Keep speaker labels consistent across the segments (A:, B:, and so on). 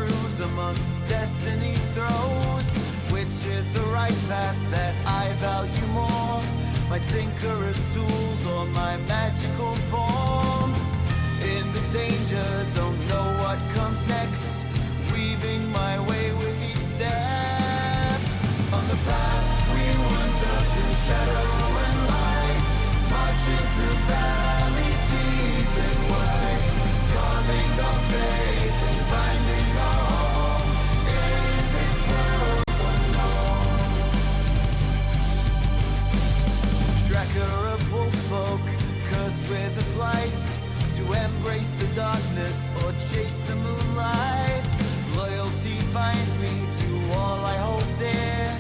A: cruise amongst destiny's throes. Which is the right path that I value more? My tinkerer's tools or my magical form? In the danger, don't know what comes next. Weaving my way with each step. On the path we wander through shadow and light, marching through valleys deep and wide, carving our fate and finding our home in this world unknown. Tracker of wolf folk, cursed with a plight, to embrace the darkness or chase the moonlight. Loyalty binds me to all I hold dear.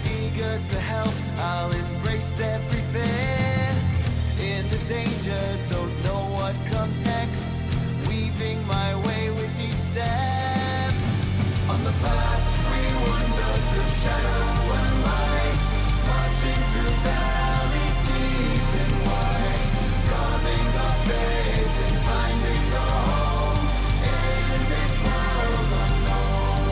A: Eager to help, I'll embrace every fear. In the danger, don't know what comes next. Weaving my way with each step. On the path we wander through shadow and light, marching through valleys deep and wide, carving our fate and finding our home in this world unknown.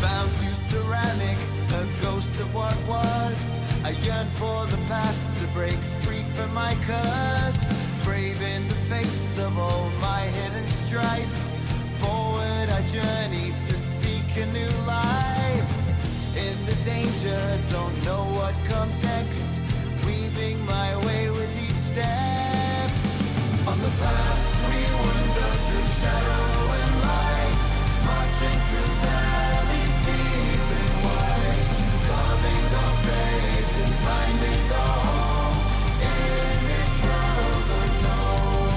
A: Bound to ceramic, a ghost of what was. I yearn for the path to break free from my curse. Brave in the face of all my hidden strife. Forward I journey to seek a new life. In the danger, don't know what comes next. Weaving my way with each step. On the path we wander through shadow and light, marching through valleys deep and wide, carving our fate and finding our home in this world unknown.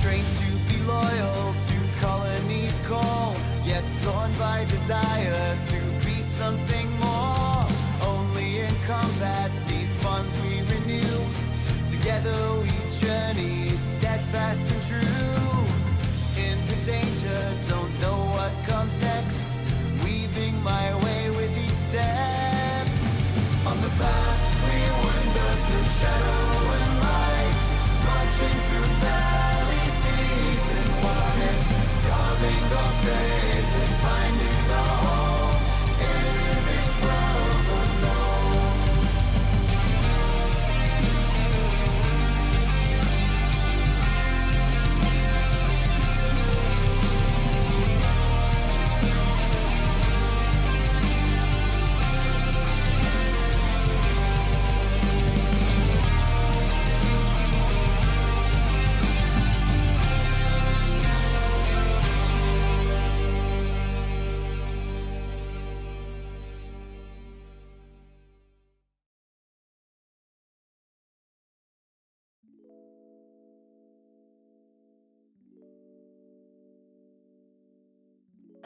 A: Trained to be loyal to colonies call, yet torn by desire to be something more. Only in combat these bonds we renew. Together we journey steadfast and true. In the danger, don't know what comes next. Weaving my way with each step. On the path we wander through shadow and light, marching through valleys deep and wide, carving our fate and finding our home in this world unknown.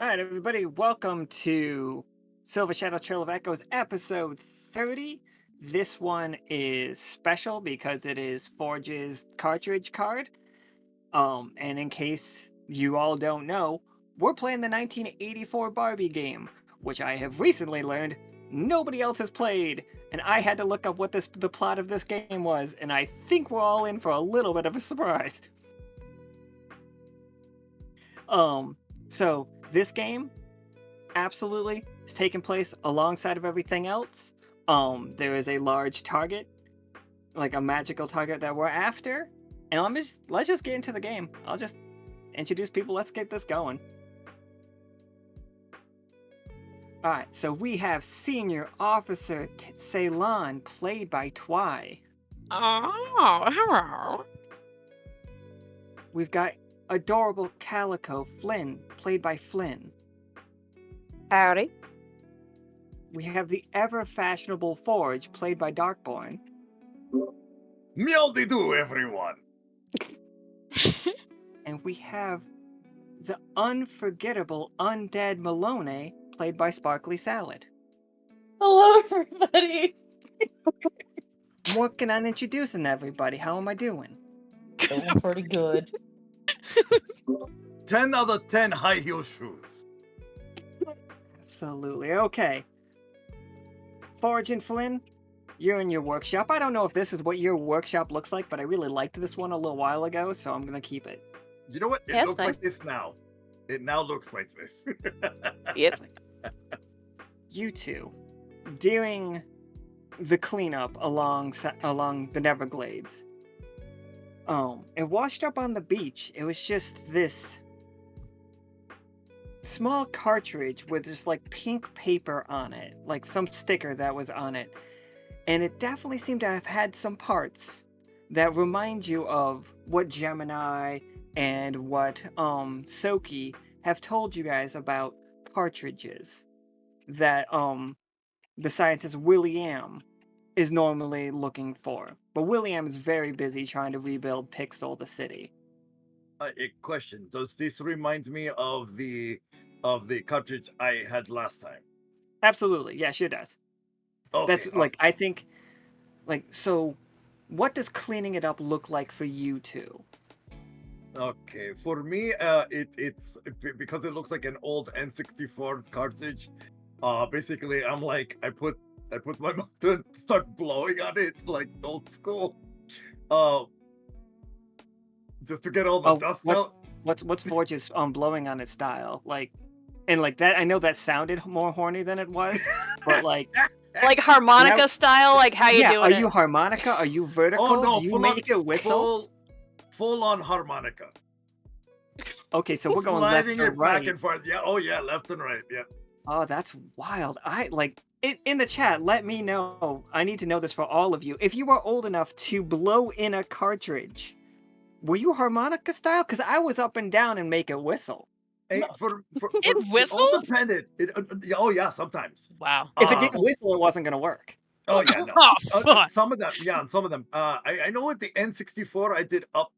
B: All right, everybody, welcome to Silver Shadow Trail of Echoes, episode 30. This one is special because it is Forge's cartridge card. And in case you all don't know, we're playing the 1984 Barbie game, which I have recently learned nobody else has played. And I had to look up what the plot of this game was, and I think we're all in for a little bit of a surprise. So this game absolutely is taking place alongside of everything else. There is a large target, like a magical target that we're after. And let's just get into the game. I'll just introduce people. Let's get this going. All right, so we have Senior Officer Ceylon, played by Twy.
C: Oh, hello.
B: We've got adorable Calico Flynn, played by Flynn.
C: Howdy.
B: We have the ever-fashionable Forge, played by Darkborn.
D: Meow-de-doo, everyone!
B: And we have the unforgettable undead Melinoë, played by Sparkly Salad.
E: Hello, everybody!
B: I'm working on introducing everybody. How am I doing?
E: Doing pretty good.
D: 10 out of 10 high heel shoes.
B: Absolutely. Okay. Forge and Flynn, you're in your workshop. I don't know if this is what your workshop looks like, but I really liked this one a little while ago, so I'm going to keep it.
D: You know what? It
C: Yeah, it's
D: looks
C: nice.
D: like this now. It now looks like this.
C: Yep.
B: You two, doing the cleanup along the Neverglades. It washed up on the beach. It was just this small cartridge with just like pink paper on it, like some sticker that was on it. And it definitely seemed to have had some parts that remind you of what Gemini and what Soki have told you guys about cartridges that the scientist William is normally looking for. But William is very busy trying to rebuild Pixel, the city.
D: A question: does this remind me of the cartridge I had last time?
B: Absolutely, yeah, sure does.
D: Okay,
B: That's like I think, like so. What does cleaning it up look like for you two?
D: okay. For me, it's because it looks like an old N64 cartridge. Basically, I'm like I put my mouth and start blowing on it like old school. Just to get all the dust out.
B: What's Forge's blowing on its style like, and like that? I know that sounded more horny than it was, but like.
C: Like harmonica style, like how you
B: Yeah,
C: doing
B: are
C: it?
B: you harmonica? Are you vertical?
D: Oh no,
B: Do you
D: full
B: make it whistle?
D: full on harmonica.
B: Okay, so we're going left
D: Sliding
B: or
D: it
B: right.
D: back and forth. Yeah, oh yeah, left and right. Yeah.
B: Oh, that's wild. I like in the chat. Let me know. I need to know this for all of you. If you are old enough to blow in a cartridge, were you harmonica style? Because I was up and down and make it whistle.
D: Hey,
E: No.
D: for
C: It
D: all
C: whistles?
D: depended. Oh yeah, sometimes.
C: Wow.
B: If it didn't whistle, it wasn't gonna work.
D: Oh yeah, no.
C: Oh, fuck.
D: Some of them, yeah, and some of them. I know with the N64 I did up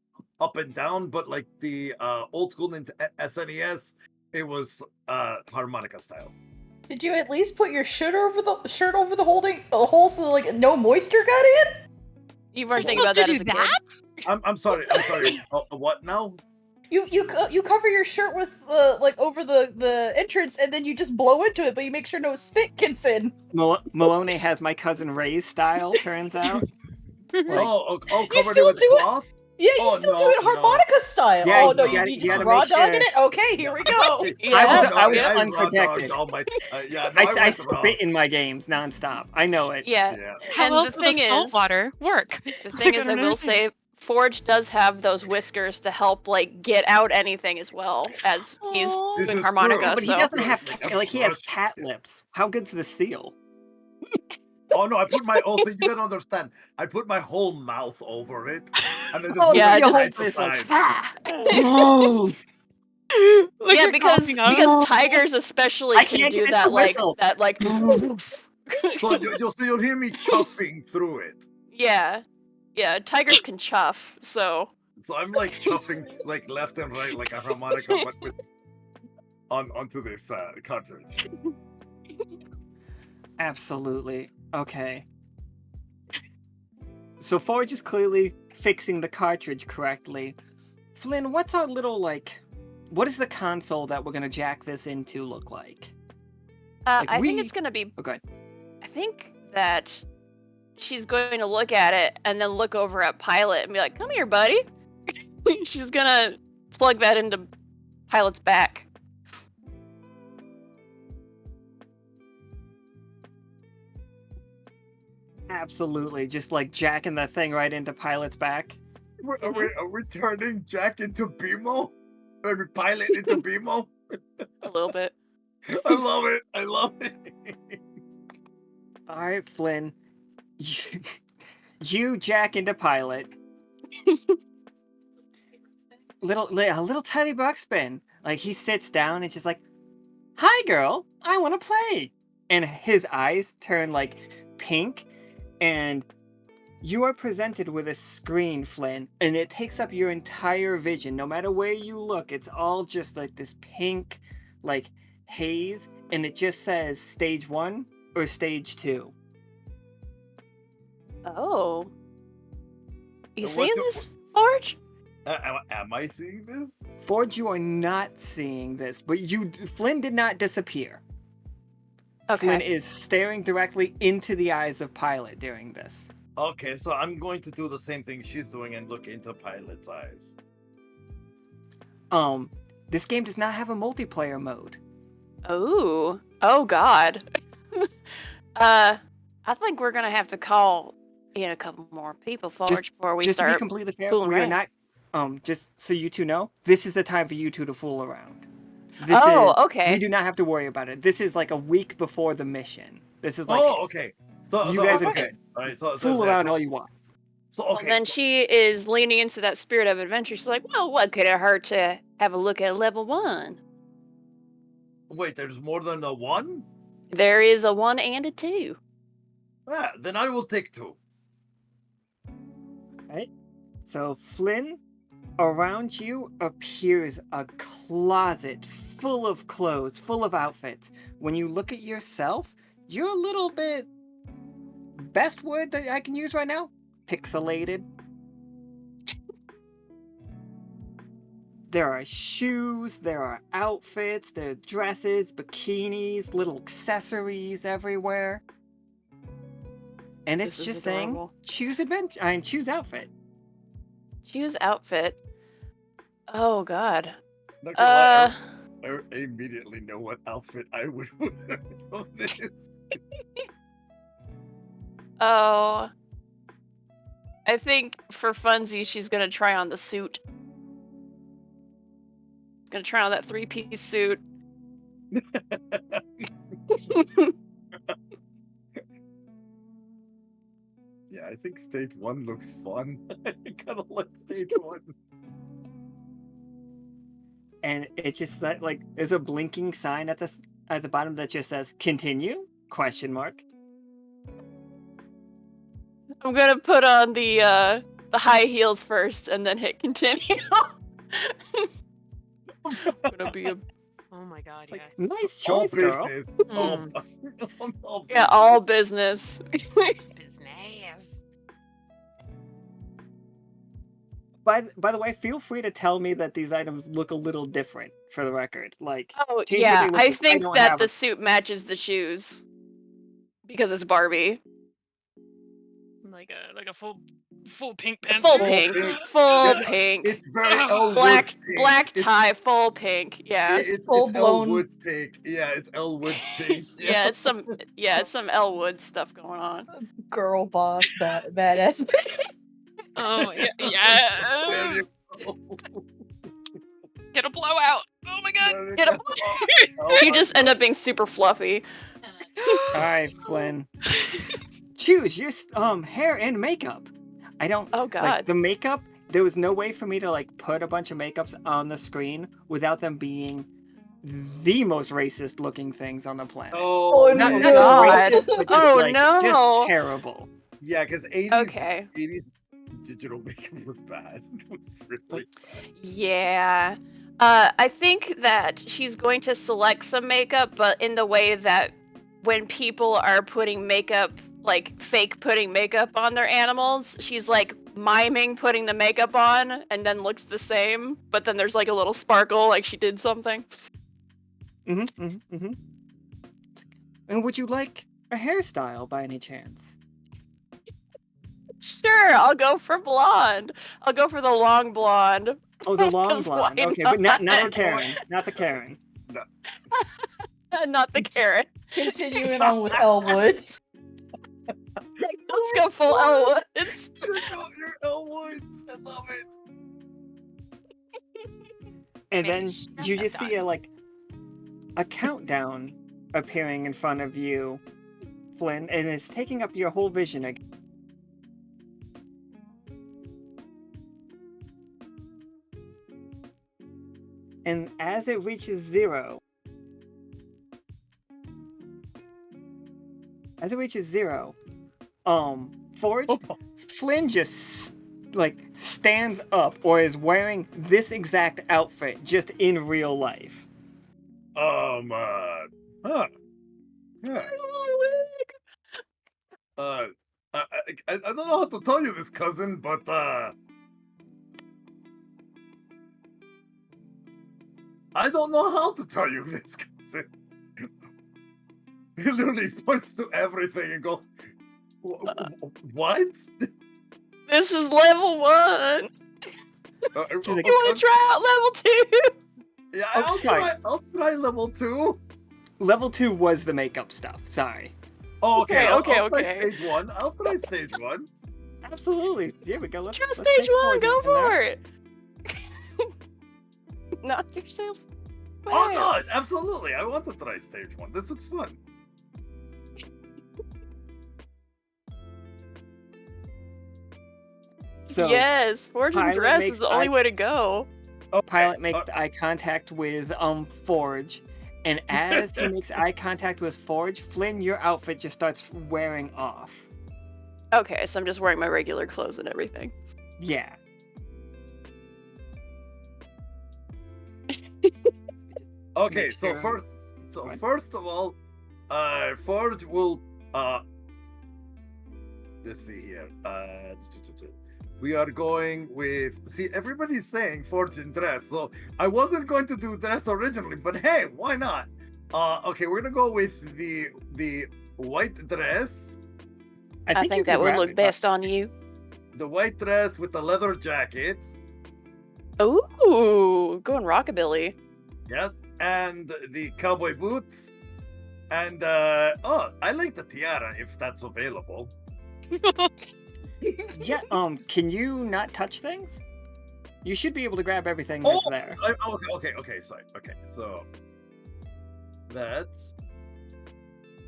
D: and down, but like the old school SNES, it was harmonica style.
E: Did you at least put your shirt over the hole so like no moisture got in?
C: You were thinking
F: Supposed
C: about
F: to
C: that
F: do
C: as a kid?
F: that?
D: I'm sorry. What now?
E: You cover your shirt with like over the entrance and then you just blow into it, but you make sure no spit gets in.
B: Melinoë has my cousin Ray's style. Turns out. Like,
D: Covered
E: still
D: it with
E: do it?
D: cloth.
E: Yeah, you
D: Oh,
E: still do
D: no,
E: it harmonica style.
B: Yeah,
E: oh no,
B: you
E: you just
B: gotta
E: raw
B: make
E: dogging
B: sure.
E: it. Okay, here we go.
C: Yeah.
B: I was
D: I
B: unprotected.
D: raw dogged all my.
B: I
D: went raw.
B: spit in my games nonstop. I know it.
C: Yeah.
D: Yeah.
F: How
C: And
F: else
C: the
F: will the
C: thing
F: salt
C: is-
F: water work?
C: The thing is, I
F: don't
C: will
F: understand.
C: say, Forge does have those whiskers to help like get out anything as well as he's
F: Aw.
D: This
C: doing
D: is
C: harmonica.
D: true.
B: But he
C: so
B: doesn't have
D: Like a
B: like he has
D: brush.
B: cat lips. How good's the seal?
D: Oh no, I put my also you gotta understand. I put my whole mouth over it, and then just
B: Oh,
D: move
C: yeah,
D: it
C: just-
D: side to
B: it's like,
D: side.
B: ah!
F: Like
C: yeah,
F: you're
C: because
F: coughing up.
C: because tigers especially
B: I
C: can
B: can't
C: do
B: get it
C: that
B: to
C: like
B: whistle.
C: that like.
D: So you'll hear me chuffing through it.
C: Yeah, tigers can chuff. So
D: So I'm like chuffing like left and right like a harmonica, but with onto this cartridge.
B: Absolutely. Okay. So Forge is clearly fixing the cartridge correctly. Flynn, what's our little like? What is the console that we're gonna jack this into look like? Like,
C: I think
B: we-
C: it's gonna be.
B: Okay.
C: I think that she's going to look at it and then look over at Pilot and be like, "Come here, buddy." She's gonna plug that into Pilot's back.
B: Absolutely. Just like jacking that thing right into Pilot's back.
D: Are we turning Jack into BMO? I mean, Pilot into BMO?
C: A little bit.
D: I love it. I love it.
B: All right, Flynn. You jack into Pilot. A little teddy Buckspin. Like he sits down and just like, "Hi, girl. I want to play." And his eyes turn like pink, and you are presented with a screen, Flynn, and it takes up your entire vision. No matter where you look, it's all just like this pink, like haze, and it just says stage 1 or stage 2.
C: Oh. You
D: So
C: seeing
D: what's
C: this, Forge?
D: Am I seeing this?
B: Forge, you are not seeing this, but Flynn did not disappear. Flynn
C: Okay.
B: is staring directly into the eyes of Pilot during this.
D: Okay, so I'm going to do the same thing she's doing and look into Pilot's eyes.
B: This game does not have a multiplayer mode.
C: Oh. Oh God. I think we're gonna have to call in a couple more people forward before we
B: Just to be
C: start
B: completely fair,
C: fooling
B: we are
C: around.
B: not. Just so you two know, this is the time for you two to fool around.
C: Okay.
B: We do not have to worry about it. This is like a week before the mission. This is like
D: Oh, okay.
B: you guys are
D: okay.
B: good.
D: All right, so
B: Fool around all you want.
D: So
C: Well,
D: okay.
C: then she is leaning into that spirit of adventure. She's like, well, what could it hurt to have a look at level 1?
D: Wait, there's more than a 1?
C: There is a 1 and a 2.
D: Ah, then I will take 2.
B: Right? So Flynn, around you appears a closet full of clothes, full of outfits. When you look at yourself, you're a little bit, best word that I can use right now, pixelated. There are shoes, there are outfits, there are dresses, bikinis, little accessories everywhere. And it's
C: This is
B: just saying,
C: adorable.
B: choose outfit.
C: Choose outfit. Oh God.
D: Not gonna lie, I immediately know what outfit I would wear on this.
C: Oh. I think for funsies, she's gonna try on the suit. Gonna try on that 3-piece suit.
D: Yeah, I think stage 1 looks fun. I kind of like stage 1.
B: And it's just that like there's a blinking sign at the bottom that just says continue ?
C: I'm gonna put on the high heels first and then hit continue. Gonna be a
F: Oh my god,
B: It's like,
F: yes.
B: nice
D: All
B: choice, girl.
D: business.
C: Mm.
D: All
C: yeah, all business.
F: Business.
B: By the way, feel free to tell me that these items look a little different for the record. Like,
C: Oh
B: change what
C: yeah,
B: they look
C: I
B: like.
C: think
B: don't
C: that
B: have
C: the
B: a-
C: suit matches the shoes because it's Barbie.
F: Like a full pink pantsuit.
C: Full
D: Full
C: pink,
D: pink.
C: full
D: Yeah,
C: pink.
D: It's very
F: Ugh.
D: Elwood
C: Black
D: pink.
C: tie, full pink. Yeah,
D: It's
E: full-blown-
D: Elwood pink. Yeah, it's Elwood pink.
C: yeah, it's some Elwood stuff going on.
E: Girl boss, badass.
F: Oh yeah,
D: There
F: yes.
D: you go.
F: Get a blowout. Oh my god.
D: There you
C: Get a-
D: go. Oh
C: You
D: my
C: just end
D: God.
C: up being super fluffy.
B: All right, Flynn. Choose your hair and makeup. I don't.
C: Oh
B: Like
C: God.
B: the makeup. There was no way for me to like put a bunch of makeups on the screen without them being the most racist looking things on the planet.
E: Oh,
B: Not
E: no.
C: God.
B: racist, but just
C: Oh,
B: like
C: no.
B: just terrible.
D: Yeah, because 80s,
C: Okay.
D: 80s digital makeup was bad. It was really bad.
C: Yeah. I think that she's going to select some makeup, but in the way that when people are putting makeup, like fake putting makeup on their animals, she's like miming putting the makeup on and then looks the same, but then there's like a little sparkle, like she did something.
B: And would you like a hairstyle by any chance?
C: Sure, I'll go for blonde. I'll go for the long blonde.
B: Oh, the long
C: 'Cause
B: blonde.
C: why
B: Okay, but not the
C: not?
B: Karen. Not the Karen.
C: Not the carrot.
E: Continuing on with Elwoods.
C: Let's go full Elwoods.
D: You're Elwoods. I love it.
B: And
F: Maybe
B: then
F: shut
B: you
F: the
B: just see a countdown appearing in front of you, Flynn, and it's taking up your whole vision again. And as it reaches zero, Forge, Flynn just like stands up or is wearing this exact outfit just in real life.
D: Huh. Yeah. I don't know how to tell you this, cousin, but I don't know how to tell you this, cousin. He literally points to everything and goes, "What?"
C: This is level 1.
B: She's like,
C: You want to try out level 2?
D: Yeah,
B: Okay.
D: I'll try level 2.
B: Level 2 was the makeup stuff. Sorry.
D: Oh, okay. I'll try
C: Okay.
D: stage 1. I'll try stage 1.
B: Absolutely. Here we go. Let's
C: Try
B: let's
C: stage
B: take
C: 1.
B: Forge
C: Go
B: in there.
C: for it. Knock yourself
D: Oh
C: back.
D: no, absolutely. I want to try stage 1. This looks fun.
B: So
C: yes, Forge and
B: Pilot
C: Dress
B: makes
C: is the only
B: eye-
C: way to go.
D: Okay.
B: Pilot makes eye contact with Forge, and as he makes eye contact with Forge, Flynn, your outfit just starts wearing off.
C: Okay, so I'm just wearing my regular clothes and everything.
B: Yeah.
D: Okay,
B: Make
D: so
B: sure- What?
D: first of all, Forge will let's see here. We are going with everybody's saying Forge and Dress, so I wasn't going to do Dress originally, but hey, why not? Okay, we're gonna go with the white dress.
C: I
B: you
C: think
B: can
C: that would
B: grab
C: look
B: it,
C: best on you.
D: The white dress with the leather jacket.
C: Ooh, going rockabilly.
D: Yes, and the cowboy boots. And I like the tiara if that's available.
B: Yeah. Can you not touch things? You should be able to grab everything that's there.
D: Okay, sorry. Okay, so that,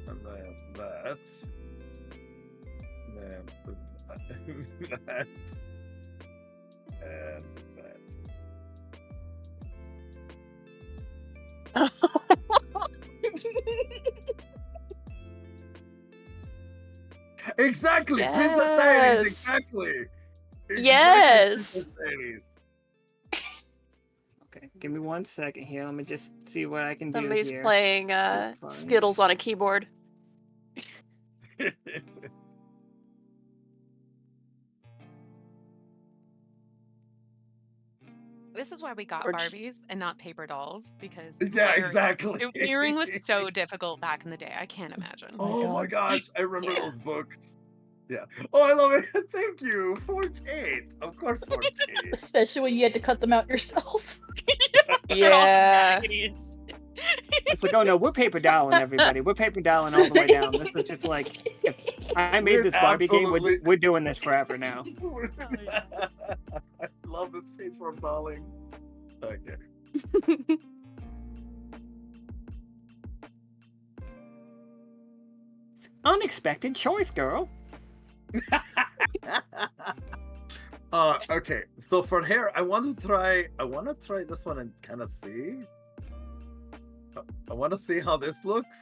D: and then that, then that, and that. Exactly, Princess Diaries.
C: Yes.
D: Exactly.
C: Yes.
D: Princess Diaries.
B: Okay, give me 1 second here. Let me just see what I can
C: Somebody's
B: do here.
C: playing
B: Fine.
C: Skittles on a keyboard.
F: This is why we got
C: Or ch-
F: Barbies and not paper dolls, because
D: Yeah,
F: layering-
D: exactly.
F: layering was so difficult back in the day. I can't imagine.
D: Oh my gosh, I remember
C: Yeah.
D: those books. Yeah. Oh, I love it. Thank you. Forge 8. Of course, Forge 8.
E: Especially when you had to cut them out yourself.
F: They're all
C: Yeah.
F: jaggedy and-
B: It's like, oh no, we're paper doweling everybody. We're paper doweling all the way down. This is just like, if I made
D: We're
B: this Barbie game,
D: absolutely-
B: we're doing this forever now.
D: I love this face from darling. Okay.
B: Unexpected choice, girl.
D: Okay. So for hair, I want to try this one and kind of see. I want to see how this looks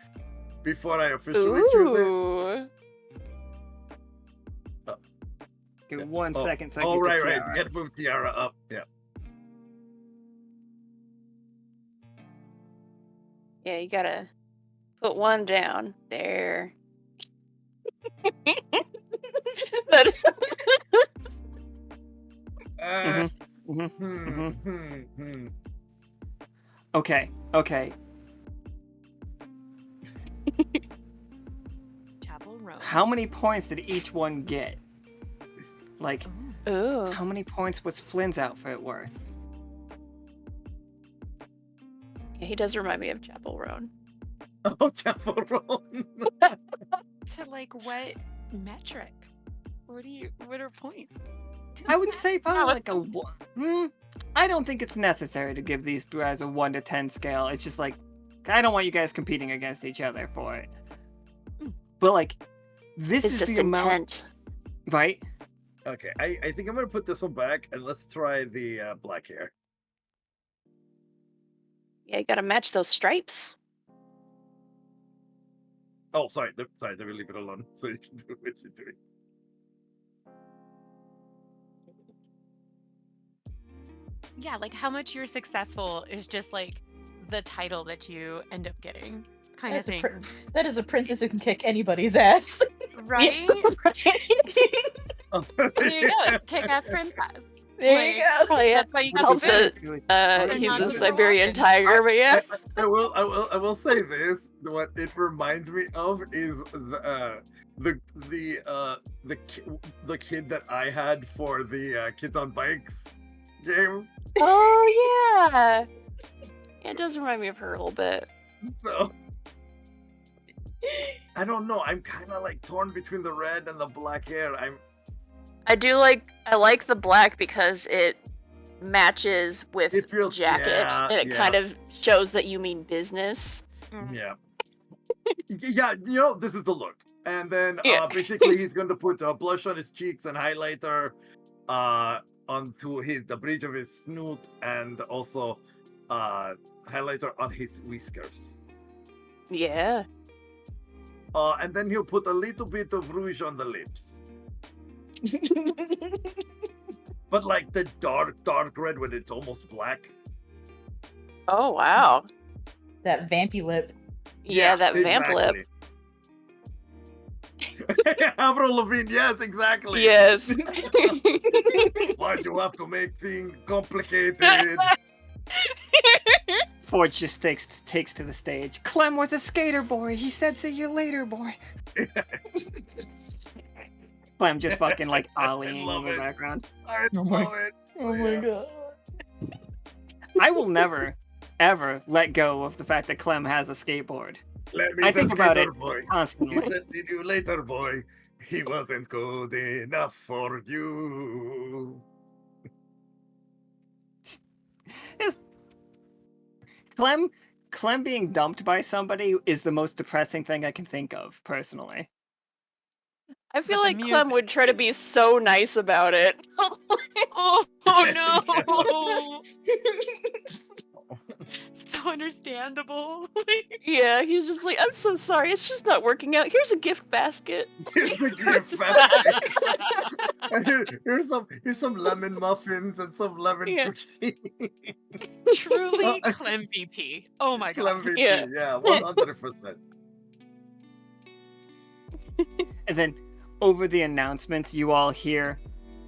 D: before I officially choose it.
C: Ooh.
B: Give me 1
D: Oh,
B: second so I
D: oh,
B: get the
D: right.
B: tiara.
D: You gotta move tiara up. Yeah.
C: Yeah, you gotta put one down. There. That-
D: Uh,
B: Mhm. Okay.
F: Chapel Row.
B: How many points did each one get? Like,
C: Ooh.
B: how many points was Flynn's outfit worth?
C: Yeah, he does remind me of Chapel Roan.
D: Oh, Chapel Roan.
F: To like what metric? What are points?
B: I would say probably
F: Yeah,
B: like a 1. I don't think it's necessary to give these guys a 1 to 10 scale. It's just like, I don't want you guys competing against each other for it. But like, this
C: It's
B: is
C: just
B: the amount,
C: intent.
B: right?
D: Okay, I think I'm gonna put this one back and let's try the black hair.
C: Yeah, you gotta match those stripes.
D: Oh, sorry, let me leave it alone so you can do what you're doing.
F: Yeah, like how much you're successful is just like the title that you end up getting, kind of
E: That's a
F: thing.
E: That is a princess who can kick anybody's ass.
F: Right?
C: Right?
D: Oh,
F: There you go, kick-ass princess.
E: There you go.
C: Oh yeah,
F: That's why you got
C: helps
F: the
C: it.
F: boots.
C: He's
F: not
C: a
F: super
C: Siberian
F: often.
C: tiger, but yeah.
D: I will say this. What it reminds me of is the kid that I had for the Kids on Bikes game.
C: Oh yeah. It does remind me of her a little bit.
D: So I don't know. I'm kind of like torn between the red and the black hair.
C: I like the black because it matches with
D: It feels-
C: jacket,
D: yeah,
C: and it
D: yeah.
C: kind of shows that you mean business.
D: Yeah. Yeah, this is the look. And then
C: Yeah.
D: basically he's going to put blush on his cheeks and highlighter onto the bridge of his snoot, and also highlighter on his whiskers.
C: Yeah.
D: And then he'll put a little bit of rouge on the lips. But like the dark red when it's almost black.
C: Oh wow.
E: That vampy lip.
C: Yeah, that vamp lip.
D: Avril Lavigne, yes, exactly.
C: Yes.
D: Why'd you have to make things complicated?
B: Forge just takes to the stage. Clem was a skater boy. He said, "See you later, boy." Clem just fucking like ollieing
D: love
B: in the
D: it.
B: background.
D: I
E: Oh my-
D: love it.
E: Oh my
D: Yeah.
E: god.
B: I will never, ever let go of the fact that Clem has a skateboard.
D: Let me
B: I
D: the
B: think about
D: skater
B: it
D: boy. He
B: constantly.
D: said, "See you later, boy. He wasn't good enough for you."
B: Clem being dumped by somebody is the most depressing thing I can think of, personally.
C: I feel
F: But the
C: like Clem
F: music-
C: would try to be so nice about it.
F: Oh no! So understandable.
C: Yeah, he's just like, I'm so sorry, it's just not working out. Here's a gift basket.
D: Here's the gift basket. And here's some lemon muffins and some lemon
C: Yeah.
D: cookies.
F: Truly Clem VP. Oh my god.
D: Clem VP,
C: Yeah.
D: yeah, 100%.
B: And then over the announcements, you all hear,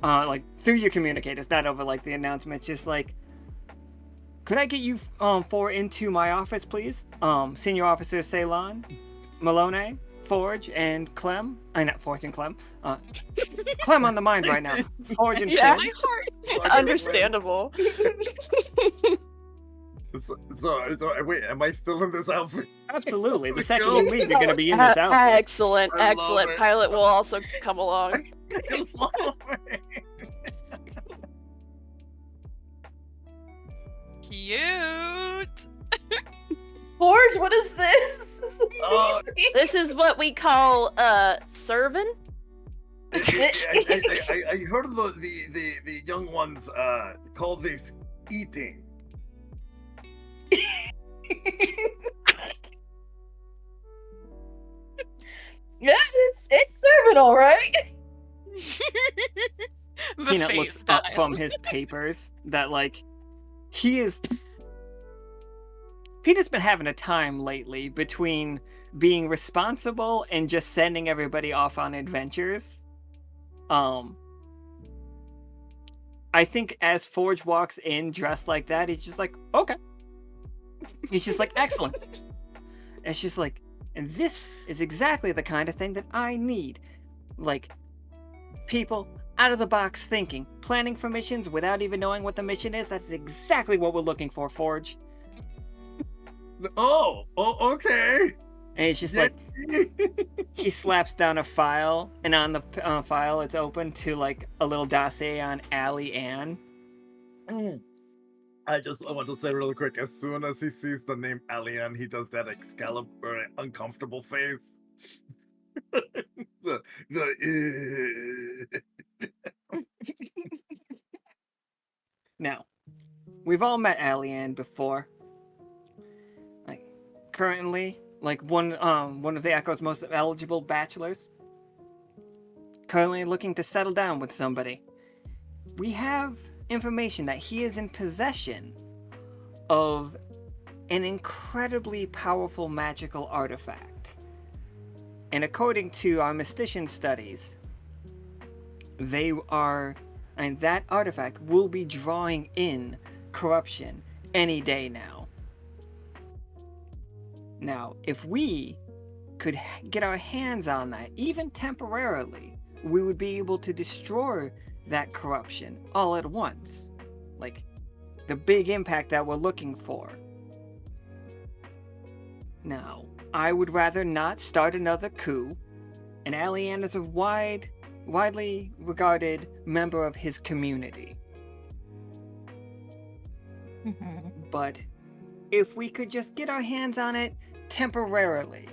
B: like through your communicators, not over like the announcements, just like, could I get you four into my office, please? Senior Officer Ceylon, Melinoë, Forge, and Clem. Not Forge and Clem. Clem on the mind right now. Forge and
C: Yeah.
B: Flynn.
F: My heart.
C: Understandable.
D: So wait, am I still in this outfit?
B: Absolutely. The
D: Let's
B: second
D: go.
B: you leave, you're gonna be in this outfit.
C: Excellent,
D: I love
C: excellent.
D: it.
C: Pilot will also come along.
D: I love it.
F: Cute.
E: Forge, what is this? This is
D: Oh,
E: amazing.
C: This is what we call serving.
D: I heard the young ones call this eating.
E: Yeah, it's serving all right.
F: The
B: Peanut
F: face
B: looks
F: style.
B: up from his papers that like Peanut's been having a time lately between being responsible and just sending everybody off on adventures. I think as Forge walks in dressed like that, he's just like, okay. He's just like, excellent. It's just like, and this is exactly the kind of thing that I need. Like, people out of the box thinking, planning for missions without even knowing what the mission is. That's exactly what we're looking for, Forge.
D: Oh, okay.
B: And it's just
D: Yeah.
B: like, he slaps down a file, and on the file, it's open to like a little dossier on Allie Ann.
D: I want to say really quick, as soon as he sees the name Alien, he does that Excalibur uncomfortable face. the
B: Now, we've all met Allie Ann before. Like, currently, like one of the Echo's most eligible bachelors. Currently looking to settle down with somebody. We have information that he is in possession of an incredibly powerful magical artifact. And according to our mystician studies, they are And that artifact will be drawing in corruption any day now. Now, if we could get our hands on that, even temporarily, we would be able to destroy that corruption all at once. Like, the big impact that we're looking for. Now, I would rather not start another coup, and Alian is a widely regarded member of his community. But if we could just get our hands on it temporarily,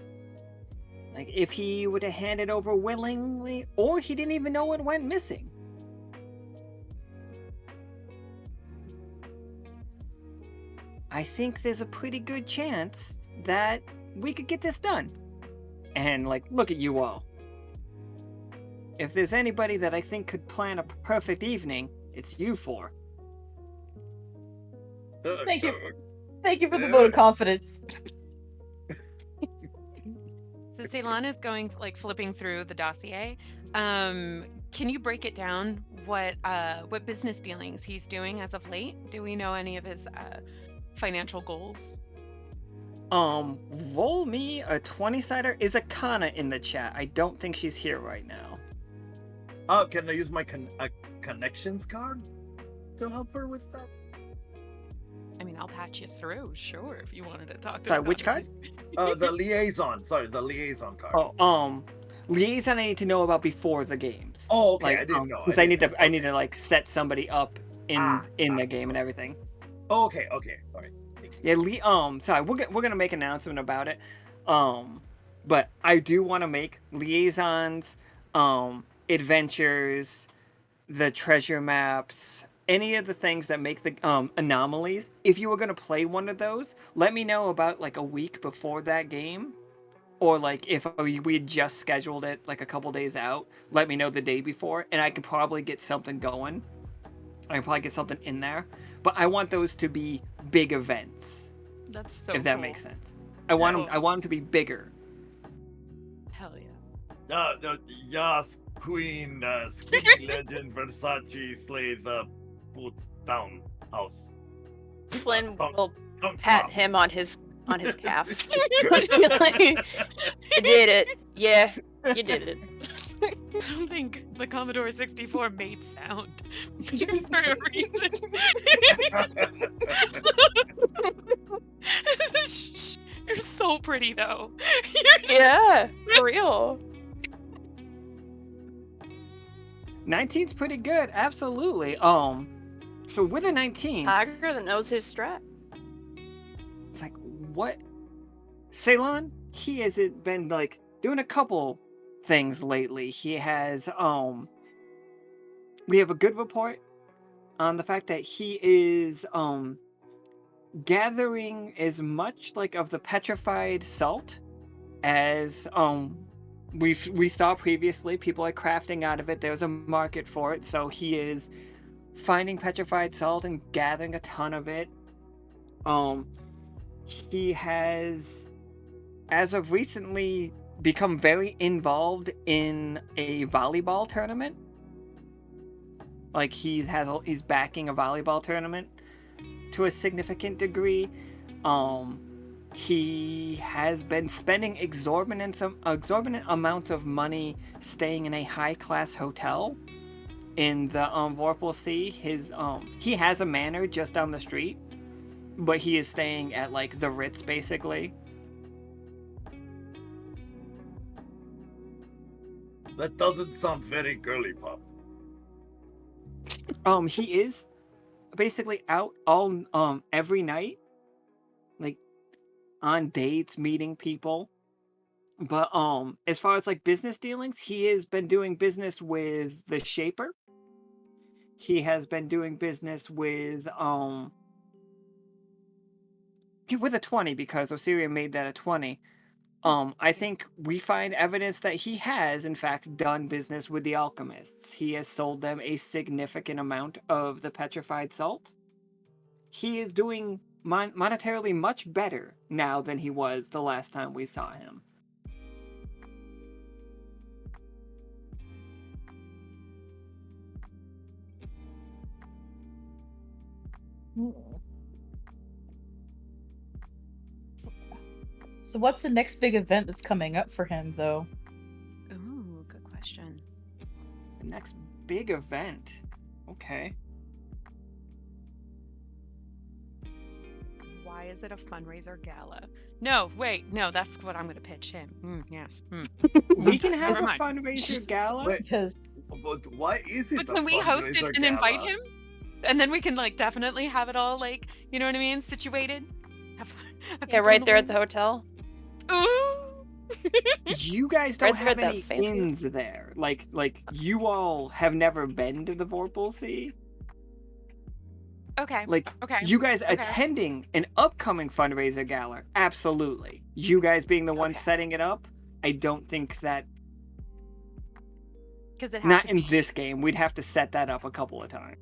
B: like if he would have handed over willingly, or he didn't even know it went missing. I think there's a pretty good chance that we could get this done. And like, look at you all. If there's anybody that I think could plan a perfect evening, it's you four.
E: Thank you. Thank you for the vote of confidence.
F: So Ceylon is going like flipping through the dossier. Can you break it down what business dealings he's doing as of late? Do we know any of his financial goals?
B: Roll me a 20-sider. Is Akana in the chat? I don't think she's here right now.
D: Oh, can I use my connections card to help her with that?
F: I mean, I'll patch you through, sure, if you wanted to talk to
B: Sorry, which
F: Akana,
B: card?
F: too.
D: The liaison. Sorry, the liaison card.
B: Oh, liaison I need to know about before the games.
D: Oh, okay.
B: Like,
D: I didn't know.
B: Because I need to like set somebody up in the
D: okay.
B: game and everything.
D: Okay. All right.
B: Yeah, sorry, we're gonna make an announcement about it. But I do want to make liaisons, adventures, the treasure maps, any of the things that make the anomalies. If you were gonna play one of those, let me know about like a week before that game, or like if we had just scheduled it like a couple days out. Let me know the day before, and I can probably get something going. I can probably get something in there, but I want those to be big events.
F: That's so
B: if that
F: cool.
B: makes sense. I want them to be bigger.
F: Hell yeah.
D: Yes, Queen, Skinny Legend Versace slay the boots down house.
C: Flynn
D: Tongue-
C: will
D: tongue
C: pat
D: pop.
C: him on his calf. You did it. Yeah, you did it.
F: I don't think the Commodore 64 made sound for a reason. You're so pretty, though.
C: Yeah, for real.
B: 19's pretty good, absolutely. So with a 19,
C: Tiger that knows his strat.
B: it's like what? Ceylon, he has been like doing a couple things lately. He has we have a good report on the fact that he is gathering as much like of the petrified salt as we saw previously. People are crafting out of it. There's a market for it, so he is finding petrified salt and gathering a ton of it. He has, as of recently, become very involved in a volleyball tournament. Like he's backing a volleyball tournament to a significant degree. He has been spending exorbitant amounts of money staying in a high-class hotel in the Vorpal Sea. He has a manor just down the street, but he is staying at like the Ritz basically.
D: That doesn't sound very girly pop.
B: He is basically out all every night, like on dates, meeting people. But as far as like business dealings, he has been doing business with the Shaper. He has been doing business with a 20 because Osiria made that a 20. I think we find evidence that he has, in fact, done business with the alchemists. He has sold them a significant amount of the petrified salt. He is doing monetarily much better now than he was the last time we saw him.
E: So what's the next big event that's coming up for him, though?
F: Ooh, good question.
B: The next big event. Okay.
F: Why is it a fundraiser gala? No, wait, no, that's what I'm going to pitch him. Yes.
B: We can have
F: Never
B: a
F: mind.
B: fundraiser gala.
D: Wait,
E: Because
D: but why is it
F: But
D: a
F: can we host it
D: fundraiser
F: and invite
D: gala?
F: him? And then we can like definitely have it all like, you know what I mean, situated. Have
C: Yeah,
F: people
C: right
F: in
C: there at the
F: wings.
C: hotel.
F: Ooh.
B: You guys don't
C: Right there
B: have
C: at the
B: any
C: fancy-
B: inns there. Like you all have never been to the Vorpal Sea.
F: Okay.
B: Like
F: Okay.
B: you guys
F: Okay.
B: attending an upcoming fundraiser gala, absolutely. You guys being the ones
C: Okay.
B: setting it up, I don't think that.
F: Because it has
B: Not
F: to
B: in
F: be.
B: this game. We'd have to set that up a couple of times.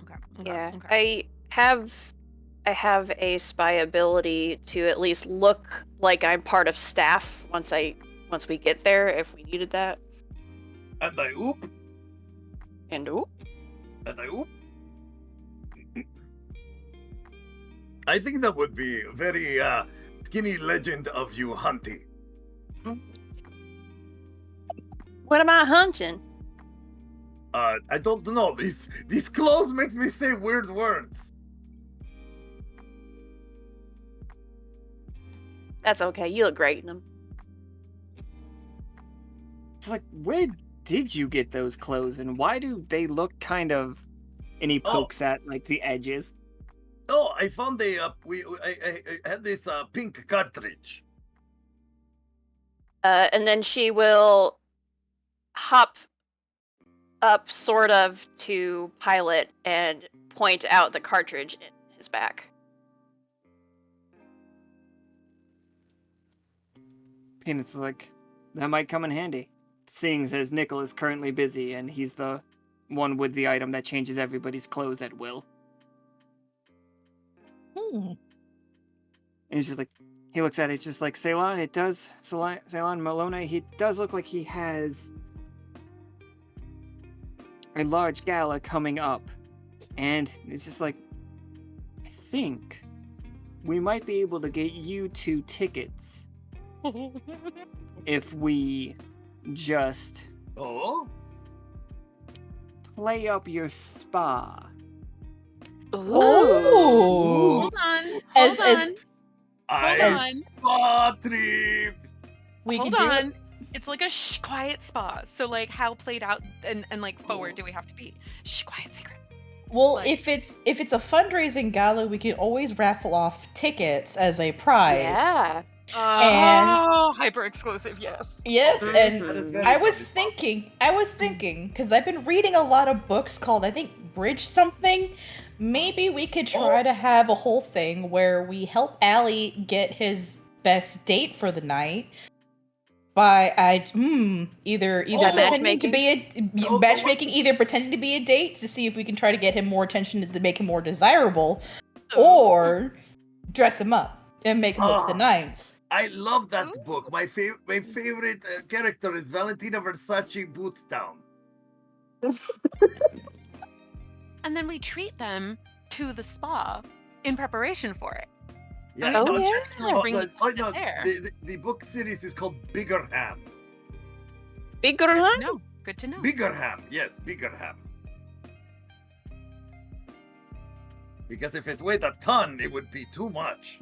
F: Okay.
C: Yeah,
F: Okay.
C: I have a spy ability to at least look like I'm part of staff once we get there if we needed that.
D: And I oop,
C: And ooh,
D: and I oop. I think that would be very skinny legend of you hunting.
C: what am I hunting?
D: I don't know. These clothes makes me say weird words.
C: That's okay. You look great in them.
B: It's like, where did you get those clothes, and why do they look kind of? And he pokes at like the edges.
D: Oh, I found I had this pink cartridge.
C: And then she will hop up, sort of, to Pilot and point out the cartridge in his back.
B: Peanut's like, that might come in handy, seeing as Nickel is currently busy and he's the one with the item that changes everybody's clothes at will. And he's just like, he looks at it, it's just like, Ceylon, it does, Ceylon, Melinoë, he does look like he has a large gala coming up. And it's just like, I think we might be able to get you 2 tickets if we just
D: Oh,
B: play up your spa.
E: Oh.
F: Hold on.
E: As-
F: Hold
E: as-
F: on.
D: I
F: on.
D: spa trip.
E: We
F: Hold
E: could do
F: on.
E: it.
F: It's like a quiet spa. So like how played out and like forward do we have to be? Quiet secret.
E: Well,
F: like-
E: if it's a fundraising gala, we could always raffle off tickets as a prize.
C: Yeah.
F: Oh, hyper exclusive, yes.
E: Yes,
C: Mhm.
E: and
D: That is very
E: I was
D: funny.
E: thinking, because I've been reading a lot of books called, I think, Bridge something. Maybe we could try to have a whole thing where we help Allie get his best date for the night by either pretending to
C: matchmaking?
E: be
D: Oh,
E: matchmaking, either pretending to be a date to see if we can try to get him more attention to make him more desirable,
F: Ooh.
E: or dress him up and make him look to the
D: Ah.
E: nines.
D: I love that
F: Ooh.
D: book. My favorite character is Valentina Versace Bootstown.
F: And then we treat them to the spa in preparation for it.
D: Yeah,
C: Oh,
D: no,
C: yeah.
D: check-
F: Like, bring the content
D: no,
F: there.
D: the book series is called Bigger Ham.
C: Big girl, huh?
F: No, good to know.
D: Bigger Ham, yes, Bigger Ham. Because if it weighed a ton, it would be too much.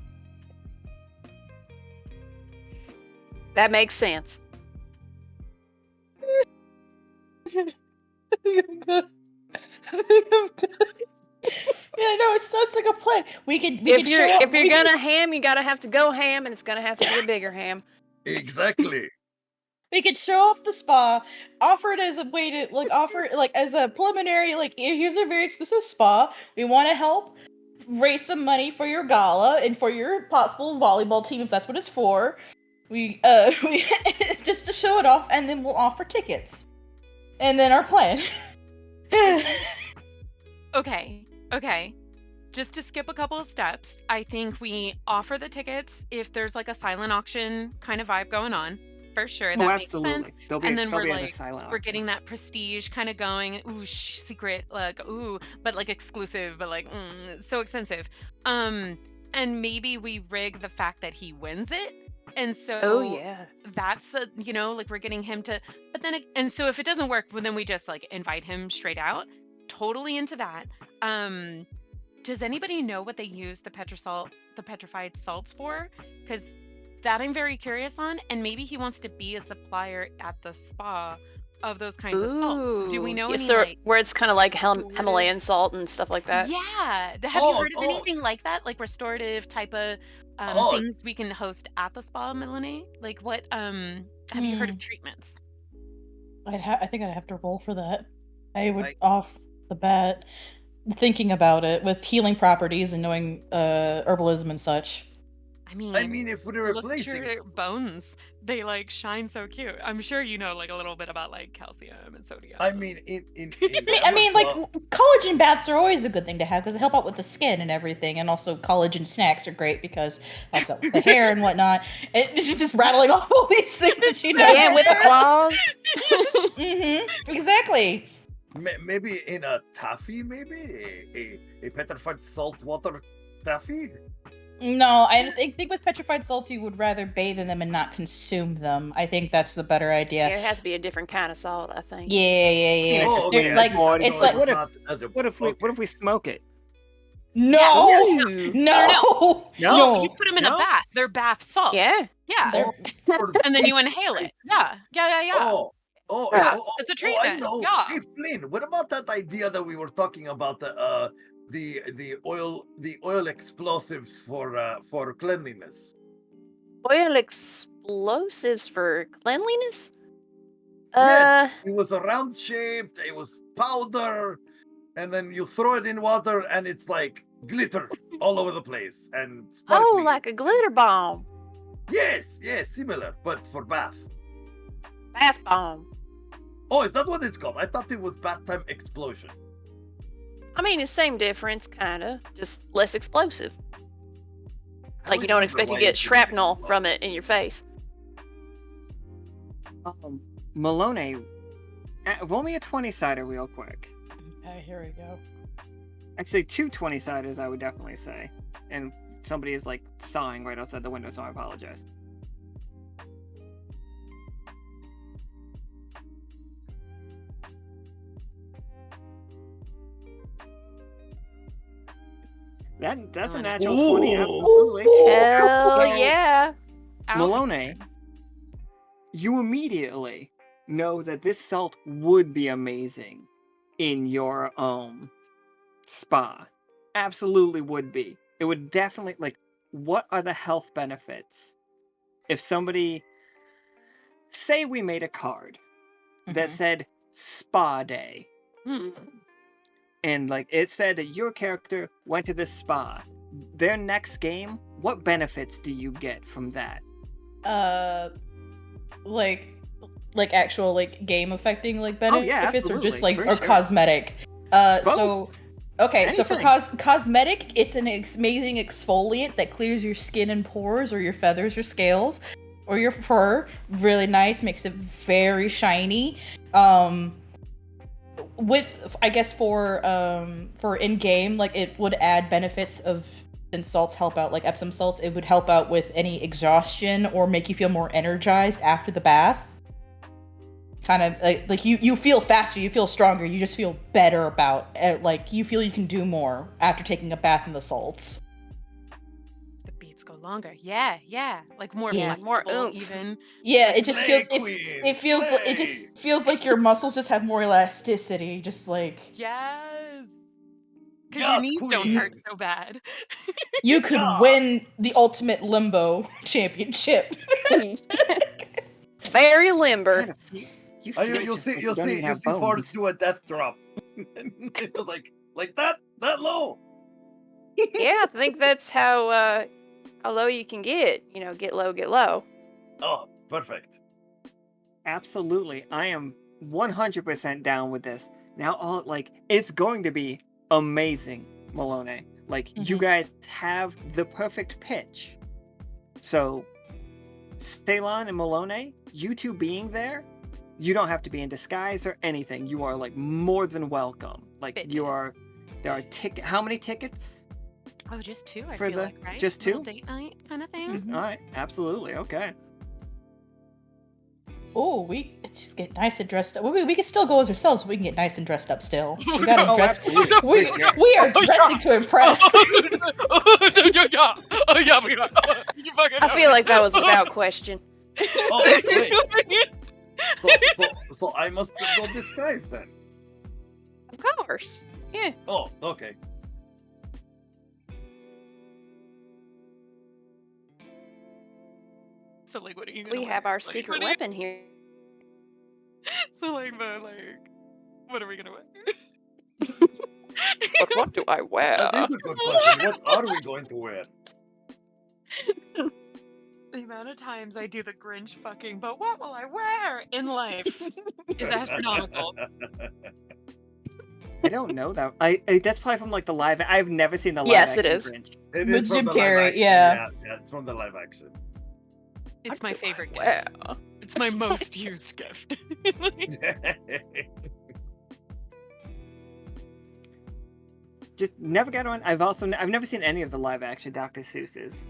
C: That makes sense.
E: Yeah, no, it sounds like a plan. We could
C: If you're
E: show up, we could-
C: gonna ham, you gotta have to go ham, and it's gonna have to be a bigger ham.
D: Exactly.
E: we could show off the spa, offer it as a way to offer it as a preliminary, here's a very exclusive spa. We want to help raise some money for your gala and for your possible volleyball team if that's what it's for. We just to show it off, and then we'll offer tickets. And then our plan.
F: Okay. Just to skip a couple of steps, I think we offer the tickets if there's like a silent auction kind of vibe going on. for sure.
B: Oh,
F: That makes sense.
B: absolutely. There'll be
F: And then
B: there'll
F: we're
B: be other
F: like,
B: silent
F: we're
B: auction.
F: getting that prestige kind of going. Ooh, secret, like, ooh, but like exclusive, but like, so expensive. And maybe we rig the fact that he wins it. And so
C: Oh yeah.
F: that's like we're getting him to, but then and so if it doesn't work, well, then we just like invite him straight out. Totally into that. Um, does anybody know what they use the petrified salts for? Because that I'm very curious on, and maybe he wants to be a supplier at the spa of those kinds of salts. Do we
C: Ooh.
F: know
C: Yes,
F: any
C: sir.
F: like
C: Where it's kind of like
F: restorative?
C: Himalayan salt and stuff like that.
F: Yeah. Have you
D: Oh,
F: heard of
D: oh,
F: anything like that? Like restorative type of
D: oh,
F: things we can host at the spa, Melanie? Like what have you heard of treatments?
E: I think I'd have to roll for that. I would
D: Like-
E: off the bat thinking about it with healing properties and knowing herbalism and such.
F: I mean,
D: I mean, if we're
F: look at
D: replacing,
F: your bones. They like shine so cute. I'm sure you know like a little bit about like calcium and sodium.
D: I mean, in
E: I mean, like
D: Amazon-
E: collagen baths are always a good thing to have because they help out with the skin and everything, and also collagen snacks are great because it helps out with the hair and whatnot. She's just rattling off all these things that she knows.
C: Yeah, with the claws.
E: Exactly.
D: maybe in a taffy, maybe a petrified saltwater taffy.
E: No, I think with petrified salts you would rather bathe in them and not consume them. I think that's the better idea.
C: Yeah, it has to be a different kind of salt, I think.
E: Yeah.
D: Oh,
E: They're
D: okay.
E: like
B: I
E: it's
B: know
E: like
B: it was what if we smoke it?
E: no,
C: Ooh.
E: no,
B: No.
F: You put them in a
B: No?
F: bath. They're bath salts.
C: Yeah.
F: Yeah.
D: Oh,
F: And then you inhale it. Yeah.
D: Oh,
F: Yeah,
D: oh,
F: it's a
D: I
F: treatment.
D: know.
F: Yeah.
D: Hey, Flynn, what about that idea that we were talking about? The oil explosives for cleanliness.
C: Oil explosives for cleanliness?
D: Yes, it was a round shaped. It was powder, and then you throw it in water, and it's like glitter all over the place and sparkly.
C: Oh, like a glitter bomb.
D: Yes, similar, but for bath.
C: Bath bomb.
D: Oh, is that what it's called? I thought it was bath time explosion.
C: I mean, it's same difference, kinda. Just less explosive.
D: I
C: Like you don't
D: remember
C: expect to
D: why
C: get
D: it didn't
C: shrapnel
D: explode.
C: from it in your face.
B: Melinoë, roll me a 20-sider real quick.
E: Okay, here we go.
B: Actually, 2 20-siders, I would definitely say. And somebody is like sawing right outside the window, so I apologize. That's a natural 20,
D: Ooh.
B: absolutely.
C: Hell
B: So,
C: yeah.
B: Melinoë, you immediately know that this salt would be amazing in your spa. Absolutely would be. It would definitely, like, what are the health benefits if somebody, say we made a card that said spa day, and like it said that your character went to this spa, their next game, what benefits do you get from that?
E: Like actual like game affecting like benefits,
B: yeah,
E: or just
B: absolutely,
E: like
B: for
E: or
B: sure.
E: cosmetic. So okay, so for
B: Anything.
E: cosmetic, it's an amazing exfoliant that clears your skin and pores, or your feathers, or scales, or your fur. Really nice, makes it very shiny. With I guess for in game, like it would add benefits of, since salts help out, like Epsom salts, it would help out with any exhaustion or make you feel more energized after the bath. Kind of like you feel faster, you feel stronger, you just feel better about like you feel you can do more after taking a bath in the salts.
F: The beats go longer. Yeah. Like more
C: Yeah, more
F: flexible
C: oomph.
F: even.
E: Yeah,
F: Like
E: it just
D: Slay,
E: feels
D: queen,
E: it just feels like your muscles just have more elasticity, just like
F: Yes. Because your
D: Yes,
F: knees don't
D: queen.
F: hurt so bad.
E: you could
D: Yeah.
E: win the ultimate limbo championship.
C: Very limber.
B: Kind of you
D: Oh,
B: feel
D: you'll
B: just
D: see,
B: like
D: you'll
B: you don't
D: see,
B: even
D: you'll
B: have
D: see Forrest
B: bones.
D: do a death drop, like that
C: Yeah, I think that's how low you can get. You know, get low, get low.
D: Oh, perfect.
B: Absolutely. I am 100% down with this. Now, it's going to be amazing, Melinoë. Like, you guys have the perfect pitch. So, Ceylon and Melinoë, you two being there, you don't have to be in disguise or anything. You are like more than welcome. Like
F: It
B: you
F: is.
B: are. There are how many tickets?
F: Oh, just two, I
B: For
F: feel
B: the-
F: like, right?
B: just
F: Little
B: two?
F: date night kind of thing.
B: All right, absolutely, okay.
E: Oh, we just get nice and dressed up. We can still go as ourselves. But we can get nice and dressed up still. We gotta
B: Oh,
E: dress.
B: absolutely.
E: We,
B: For sure.
E: we are dressing to impress.
F: Yeah, we got. You fucking.
C: I feel like that was without question.
D: Oh, wait. So I must go disguised then.
C: Of course. Yeah.
D: Oh, okay.
F: So like, what are you gonna
C: We
F: wear?
C: have our
F: Like,
C: secret
F: what are you-
C: weapon here.
F: So like, but like, what are we gonna wear?
C: But what do I wear?
D: That is a good question. What are we going to wear?
F: The amount of times I do the Grinch fucking, but what will I wear in life is astronomical.
B: I don't know that. I that's probably from like the live. I've never seen the live
C: Yes, it
B: action
C: is.
B: Grinch.
D: It
E: With
D: is from
E: Jim
D: the live
E: Carrey,
D: action.
E: yeah.
D: Yeah, it's from the live action.
F: It's my favorite gift.
C: Wear.
F: It's my most used gift.
B: Just never got on. I've never seen any of the live action Dr. Seuss's.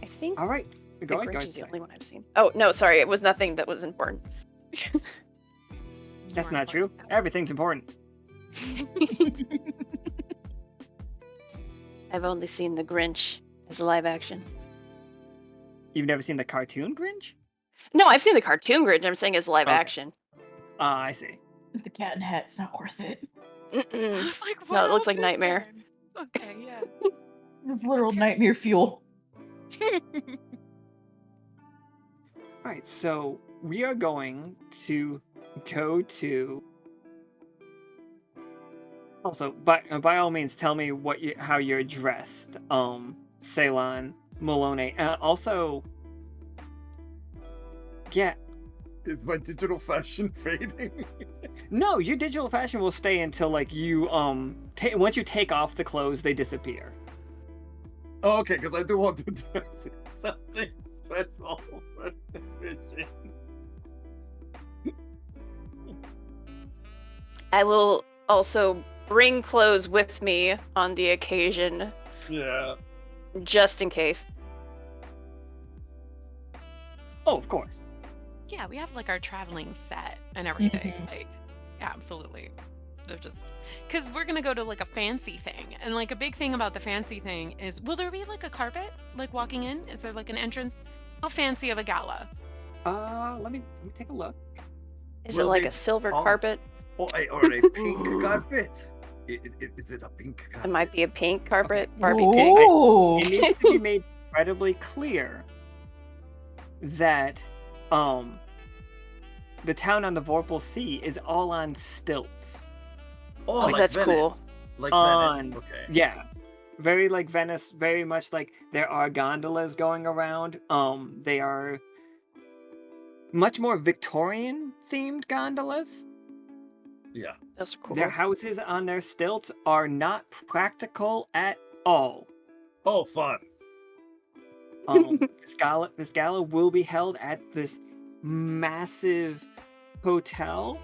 C: I think
B: All right,
C: the
B: go
C: Grinch
B: ahead.
C: is the only one I've seen. Oh no, sorry, it was nothing that was important.
B: That's not true. Everything's important.
C: I've only seen the Grinch as a live action.
B: You've never seen the cartoon Grinch?
C: No, I've seen the cartoon Grinch. I'm saying as live
B: Okay.
C: action.
B: Ah, I see.
E: The Cat in the Hat's not worth it.
F: I
C: Mm-mm.
F: was like,
C: No,
F: what
C: it looks
F: else
C: like
F: is
C: Nightmare.
F: there? Okay, yeah.
E: It's literal nightmare fuel.
B: All right, so we are going to go to. Also, by all means, tell me how you're dressed. Ceylon, Melinoë, also. Yeah,
D: Is my digital fashion fading?
B: no, your digital fashion will stay until like you once you take off the clothes, they disappear.
D: Oh, okay, because I do want to dress in something special for the mission.
C: I will also bring clothes with me on the occasion,
D: Yeah.
C: just in case.
B: Oh, of course.
F: Yeah, we have like our traveling set and everything.
E: Mhm.
F: Like, yeah, absolutely. They're just because we're gonna go to like a fancy thing, and like a big thing about the fancy thing is, will there be like a carpet like walking in? Is there like an entrance? How fancy of a gala?
B: Let me take a look.
C: Is
D: Will
C: it like
D: they-
C: a silver
D: oh.
C: carpet?
D: Or a pink carpet. Is it a pink carpet?
C: It might be a pink carpet.
B: Okay.
C: Barbie pink.
E: Ooh.
B: It needs to be made incredibly clear that the town on the Vorpal Sea is all on stilts.
D: Oh,
C: Oh,
D: like
C: that's
D: Venice.
C: cool.
D: Like
B: On-
D: Venice. Okay.
B: Yeah. Very like Venice, very much like there are gondolas going around. They are much more Victorian themed gondolas.
D: Yeah.
C: Those are cool.
B: Their houses on their stilts are not practical at all.
D: Oh, fun.
B: This gala will be held at this massive hotel.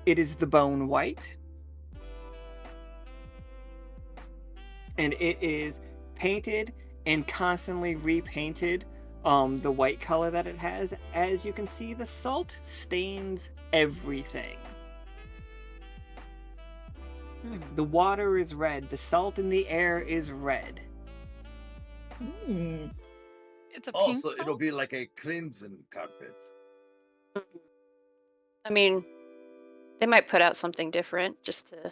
B: It is the Bone White. And it is painted and constantly repainted the white color that it has. As you can see, the salt stains everything. The water is red. The salt in the air is red.
E: Mm.
F: It's a
D: Oh,
F: pink.
D: so it'll
F: salt?
D: be like a crimson carpet.
C: I mean, they might put out something different just to.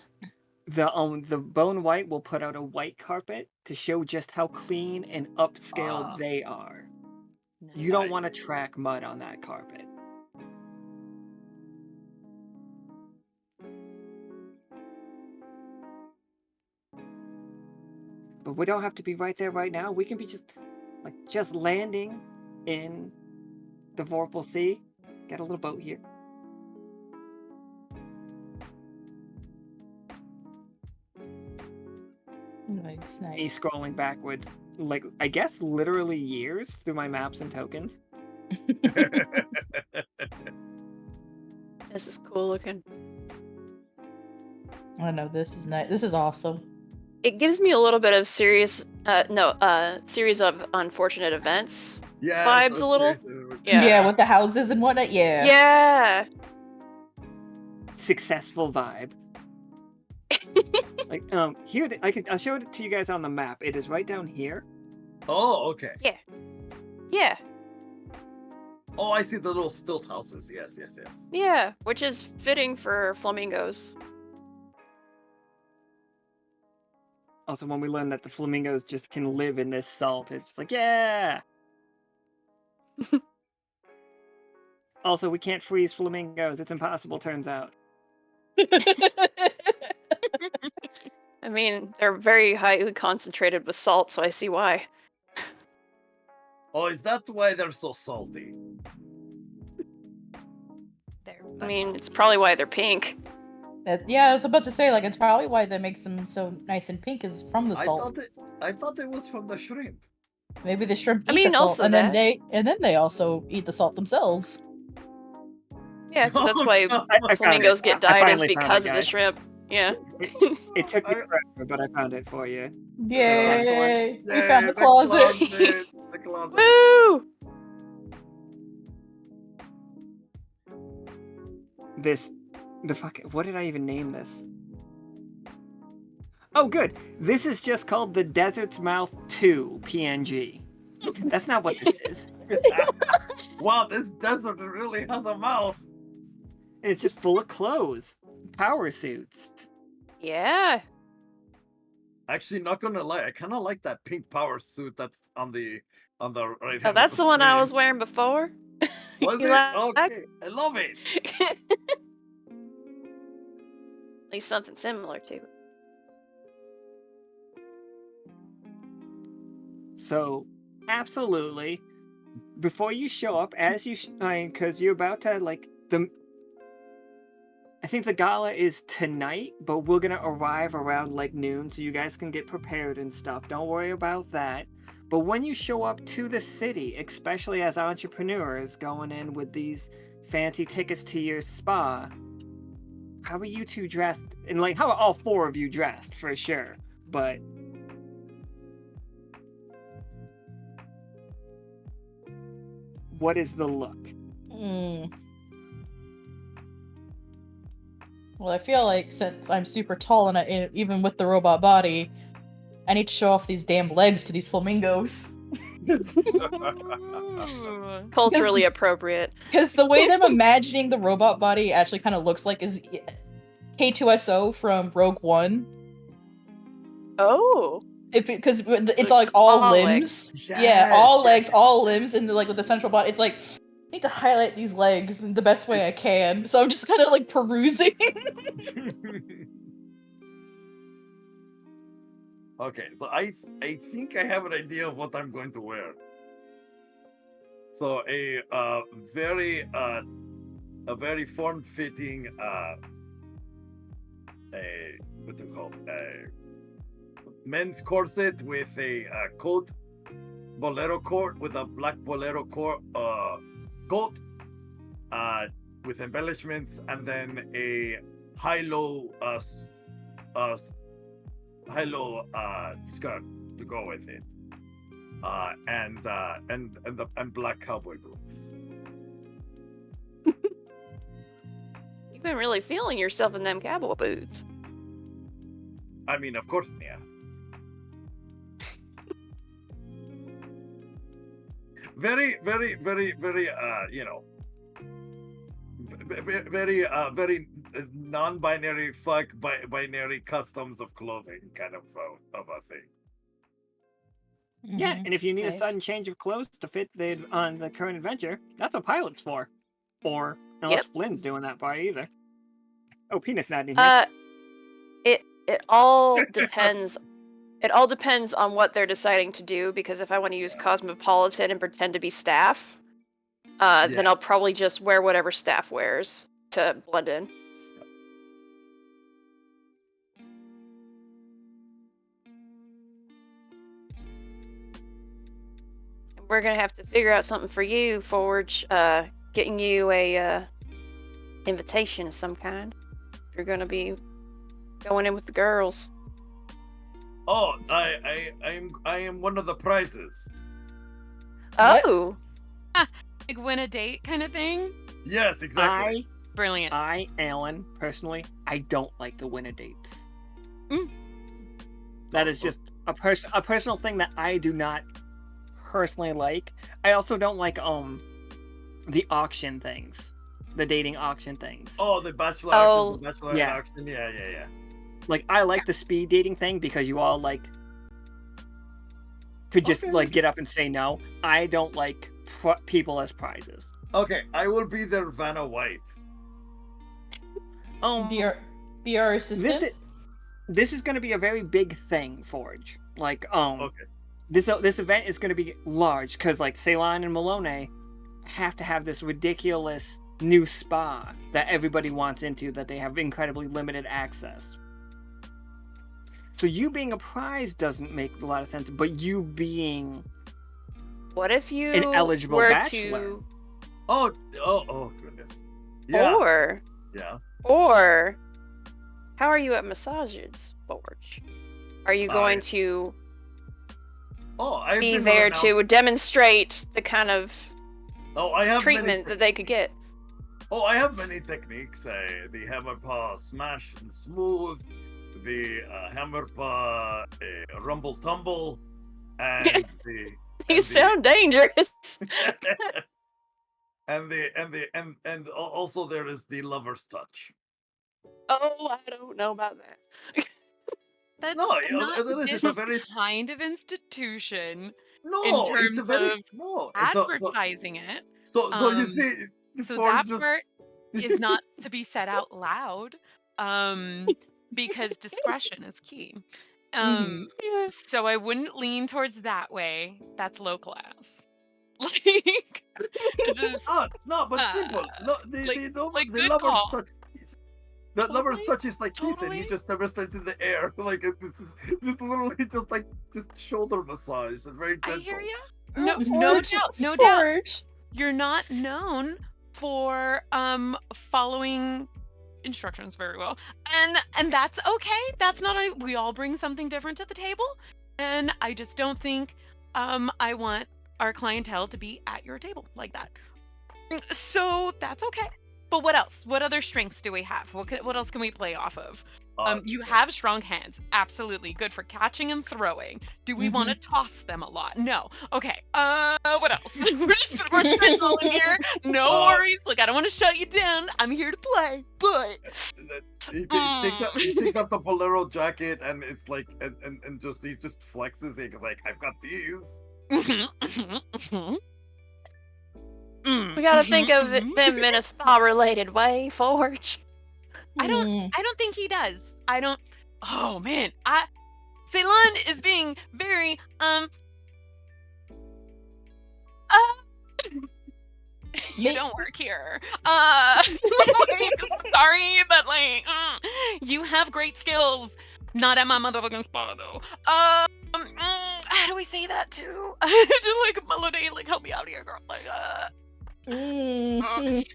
B: The Bone White will put out a white carpet to show just how clean and upscale
D: Ah.
B: they are.
F: Nice.
B: You don't
D: Nice.
B: want to track mud on that carpet. But we don't have to be right there right now. We can be just landing in the Vorpal Sea. Got a little boat here.
E: Nice,
B: Me
E: nice.
B: scrolling backwards, like, I guess literally years through my maps and tokens.
C: This is cool looking.
E: I know, this is nice. This is awesome.
C: It gives me a little bit of series of unfortunate events
D: Yes,
C: vibes a little.
E: Yeah. With the houses and whatnot. Yeah.
C: Yeah.
B: Successful vibe. Like, here, I'll show it to you guys on the map. It is right down here.
D: Oh, okay.
C: Yeah.
D: Oh, I see the little stilt houses. Yes.
C: Yeah. Which is fitting for flamingos.
B: Also, when we learn that the flamingos just can live in this salt, it's just like, yeah! Also, we can't freeze flamingos. It's impossible, turns out.
C: I mean, they're very highly concentrated with salt, so I see why.
D: Oh, is that why they're so salty?
C: I mean, it's probably why they're pink.
E: Yeah, I was about to say, like, it's probably why that makes them so nice and pink is from the salt.
D: I thought it was from the shrimp.
E: Maybe the shrimp eat
C: I mean,
E: the salt,
C: also
E: and
C: that.
E: then they also eat the salt themselves.
C: Yeah, because that's why
B: I
C: flamingos
B: found it.
C: get dyed is
B: finally found it,
C: because of the
B: guys.
C: shrimp. Yeah.
B: It took me forever, but I found it for you.
E: Yay!
C: excellent.
E: We found the closet.
D: The closet.
C: Woo!
B: What did I even name this? Oh, good. This is just called the Desert's Mouth 2 PNG. That's not what this is.
D: Wow, this desert really has a mouth.
B: It's just full of clothes, power suits.
C: Yeah.
D: Actually, not gonna lie, I kind of like that pink power suit that's on the right.
C: Oh, that's the one I was wearing before.
D: Was
C: You
D: it?
C: like-
D: Okay, I love it.
C: At least something similar to.
B: So, absolutely, before you show up, as you, because you're about to, like, I think the gala is tonight, but we're gonna arrive around like noon, so you guys can get prepared and stuff. Don't worry about that. But when you show up to the city, especially as entrepreneurs going in with these fancy tickets to your spa, how are you two dressed? And like, how are all four of you dressed for sure? But what is the look?
E: Well, I feel like since I'm super tall and even with the robot body, I need to show off these damn legs to these flamingos.
C: Culturally appropriate.
E: Because the way that I'm imagining the robot body actually kind of looks like is K2SO from Rogue One.
C: Oh.
E: Because it's like all limbs.
C: legs.
E: Yeah, all legs, all limbs, and like with the central body. It's like, I need to highlight these legs in the best way I can. So I'm just kind of like perusing.
D: Okay, so I think I have an idea of what I'm going to wear. So a very form-fitting what do you call it? A men's corset with a coat, bolero coat with a black bolero coat, with embellishments, and then a high-low skirt to go with it, and black cowboy boots.
C: You've been really feeling yourself in them cowboy boots.
D: I mean, of course, yeah. Very, you know, very non-binary binary customs of clothing kind of a thing.
B: Yeah, and if you need
E: Nice.
B: a sudden change of clothes to fit on the current adventure, that's what pilot's for. Or unless Flynn's doing that part either. Oh, penis nodding here.
C: It all depends. It all depends on what they're deciding to do, because if I want to use Cosmopolitan and pretend to be Staff, then I'll probably just wear whatever Staff wears to blend in. we're gonna have to figure out something for you, Forge. Getting you a invitation of some kind. If you're gonna be going in with the girls.
D: Oh, I am one of the prizes.
E: What?
C: Oh,
F: Like win a date kind of thing.
D: Yes, exactly.
F: Brilliant.
B: Alan, personally, I don't like the winner dates.
F: Mm.
B: That is just a personal thing that I do not personally like. I also don't like the auction things, the dating auction things.
D: Oh, the bachelor
C: Oh,
D: auction, the bachelor
B: yeah.
D: auction. Yeah.
B: Like I like the speed dating thing because you all like could just
D: Okay.
B: like get up and say no. I don't like people as prizes.
D: Okay, I will be their Vanna White.
E: Be our assistant.
B: This is going to be a very big thing, Forge. Like
D: Okay.
B: this event is going to be large because like Ceylon and Melinoë have to have this ridiculous new spa that everybody wants into that they have incredibly limited access. So you being a prize doesn't make a lot of sense, but you being
C: what if you
B: an eligible
C: were
B: bachelor.
C: to,
D: Oh goodness. Yeah.
C: or how are you at massages, Forge? Are you going to
D: I've
C: be
D: been
C: there
D: renowned-
C: to demonstrate the kind of
D: I have
C: treatment that they could get?
D: I have many techniques. The hammer paw smash and smooth, the hammer paw rumble tumble, and the
C: You sound dangerous.
D: and also there is the lover's touch.
C: Oh, I don't know about that.
F: That's
D: No,
F: not
D: it is.
F: this
D: It's a very
F: kind of institution
D: no.
F: in
D: It's
F: terms
D: a very
F: of
D: no.
F: advertising it.
D: So you see,
F: So
D: Forge
F: that
D: just
F: part is not to be said out loud, because discretion is key.
E: Mhm.
B: Yeah.
F: So I wouldn't lean towards that way. That's low class. Like, just
D: no, but simple. No,
F: like
D: the
F: good
D: lover's
F: call.
D: touch. The lover's
F: Totally,
D: touch is like this, and
F: totally.
D: he just never starts in the air. Like it's just literally just shoulder massage. It's very gentle.
F: I hear you.
E: Oh,
F: No
E: Forge,
F: doubt, no doubt.
E: Forge.
F: You're not known for following instructions very well, and that's okay. That's not we all bring something different to the table, and I just don't think I want our clientele to be at your table like that. So that's okay. But what else? What other strengths do we have? What else can we play off of? You have strong hands, absolutely good for catching and throwing. Do we want to toss them a lot? No. Okay. What else? we're spitballing here. No worries. Look, I don't want to shut you down. I'm here to play. But
D: he takes up the bolero jacket, and it's like and just he just flexes it like I've got these.
C: We gotta think of them in a spa-related way, Forge.
F: I don't think he does. I don't. Oh man, Ceylon is being very you don't work here. Like, sorry, but like you have great skills. Not at my motherfucking spa though. How do we say that too? Just like Melinoë, like help me out here, girl. Like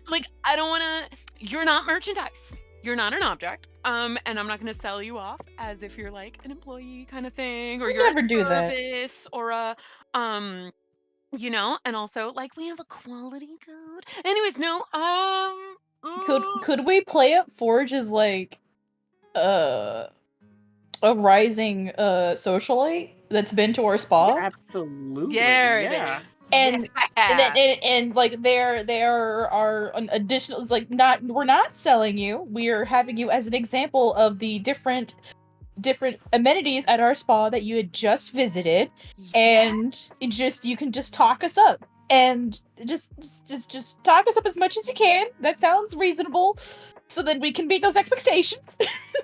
F: like I don't wanna. You're not merchandise. You're not an object. And I'm not gonna sell you off as if you're like an employee kind of thing, or
E: We'll
F: you're
E: never
F: a
E: do that.
F: service, or a you know. And also like we have a quality code. Anyways, no.
E: Could we play up Forge as like a rising socialite that's been to our spa?
B: Absolutely.
F: There it
B: yeah.
F: is.
E: And and like there are an additional, like, we're not selling you. We're having you as an example of the different amenities at our spa that you had just visited, and you can just talk us up, and just talk us up as much as you can. That sounds reasonable, so then we can meet those expectations.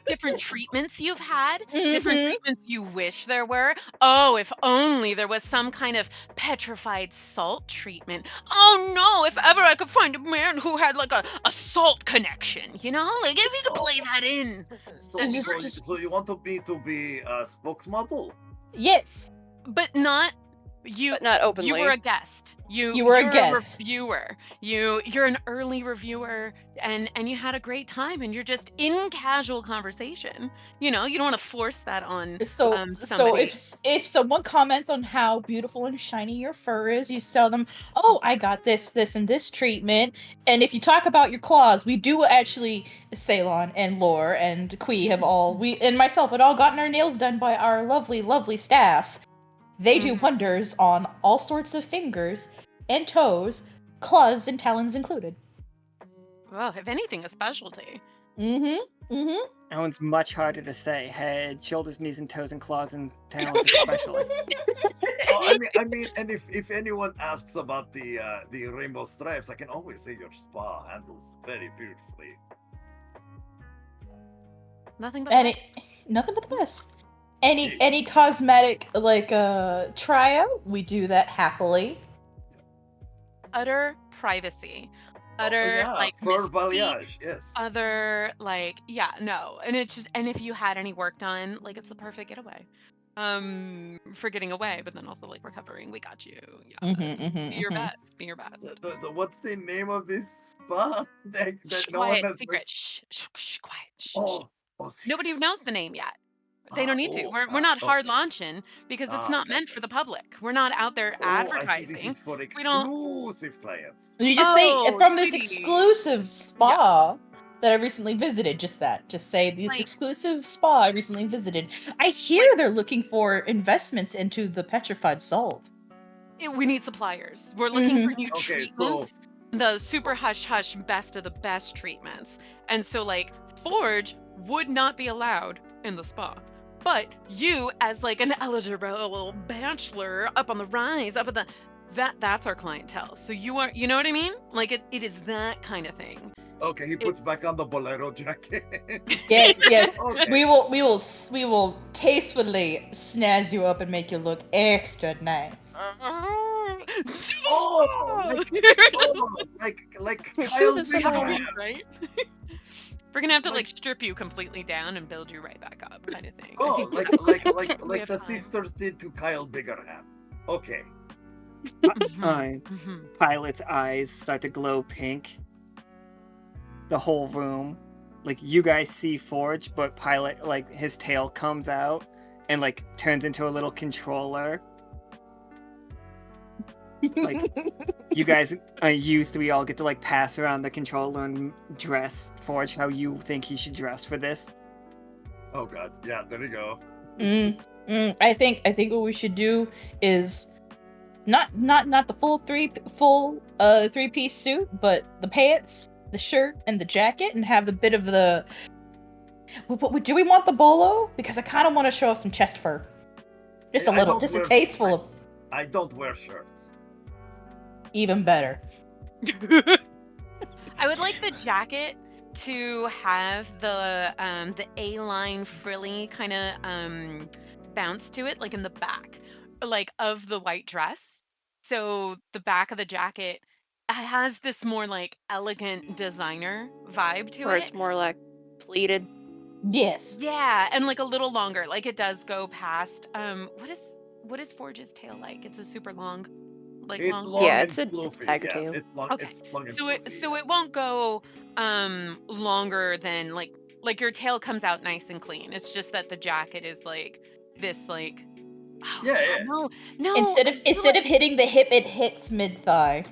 F: Different treatments you've had,
E: Mhm.
F: different treatments you wish there were. Oh, if only there was some kind of petrified salt treatment. Oh no, if ever I could find a man who had like a salt connection, you know? Like if you could play that in.
D: So you want me to be a spokesmodel?
E: Yes.
F: But not You
C: But not openly.
F: you were a guest.
E: You were a
F: You're
E: guest.
F: reviewer. You're an early reviewer, and you had a great time, and you're just in casual conversation. You know, you don't want to force that on
E: So
F: somebody.
E: if someone comments on how beautiful and shiny your fur is, you tell them, "Oh, I got this, and this treatment." And if you talk about your claws, we do actually, Ceylon and Lore and Kui have all we and myself had all gotten our nails done by our lovely, lovely staff. They do
F: Mhm.
E: wonders on all sorts of fingers and toes, claws and talons included.
F: Well, if anything, a specialty.
E: Mm-hmm.
B: That one's much harder to say. Head, shoulders, knees, and toes, and claws and talons, especially.
D: Oh, I mean, and if anyone asks about the rainbow stripes, I can always say your spa handles very beautifully.
F: Nothing but
E: Nothing but the best. Any cosmetic tryout, we do that happily.
F: utter privacy,
D: Oh,
F: utter
D: yeah,
F: like
D: fur
F: mystique,
D: balayage, yes.
F: other like no, and it's just and if you had any work done, like it's the perfect getaway. For getting away, but then also like recovering. We got you. Yes. Be your best. Be your best.
D: What's the name of this spa that
F: Shh,
D: no one
F: quiet,
D: has
F: secret. Shh, shh, shh, quiet. Shh, shh.
D: Oh,
F: Nobody
D: secret.
F: knows the name yet. They don't need to. We're not hard
D: Okay.
F: launching because it's not meant
D: Gotcha.
F: for the public. We're not out there
D: Oh, I see. This
F: advertising.
D: is for
F: We don't.
D: exclusive clients.
E: You just say
F: Oh,
E: from this
F: sweetie.
E: exclusive spa that I recently visited. Just that. Just say this
F: Like-
E: exclusive spa I recently visited. I hear they're looking for investments into the petrified salt.
F: We need suppliers. We're looking for new
D: Okay,
F: treatments. The super hush hush best of the best treatments. And so like Forge would not be allowed in the spa. But you as like an eligible bachelor up on the rise, up at the that's our clientele. So you are, you know what I mean? Like it is that kind of thing.
D: Okay, he puts back on the bolero jacket.
E: Yes, yes.
D: Okay.
E: We will tastefully snazz you up and make you look extra nice.
D: Oh, like Kyle
C: the spa.
D: Bingham.
F: Right? We're gonna have to like strip you completely down and build you right back up, kind of thing. I
D: Oh,
F: think
D: like
F: we have
D: the
F: time.
D: sisters did to Kyle Bingham. Okay.
B: Pilot's eyes start to glow pink. The whole room, like you guys see Forge, but Pilot, like his tail comes out and like turns into a little controller. Like you guys, you three all get to like pass around the controller and dress Forge how you think he should dress for this.
D: Oh god, yeah, there you go.
E: I think what we should do is not the full three-piece suit, but the pants, the shirt, and the jacket, and have the bit of the. Do we want the bolo? Because I kind of want to show off some chest fur, just a
D: I
E: little,
D: don't
E: just a
D: wear-
E: tasteful of.
D: I don't wear shirts.
E: Even better.
F: I would like the jacket to have the A-line frilly kind of bounce to it, like in the back, like of the white dress. So the back of the jacket has this more like elegant designer vibe to
C: Or
F: it.
C: it's more like pleated.
E: Yes.
F: Yeah, and like a little longer. Like it does go past what is Forge's tail like? It's a super long, like
D: It's
F: long.
D: long
C: Yeah,
D: and
C: it's
D: floofy.
C: tiger
D: Yeah,
C: tail.
D: it's long.
F: Okay.
D: It's long and
F: So
D: floofy.
F: it won't go longer than like your tail comes out nice and clean. It's just that the jacket is like this like oh
D: Yeah,
F: yeah,
D: yeah.
F: no
E: Instead of hitting the hip, it hits mid thigh.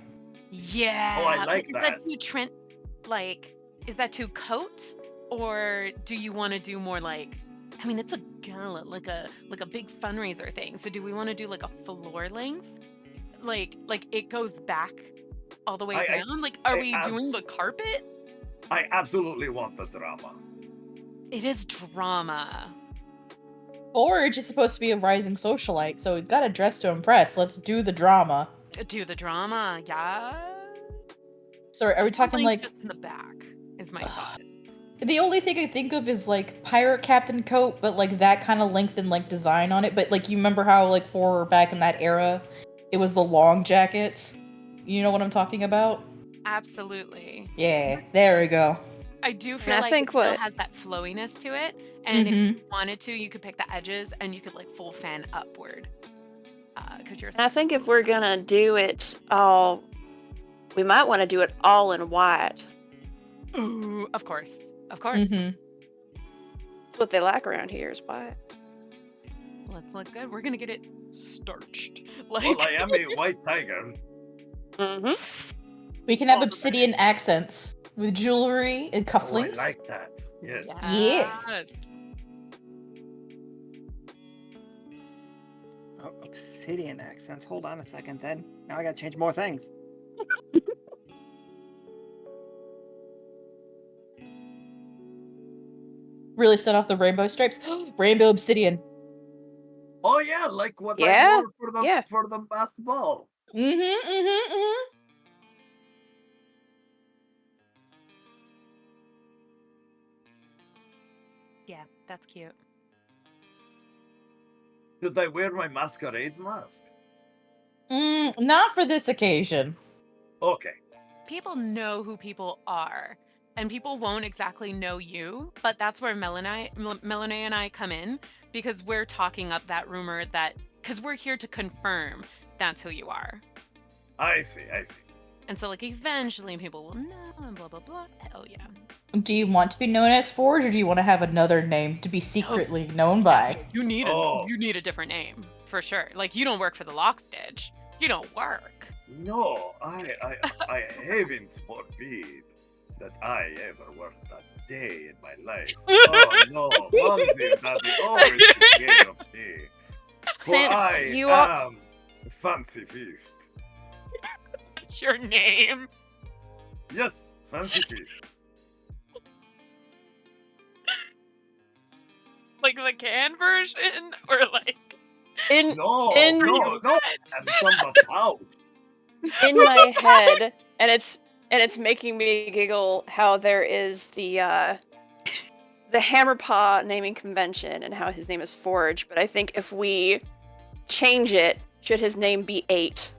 F: yeah.
D: Oh, I like
F: Is
D: that.
F: too Trent like is that too coat or do you want to do more like I mean it's a gala like a big fundraiser thing. So do we want to do like a floor length? Like it goes back all the way
D: I-
F: down? Like are
D: I
F: we doing the carpet?
D: I absolutely want the drama.
F: It is drama.
E: Forge is supposed to be a rising socialite, so we've got to dress to impress. Let's do the drama.
F: Do the drama, yeah.
E: Sorry, are we talking like
F: just in the back? Is my thought.
E: the only thing I think of is like pirate captain coat, but like that kind of length and like design on it. But like you remember how like for back in that era, it was the long jackets. You know what I'm talking about?
F: Absolutely.
E: Yeah, there we go.
F: I do
C: And
F: feel
C: I
F: like
C: think
F: it still
C: what-
F: has that flowiness to it, and if you wanted to, you could pick the edges and you could like full fan upward. because you're.
C: And I think if we're gonna do it all, we might want to do it all in white.
F: Ooh, of course, of course.
E: Mm-hmm.
C: That's what they like around here is white.
F: Let's look good. We're gonna get it starched. Like,
D: Well, I am a white tiger.
C: Mm-hmm.
E: We can have
D: Oh,
E: obsidian accents with jewelry and
D: Oh, I
E: cufflinks.
D: like that. Yes.
E: Yeah.
F: Yes.
B: Oh, obsidian accents. Hold on a second then. Now I gotta change more things.
E: Really set off the rainbow stripes. Rainbow obsidian.
D: Oh yeah, like what
C: Yeah,
D: I wore
C: yeah.
D: for the basketball.
E: Mm-hmm, mm-hmm, mm-hmm.
F: Yeah, that's cute.
D: Should I wear my masquerade mask?
E: Not for this occasion.
D: Okay.
F: People know who people are, and people won't exactly know you, but that's where Melinoë and I come in, because we're talking up that rumor that, because we're here to confirm that's who you are.
D: I see.
F: And so, like, eventually people will know and blah, blah, blah. Hell yeah.
E: Do you want to be known as Forge, or do you want to have another name to be secretly known by?
F: You need
D: Oh.
F: a different name, for sure. Like, you don't work for the Lockstitch. You don't work.
D: No, I heavens forbid that I ever worked a day in my life. Oh no, Momsy and Daddy always take care of me. For
C: Since
D: I
C: you are-
D: am Fancy Feast.
F: That's your name.
D: Yes, Fancy Feast.
F: Like the can version, or like
C: In
D: No,
C: In-
D: no, and from the pouch.
C: in my head, and it's making me giggle how there is the Hammerpaw naming convention and how his name is Forge, but I think if we change it, should his name be 8?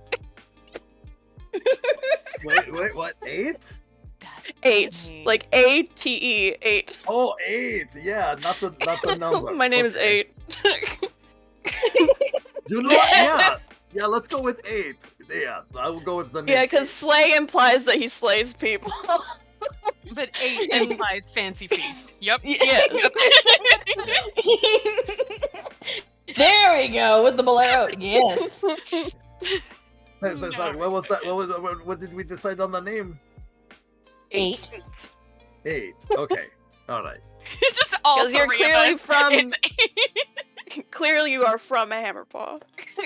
D: Wait, what? 8?
C: 8.
F: funny.
C: Like ATE 8.
D: Oh, 8. Yeah, not the number.
C: My name is
D: Okay.
C: 8.
D: You know what? Yeah, let's go with 8. Yeah, I will go with the name.
C: Yeah, because slay implies that he slays people.
F: But 8 implies fancy feast. Yep.
C: Yes.
E: There we go with the bolero. Yes.
D: So sorry, what was that? What did we decide on the name?
E: 8.
D: 8. Okay. All right.
F: Just all
C: Because you're
F: three
C: clearly
F: of us.
C: from-
F: It's
C: Clearly you are from a Hammerpaw.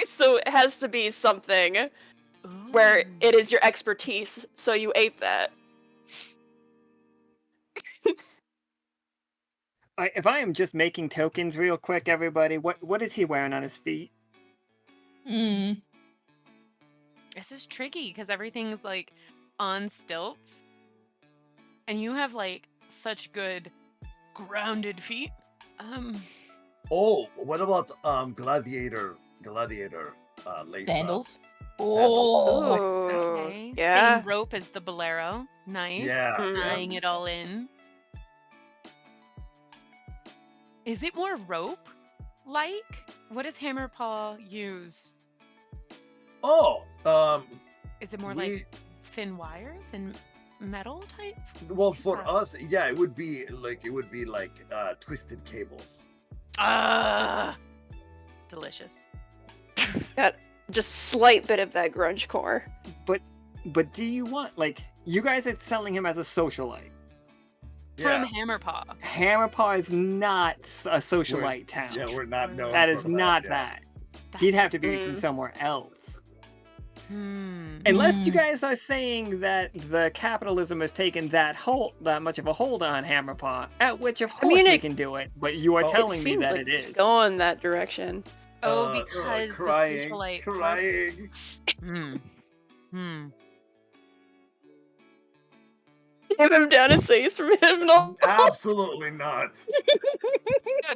C: So it has to be something where
F: Ooh.
C: it is your expertise, so you ate that.
B: If I am just making tokens real quick, everybody, what is he wearing on his feet?
E: Mm.
F: This is tricky because everything's like on stilts, and you have like such good grounded feet.
D: Oh, what about gladiator lace
E: Sandals.
D: ups?
E: Oh.
F: Okay.
C: Yeah.
F: Same rope as the bolero. Nice.
D: Yeah.
C: Mhm.
F: Tying it all in. Is it more rope like? What does Hammerpaw use?
D: Oh,
F: Is it more
D: we
F: like thin wire, thin metal type?
D: well for
F: Uh,
D: us, yeah, it would be like twisted cables.
F: Ah, delicious.
C: Got just slight bit of that grunge core.
B: But do you want, like, you guys are selling him as a socialite.
F: From
D: Yeah,
F: Hammerpaw.
B: Hammerpaw is not a socialite town.
D: yeah, we're not known.
B: That
D: for
B: is not
D: yeah.
B: that.
F: That's
B: He'd have to be
C: Mm.
B: from somewhere else.
F: Hmm.
B: Unless you
E: Mm.
B: guys are saying that the capitalism has taken that much of a hold on Hammerpaw, at which of course
C: mean,
B: we
C: it-
B: can do it, but you are
D: Oh, it
B: telling
C: it
B: me
C: seems
B: that
C: like
B: it
C: it's
B: is.
C: going that direction.
F: Oh, because
D: crying,
F: the socialite.
D: crying.
F: Hmm. Hmm.
C: Give him down and say he's from him. No.
D: Absolutely not.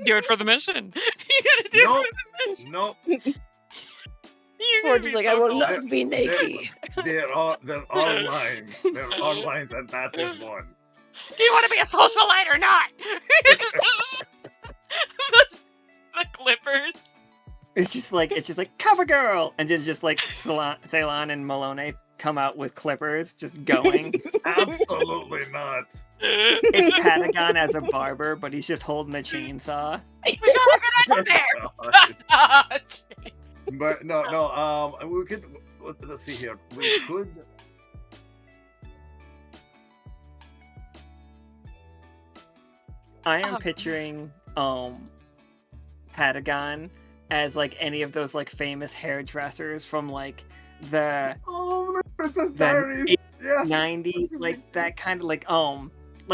F: Do it for the mission. You gotta do
D: Nope.
F: it for the mission.
D: Nope.
F: You're
C: Forge
F: gonna
C: is
F: be
C: like,
F: so
C: I will
F: cool.
C: not be naked.
D: There are lines. There are lines, and that is one.
F: Do you want to be a socialite or not? the Clippers.
B: It's just like cover girl, and then just like Ceylon and Melinoë come out with clippers, just going.
D: Absolutely not.
B: It's Patagon as a barber, but he's just holding a chainsaw.
F: We gotta get in there.
D: God.
F: Jeez.
D: But no. We could. Let's see here. We could.
B: I am picturing Patagon as like any of those like famous hairdressers from like the
D: Oh, Princess
B: the
D: Diaries. Yeah.
B: 90s, like that kind of like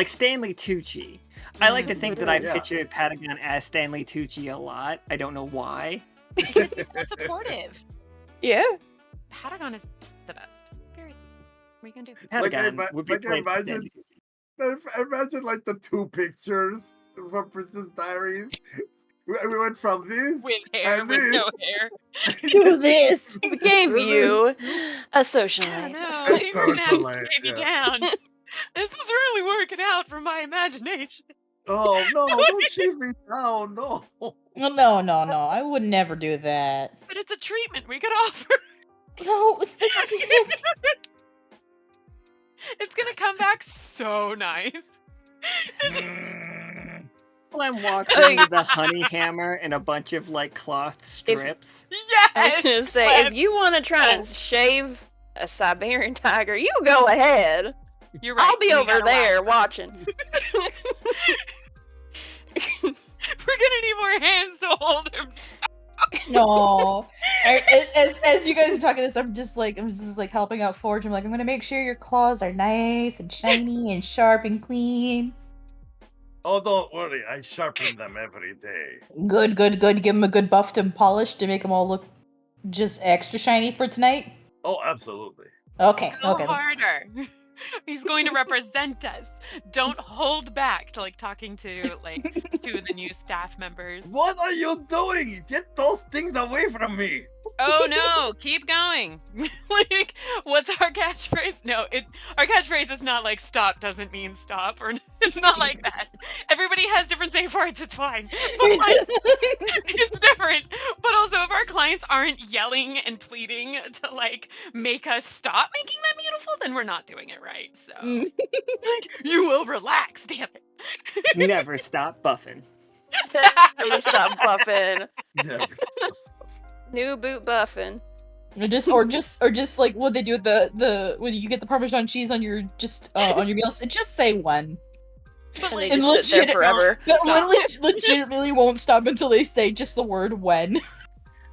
B: Stanley Tucci. I like to think that I
D: Yeah.
B: pictured Patagon as Stanley Tucci a lot. I don't know why.
F: Because he's so supportive.
C: Yeah.
F: Patagon is the best. Period. What are you gonna do?
B: Patagon
D: Like,
B: would be
D: like,
B: played by
D: imagine-
B: Stanley Tucci.
D: Imagine like the two pictures from Princess Diaries. We went from this
F: With hair,
D: and
F: with no
D: this.
F: hair.
E: Do this.
C: We gave you a
F: Yeah,
C: socialite.
F: no,
D: It's
F: you're gonna have to
D: socialite,
F: take me
D: yeah.
F: down. This is really working out for my imagination.
D: Oh no! Don't shoot me down! No.
E: No, I would never do that.
F: But it's a treatment we could offer.
E: No,
F: It's gonna come back so nice.
B: Flynn walks in with a honey hammer and a bunch of like cloth strips.
C: I was
F: Yes.
C: gonna say,
F: Flynn.
C: if you want to try and shave a Siberian tiger, you go ahead.
F: You're right.
C: I'll be
F: we
C: over
F: gotta
C: there
F: laugh.
C: watching.
F: We're gonna need more hands to hold him.
E: no. As you guys are talking this, I'm just like helping out Forge. I'm like, I'm gonna make sure your claws are nice and shiny and sharp and clean.
D: Oh, don't worry. I sharpen them every day.
E: Good. Give them a good buff and polish to make them all look just extra shiny for tonight.
D: Oh, absolutely.
E: Okay.
F: Go
E: Okay.
F: harder. He's going to represent us. Don't hold back to like talking to the new staff members.
D: What are you doing? Get those things away from me!
F: Oh no, keep going. Like, what's our catchphrase? No, our catchphrase is not like stop doesn't mean stop, or it's not like that. Everybody has different safe words, it's fine. But like, it's different. But also if our clients aren't yelling and pleading to like make us stop making them beautiful, then we're not doing it right. So like, you will relax, damn it.
B: Never stop buffing.
C: Never stop buffing.
D: Never stop.
C: New boot buffing.
E: Or just like what they do with the when you get the Parmesan cheese on your on your meals, just say one.
F: But
C: And they
F: like,
C: just sit there forever.
E: Legitimately won't stop until they say just the word when.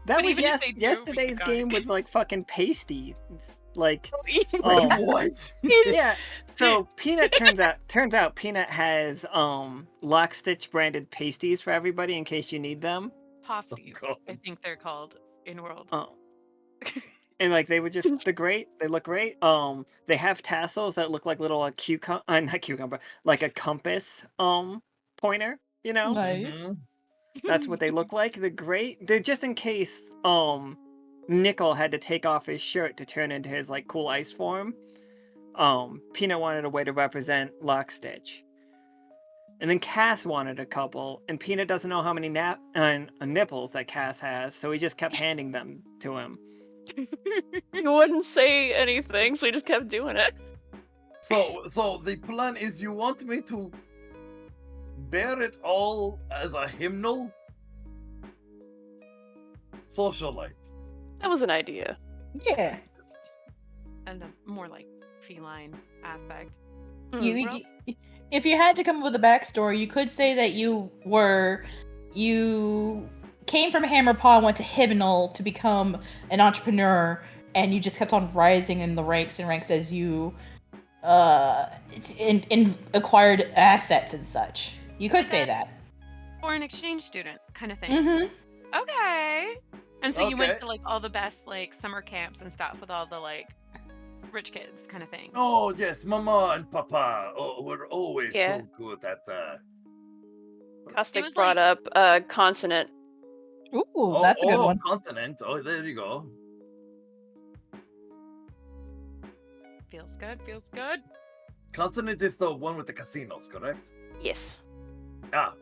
B: That
F: But
B: was
F: even if they do, we
B: yesterday's
F: could
B: game
F: go.
B: with like fucking pasty. Like
D: What?
B: yeah. So Peanut turns out Peanut has Lockstitch branded pasties for everybody in case you need them.
F: pasties,
D: God.
F: I think they're called in world.
B: Oh. And like they're great. They look great. They have tassels that look like little not cucumber, like a compass pointer, you know?
E: Nice.
D: Mhm.
B: That's what they look like. They're great. They're just in case Nickel had to take off his shirt to turn into his like cool ice form. Peanut wanted a way to represent Lockstitch. And then Cass wanted a couple, and Peanut doesn't know how many nipples that Cass has, so he just kept handing them to him.
C: He wouldn't say anything, so he just kept doing it.
D: So the plan is you want me to bear it all as a hymnal? Socialite.
C: That was an idea.
E: Yeah.
F: And a more like feline aspect.
E: You,
F: What else?
E: if you had to come up with a backstory, you could say that you came from Hammerpaw and went to Hymnal to become an entrepreneur, and you just kept on rising in the ranks as you acquired assets and such. You could say that.
F: Foreign exchange student kind of thing.
E: Mm-hmm.
F: Okay. And so you went
D: Okay.
F: to like all the best like summer camps and stuff with all the like rich kids kind of thing.
D: Oh yes, Mama and Papa were always
C: Yeah.
D: so good at
C: Caustic
F: was
C: brought
F: like-
C: up consonant.
E: Ooh, that's a good one.
D: Continent. Oh, there you go.
F: Feels good, feels good.
D: Continent is the one with the casinos, correct?
C: Yes.
D: Ah.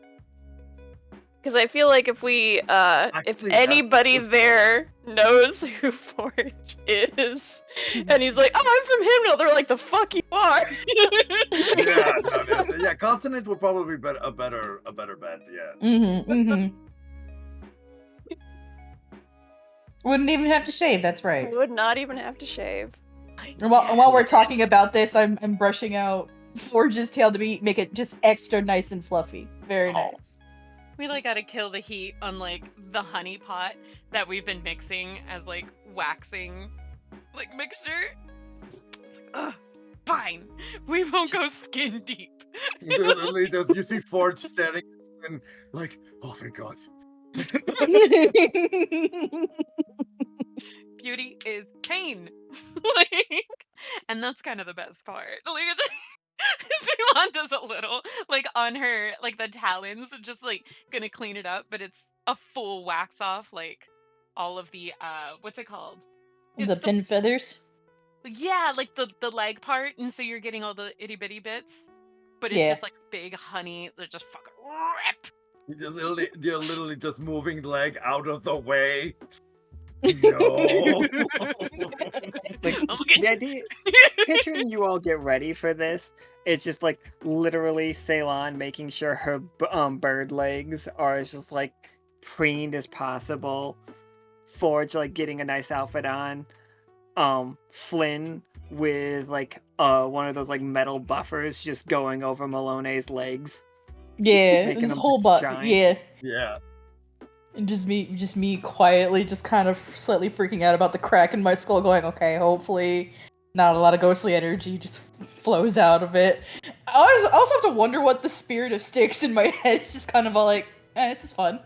C: Because I feel like if if
D: Actually, that's
C: anybody
D: good.
C: there knows who Forge is, and he's like, "Oh, I'm from Hymnal," they're like, "The fuck you are."
D: Yeah, no, yeah. Continent would probably be a better bet. Yeah.
E: Mm-hmm. Wouldn't even have to shave. That's right.
C: Would not even have to shave.
E: And while we're talking about this, I'm brushing out Forge's tail to make it just extra nice and fluffy. Very nice.
F: We like gotta kill the heat on like the honey pot that we've been mixing as like waxing like mixture. It's like, ugh, fine. We won't go skin deep.
D: Literally, just you see Forge staring and like, oh, thank God.
F: Beauty is pain. Like, and that's kind of the best part. Like, Ceylon does a little, like on her, like the talons, just like gonna clean it up, but it's a full wax off, like all of the what's it called?
E: The
F: It's
E: pin feathers.
F: yeah, like the leg part, and so you're getting all the itty bitty bits, but it's
E: Yeah.
F: just like big honey that just fucking rip.
D: You're literally just moving the leg out of the way. No.
B: Like
F: I'm gonna get
B: the idea, picturing you all get ready for this, it's just like literally Ceylon making sure her bird legs are as just like preened as possible. Forge like getting a nice outfit on. Flynn with like one of those like metal buffers just going over Melinoë's legs.
E: Yeah,
B: Making
E: his
B: them
E: whole butt.
B: shine.
E: Yeah,
D: Yeah.
E: and just me quietly, just kind of slightly freaking out about the crack in my skull. Going, okay, hopefully, not a lot of ghostly energy just flows out of it. I also have to wonder what the spirit of Styx in my head is. Just kind of all like, this is fun.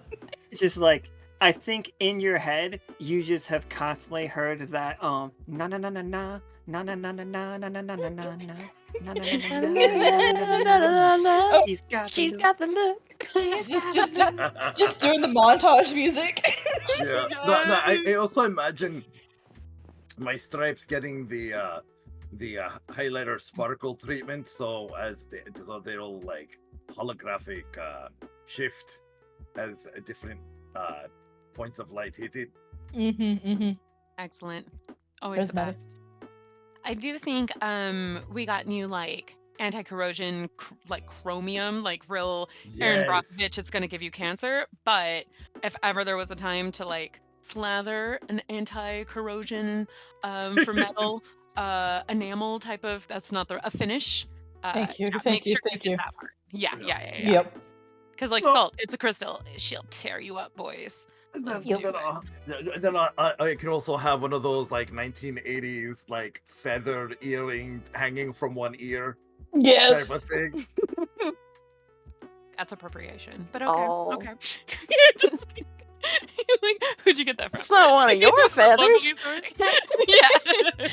B: It's just like I think in your head you just have constantly heard that na na na na na na na na na na na na na na na na. She's got the look.
E: Just doing the montage music.
D: Yeah. No, I also imagine my stripes getting the highlighter sparkle treatment, so they'll like holographic shift as different points of light hit it.
F: Excellent. Always the
E: Prismatic.
F: best. I do think we got new like anti-corrosion like chromium, like real Aaron
D: Yes.
F: Brockovich, it's gonna give you cancer. But if ever there was a time to like slather an anti-corrosion for metal enamel type of, that's not a finish.
E: Thank you,
F: yeah,
E: thank
F: make
E: you,
F: sure
E: thank
F: you
E: you.
F: get that part. Yeah.
E: Yep.
F: Because like
D: Well-
F: salt, it's a crystal. She'll tear you up, boys. Let's do it.
D: Then I can also have one of those like 1980s like feathered earring hanging from one ear
E: Yes.
D: type of thing.
F: That's appropriation. But okay.
C: Oh.
F: Okay. Just like, who'd you get that from?
C: It's not one of your
F: It's a local
C: feathers.
F: news story. Yeah.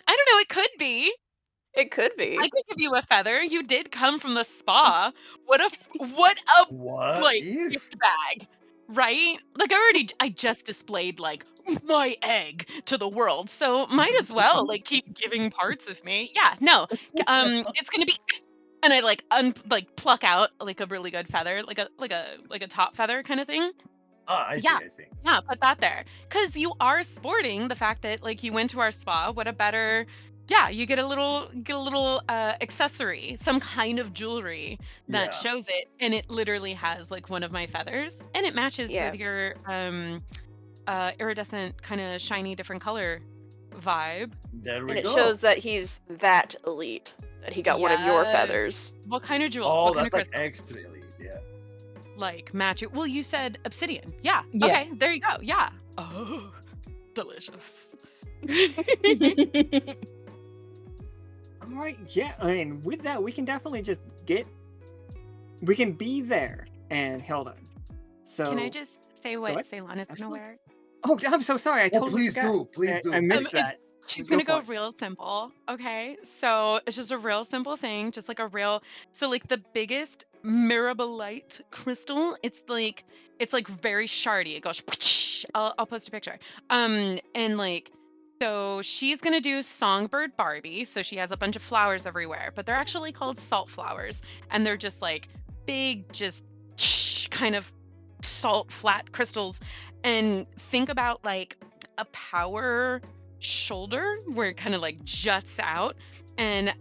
F: I don't know, it could be.
C: It could be.
F: I could give you a feather. You did come from the spa. What a
D: What
F: like
D: if?
F: gift bag, right? Like I just displayed like my egg to the world, so might as well like keep giving parts of me. Yeah, no, it's gonna be, and I like pluck out like a really good feather, like a top feather kind of thing.
D: I
F: Yeah.
D: see.
F: Yeah, put that there. Because you are sporting the fact that like you went to our spa. What a better, yeah, you get a little accessory, some kind of jewelry that
D: Yeah.
F: shows it, and it literally has like one of my feathers, and it matches
C: Yeah.
F: with your iridescent kind of shiny different color vibe.
D: There we
C: And it
D: go.
C: shows that he's that elite, that he got one of your
F: Yes.
C: feathers.
F: What kind of jewels?
D: Oh,
F: What kind
D: that's
F: of
D: like
F: crystals?
D: extra elite. Yeah.
F: Like match it. Well, you said obsidian. Yeah.
E: Yeah.
F: Okay, there you go. Yeah. Oh, delicious.
B: All right, yeah. I mean, with that, we can definitely just we can be there. And hold on. So
F: Can I just say what
B: ahead.
F: Ceylon is gonna
B: Absolutely.
F: wear?
B: Oh, I'm so sorry. I totally
D: please
B: forgot.
D: do. Please do.
B: I missed
F: it-
B: that.
F: She's
B: Go
F: gonna go
B: for it.
F: real simple. Okay. So it's just a real simple thing, just like a real, so like the biggest Mirabolite crystal, it's like very shardy. It goes I'll post a picture. And like, so she's gonna do Songbird Barbie. So she has a bunch of flowers everywhere, but they're actually called salt flowers. And they're just like big, just kind of salt flat crystals, and think about like a power shoulder where it kind of like juts out, and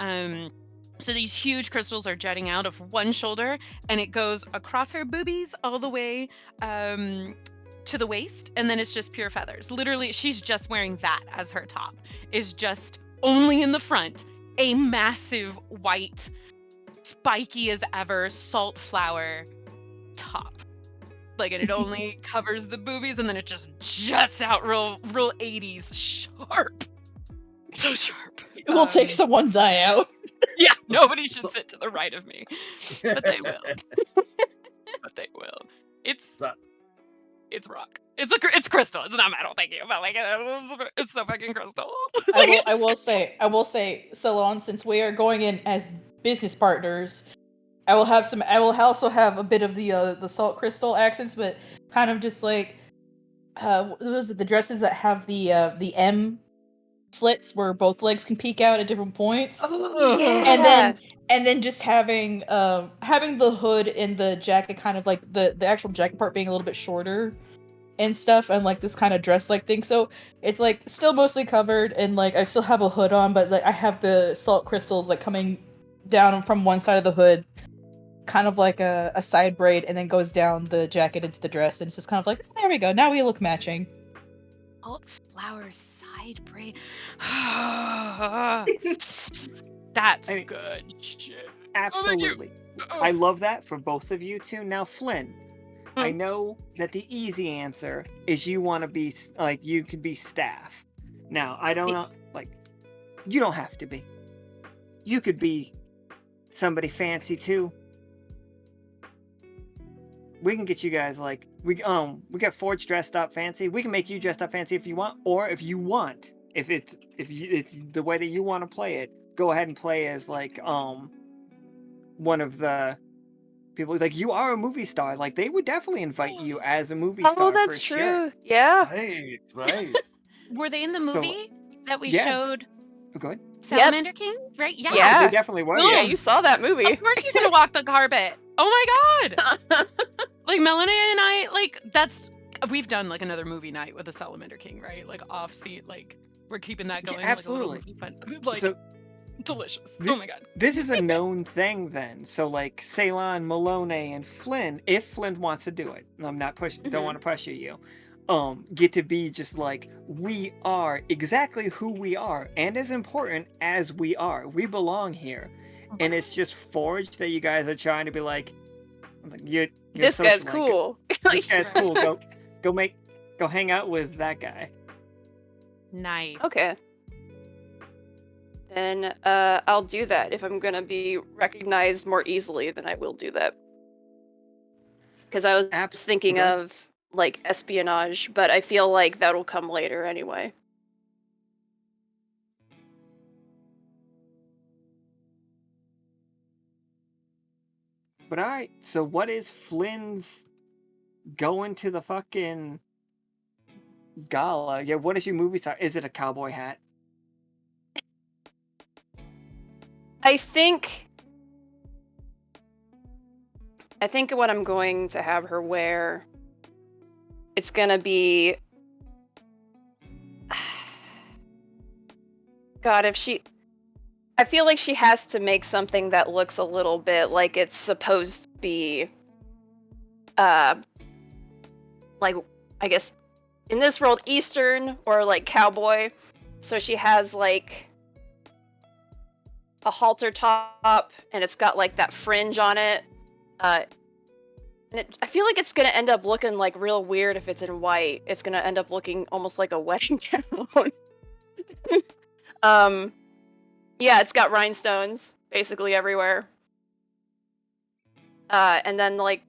F: so these huge crystals are jutting out of one shoulder, and it goes across her boobies all the way to the waist, and then it's just pure feathers. Literally, she's just wearing that as her top. Is just only in the front a massive white, spiky as ever salt flower top. Like, and it only covers the boobies, and then it just juts out real 80s sharp. So sharp.
E: It will take someone's eye out.
F: Yeah, nobody should sit to the right of me. But they will. But they will. It's rock. It's crystal. It's not metal, thank you. But like it's so fucking crystal.
E: I will say, Ceylon, since we are going in as business partners, I will also have a bit of the salt crystal accents, but kind of just like what was it, the dresses that have the M slits where both legs can peek out at different points.
C: Oh, yeah.
E: And then just having the hood and the jacket kind of like the actual jacket part being a little bit shorter and stuff, and like this kind of dress like thing. So it's like still mostly covered, and like I still have a hood on, but like I have the salt crystals like coming down from one side of the hood, kind of like a side braid, and then goes down the jacket into the dress, and it's just kind of like, there we go, now we look matching.
F: Salt flower side braid. That's good shit.
B: Absolutely.
F: Oh.
B: I love that for both of you two. Now, Flynn, I know that the easy answer is you want to be like, you could be staff. Now, I don't know, like, you don't have to be. You could be somebody fancy too. We can get you guys like we got Forge dressed up fancy. We can make you dressed up fancy if you want, or if you want, if it's the way that you want to play it, go ahead and play as like one of the people. Like, you are a movie star. Like, they would definitely invite you as a movie star.
C: Oh, that's
B: for
C: true.
B: Sure.
C: Yeah.
D: Right.
F: Were they in the movie that we
B: yeah.
F: showed?
B: Oh, go ahead.
F: Salamander King, right? Yeah.
C: Yeah.
B: They definitely were.
C: Yeah, you saw that movie.
F: Of course you're gonna walk the carpet. Oh my god! Like Melinoë and I, like we've done like another movie night with the Salamander King, right? Like off seat, like we're keeping that going.
B: Yeah, absolutely.
F: Like, a little movie fun. Like
B: So,
F: delicious. Oh my god.
B: This is a known thing then. So like Ceylon, Melinoë, and Flynn, if Flynn wants to do it, I'm not don't want to pressure you. Get to be just like, we are exactly who we are, and as important as we are. We belong here. And it's just Forge that you guys are trying to be like, you're
C: This guy's cool.
B: This guy's cool. Go hang out with that guy.
F: Nice.
C: Okay. Then I'll do that. If I'm gonna be recognized more easily, then I will do that. Because I was thinking of like espionage, but I feel like that'll come later anyway.
B: But alright, so what is Flynn's going to the fucking gala? Yeah, what is your movie star? Is it a cowboy hat?
C: I think what I'm going to have her wear, it's gonna be, God, I feel like she has to make something that looks a little bit like it's supposed to be, like, I guess, in this world, Eastern, or like cowboy. So she has like a halter top, and it's got like that fringe on it. I feel like it's gonna end up looking like real weird if it's in white. It's gonna end up looking almost like a wedding gown. Yeah, it's got rhinestones basically everywhere. And then like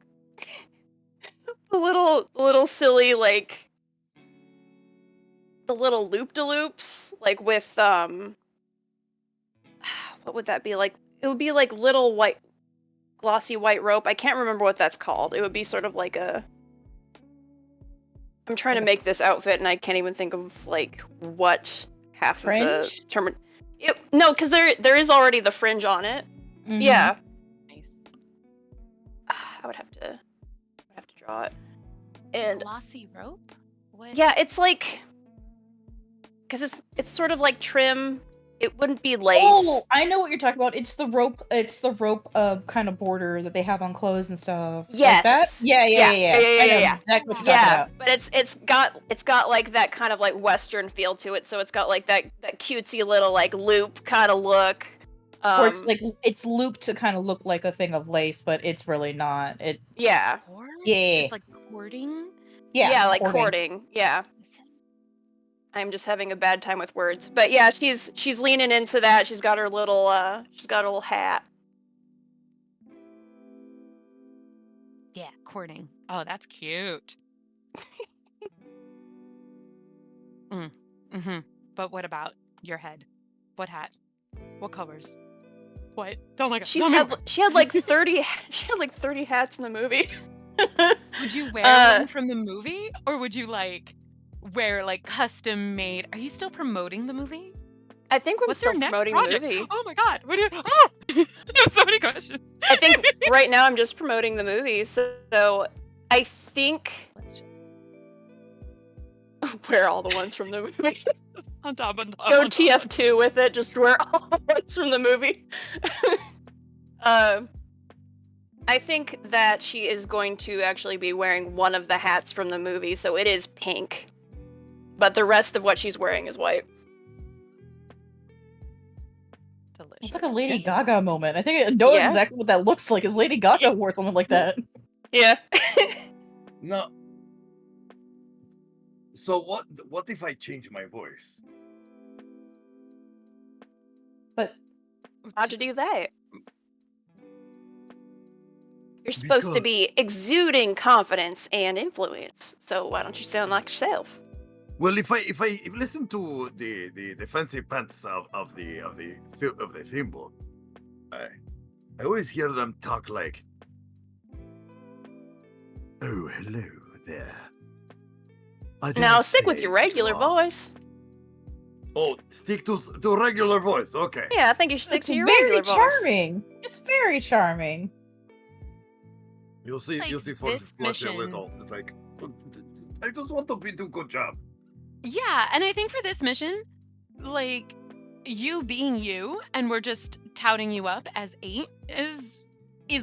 C: the little silly, like the little loop-de-loops, like with what would that be like? It would be like little white, glossy white rope. I can't remember what that's called. It would be sort of like a, I'm trying to make this outfit and I can't even think of like what half
E: Fringe?
C: of the term. No, because there is already the fringe on it.
E: Mhm.
C: Yeah.
F: Nice.
C: I would have to draw it. And
F: Glossy rope? What?
C: yeah, it's like, because it's sort of like trim. It wouldn't be lace.
E: Oh, I know what you're talking about. It's the rope. It's the rope kind of border that they have on clothes and stuff.
C: Yes.
E: Like that? Yeah. I know exactly what you're talking
C: Yeah,
E: about.
C: but it's got like that kind of like Western feel to it. So it's got like that cutesy little like loop kind of look.
E: Or it's like it's looped to kind of look like a thing of lace, but it's really not.
C: Yeah.
F: Cords?
E: Yeah.
F: It's like cording?
C: Yeah,
E: it's
C: like courting. Yeah. I'm just having a bad time with words. But yeah, she's leaning into that. She's got her little hat.
F: Yeah, courting. Oh, that's cute. Mm-hmm. But what about your head? What hat? What colors? What? Don't look at
C: She had like 30 hats in the movie.
F: Would you wear one from the movie, or would you like wear like custom made? Are you still promoting the movie?
C: I think we're
F: What's
C: still
F: your next
C: promoting
F: project?
C: the movie.
F: Oh my god! What do you? Oh! I have so many questions.
C: I think right now I'm just promoting the movie. So I think wear all the ones from the movie.
F: on top.
C: Go TF2 with it. Just wear all the ones from the movie. I think that she is going to actually be wearing one of the hats from the movie, so it is pink. But the rest of what she's wearing is white.
F: Delicious.
E: It's like a Lady Gaga moment. I think I know exactly what that looks like. Is Lady Gaga wore something like that?
C: Yeah.
D: No. So what if I change my voice?
E: But
C: how'd you do that? You're supposed to be exuding confidence and influence, so why don't you sound like yourself?
D: Well, if I listen to the fancy pants of the symbol, I always hear them talk like, "Oh, hello there."
C: Now stick with your regular voice.
D: Oh, stick to regular voice. Okay.
C: Yeah, I think you should stick
E: it's
C: to your
E: very
C: regular voice.
E: charming. It's very charming.
D: You'll see.
F: Like,
D: You'll see. For
F: this
D: blush a
F: mission-
D: little. It's like, I just want to do a good job.
F: Yeah, and I think for this mission, like you being you, and we're just touting you up as 8 is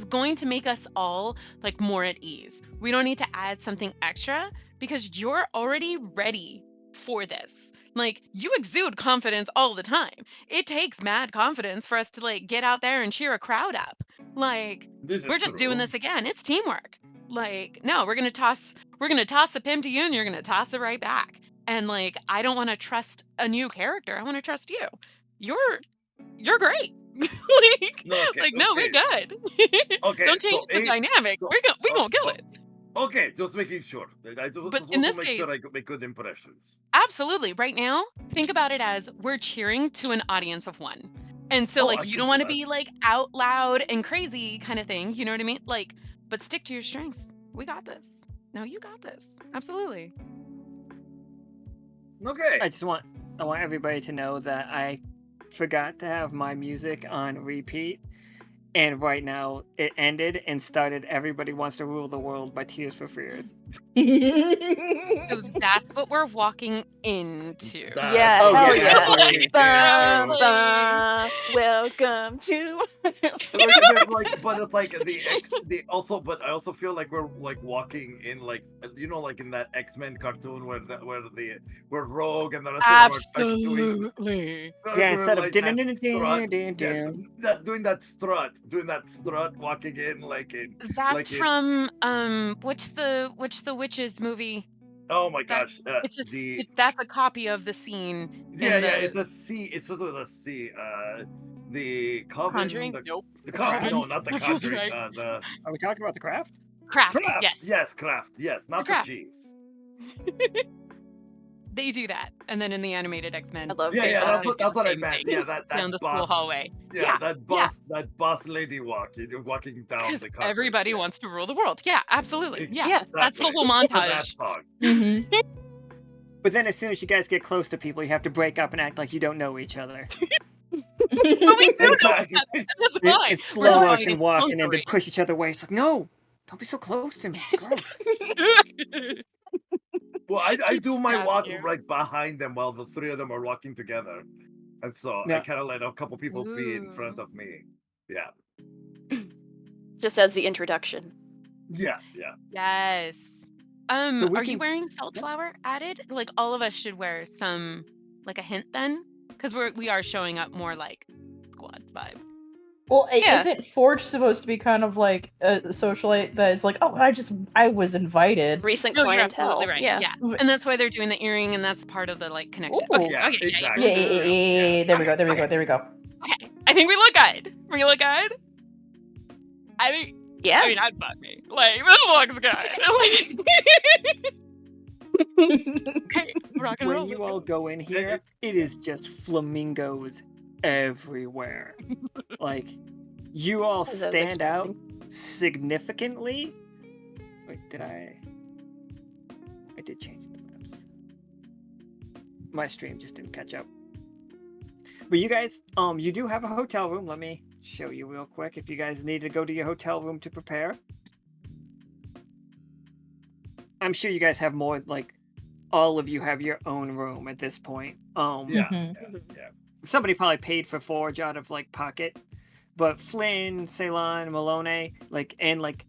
F: going to make us all like more at ease. We don't need to add something extra because you're already ready for this. Like you exude confidence all the time. It takes mad confidence for us to like get out there and cheer a crowd up. Like
D: This is
F: we're just doing
D: true.
F: this again. It's teamwork. Like no, we're gonna toss the pim to you, and you're gonna toss it right back. And like I don't want to trust a new character. I want to trust you. You're great. We're good.
D: Okay,
F: Don't change
D: so
F: the
D: 8
F: dynamic.
D: so-
F: We're gonna kill it.
D: Okay, just making sure. I just
F: But
D: want
F: in
D: to
F: this
D: make sure
F: case-
D: I could make good impressions.
F: Absolutely. Right now, think about it as we're cheering to an audience of 1. And so
D: Oh,
F: like
D: I
F: you
D: can
F: don't
D: do
F: want to
D: that.
F: be like out loud and crazy kind of thing. You know what I mean? Like, but stick to your strengths. We got this. No, you got this. Absolutely.
D: Okay.
B: I want everybody to know that I forgot to have my music on repeat, and right now it ended and started Everybody Wants to Rule the World by Tears for Fears.
F: So that's what we're walking into.
C: Yeah,
B: Oh,
C: hell
B: yeah,
C: yeah.
B: absolutely.
C: Bum, bum, welcome to
D: But it's like but I also feel like we're like walking in like like in that X-Men cartoon where Rogue and the rest of them are doing
F: Absolutely.
B: Yeah, instead of
D: like doing that strut, walking in like in
F: That's
D: like in,
F: from which the witches movie?
D: oh my
F: That
D: gosh,
F: that's a copy of the scene in the
D: it's a C, it's sort of a C, the Coven,
F: Conjuring. Nope.
D: the
F: The
D: Coven,
F: Craft.
D: no, not the
F: That feels
D: Conjuring,
F: right.
D: the
B: Are we talking about The Craft?
F: Craft.
D: Craft,
F: Yes.
D: Craft, yes, not the
F: Craft.
D: cheese.
F: They do that, and then in the animated X-Men,
C: I love
F: they
C: Yeah,
F: also
D: that's
F: do
D: what
F: the
D: I
F: same
D: meant.
F: thing
D: Yeah, that
F: down the school
D: boss,
F: hallway.
D: yeah, that
F: yeah.
D: boss lady walking down
F: Because
D: the country.
F: everybody wants to rule the world. Yeah, absolutely. Yeah,
C: Yeah.
F: that's the whole
D: For that
F: montage.
D: song.
E: Mm-hmm.
B: But then as soon as you guys get close to people, you have to break up and act like you don't know each other.
F: But we do know
D: Exactly.
F: that, and that's
B: It-
F: fine.
B: it's
F: We're
B: slow
F: trying
B: motion
F: to
B: walking and
F: conquer
B: then
F: it.
B: push each other away. It's like, no, Don't be so close to me. Gross.
D: Well, I do my
F: Stab
D: walk
F: you.
D: right behind them while the three of them are walking together, and so I
B: Yeah.
D: kind of let a couple people be in front
F: Ooh.
D: of me. Yeah,
C: Just as the introduction.
D: yeah.
F: Yes.
B: So we
F: Are you
B: can.
F: wearing salt flour added? Like all of us should wear some, like a hint then, because we are showing up more like squad vibe.
E: Well,
C: Yeah.
E: isn't Forge supposed to be kind of like a socialite that is like, oh, I was invited?
C: Recent
F: No, you're
C: clientele.
F: absolutely right.
C: Yeah.
F: Yeah, and that's why they're doing the earring, and that's part of the like connection.
E: Ooh.
F: Okay,
D: Yeah,
F: okay,
D: exactly.
E: Yeah, yeah, yeah, yeah, yeah. There we go. There we go. There we go.
F: Okay, I think we look good. We look good. I think.
C: Yeah.
F: I mean, I'd fuck me. Like this looks good. Like, okay, rock and roll.
B: When you
F: Let's
B: all
F: go.
B: go in here, it is just flamingos everywhere. Like, you all
C: As I was
B: stand out
C: expecting.
B: significantly. Wait, I did change the maps. My stream just didn't catch up. But you guys, you do have a hotel room. Let me show you real quick if you guys need to go to your hotel room to prepare. I'm sure you guys have more, like, all of you have your own room at this point.
D: Yeah,
E: Mhm.
D: yeah.
B: Somebody probably paid for Forge out of like pocket, but Flynn, Ceylon, Melinoë, and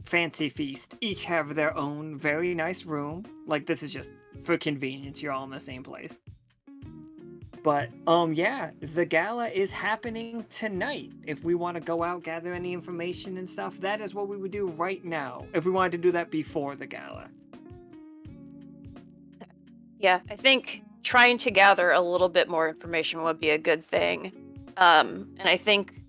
B: Fancy Feast each have their own very nice room. Like, this is just for convenience. You're all in the same place. But yeah, the gala is happening tonight. If we want to go out, gather any information and stuff, that is what we would do right now. If we wanted to do that before the gala.
C: Yeah, I think trying to gather a little bit more information would be a good thing. And I think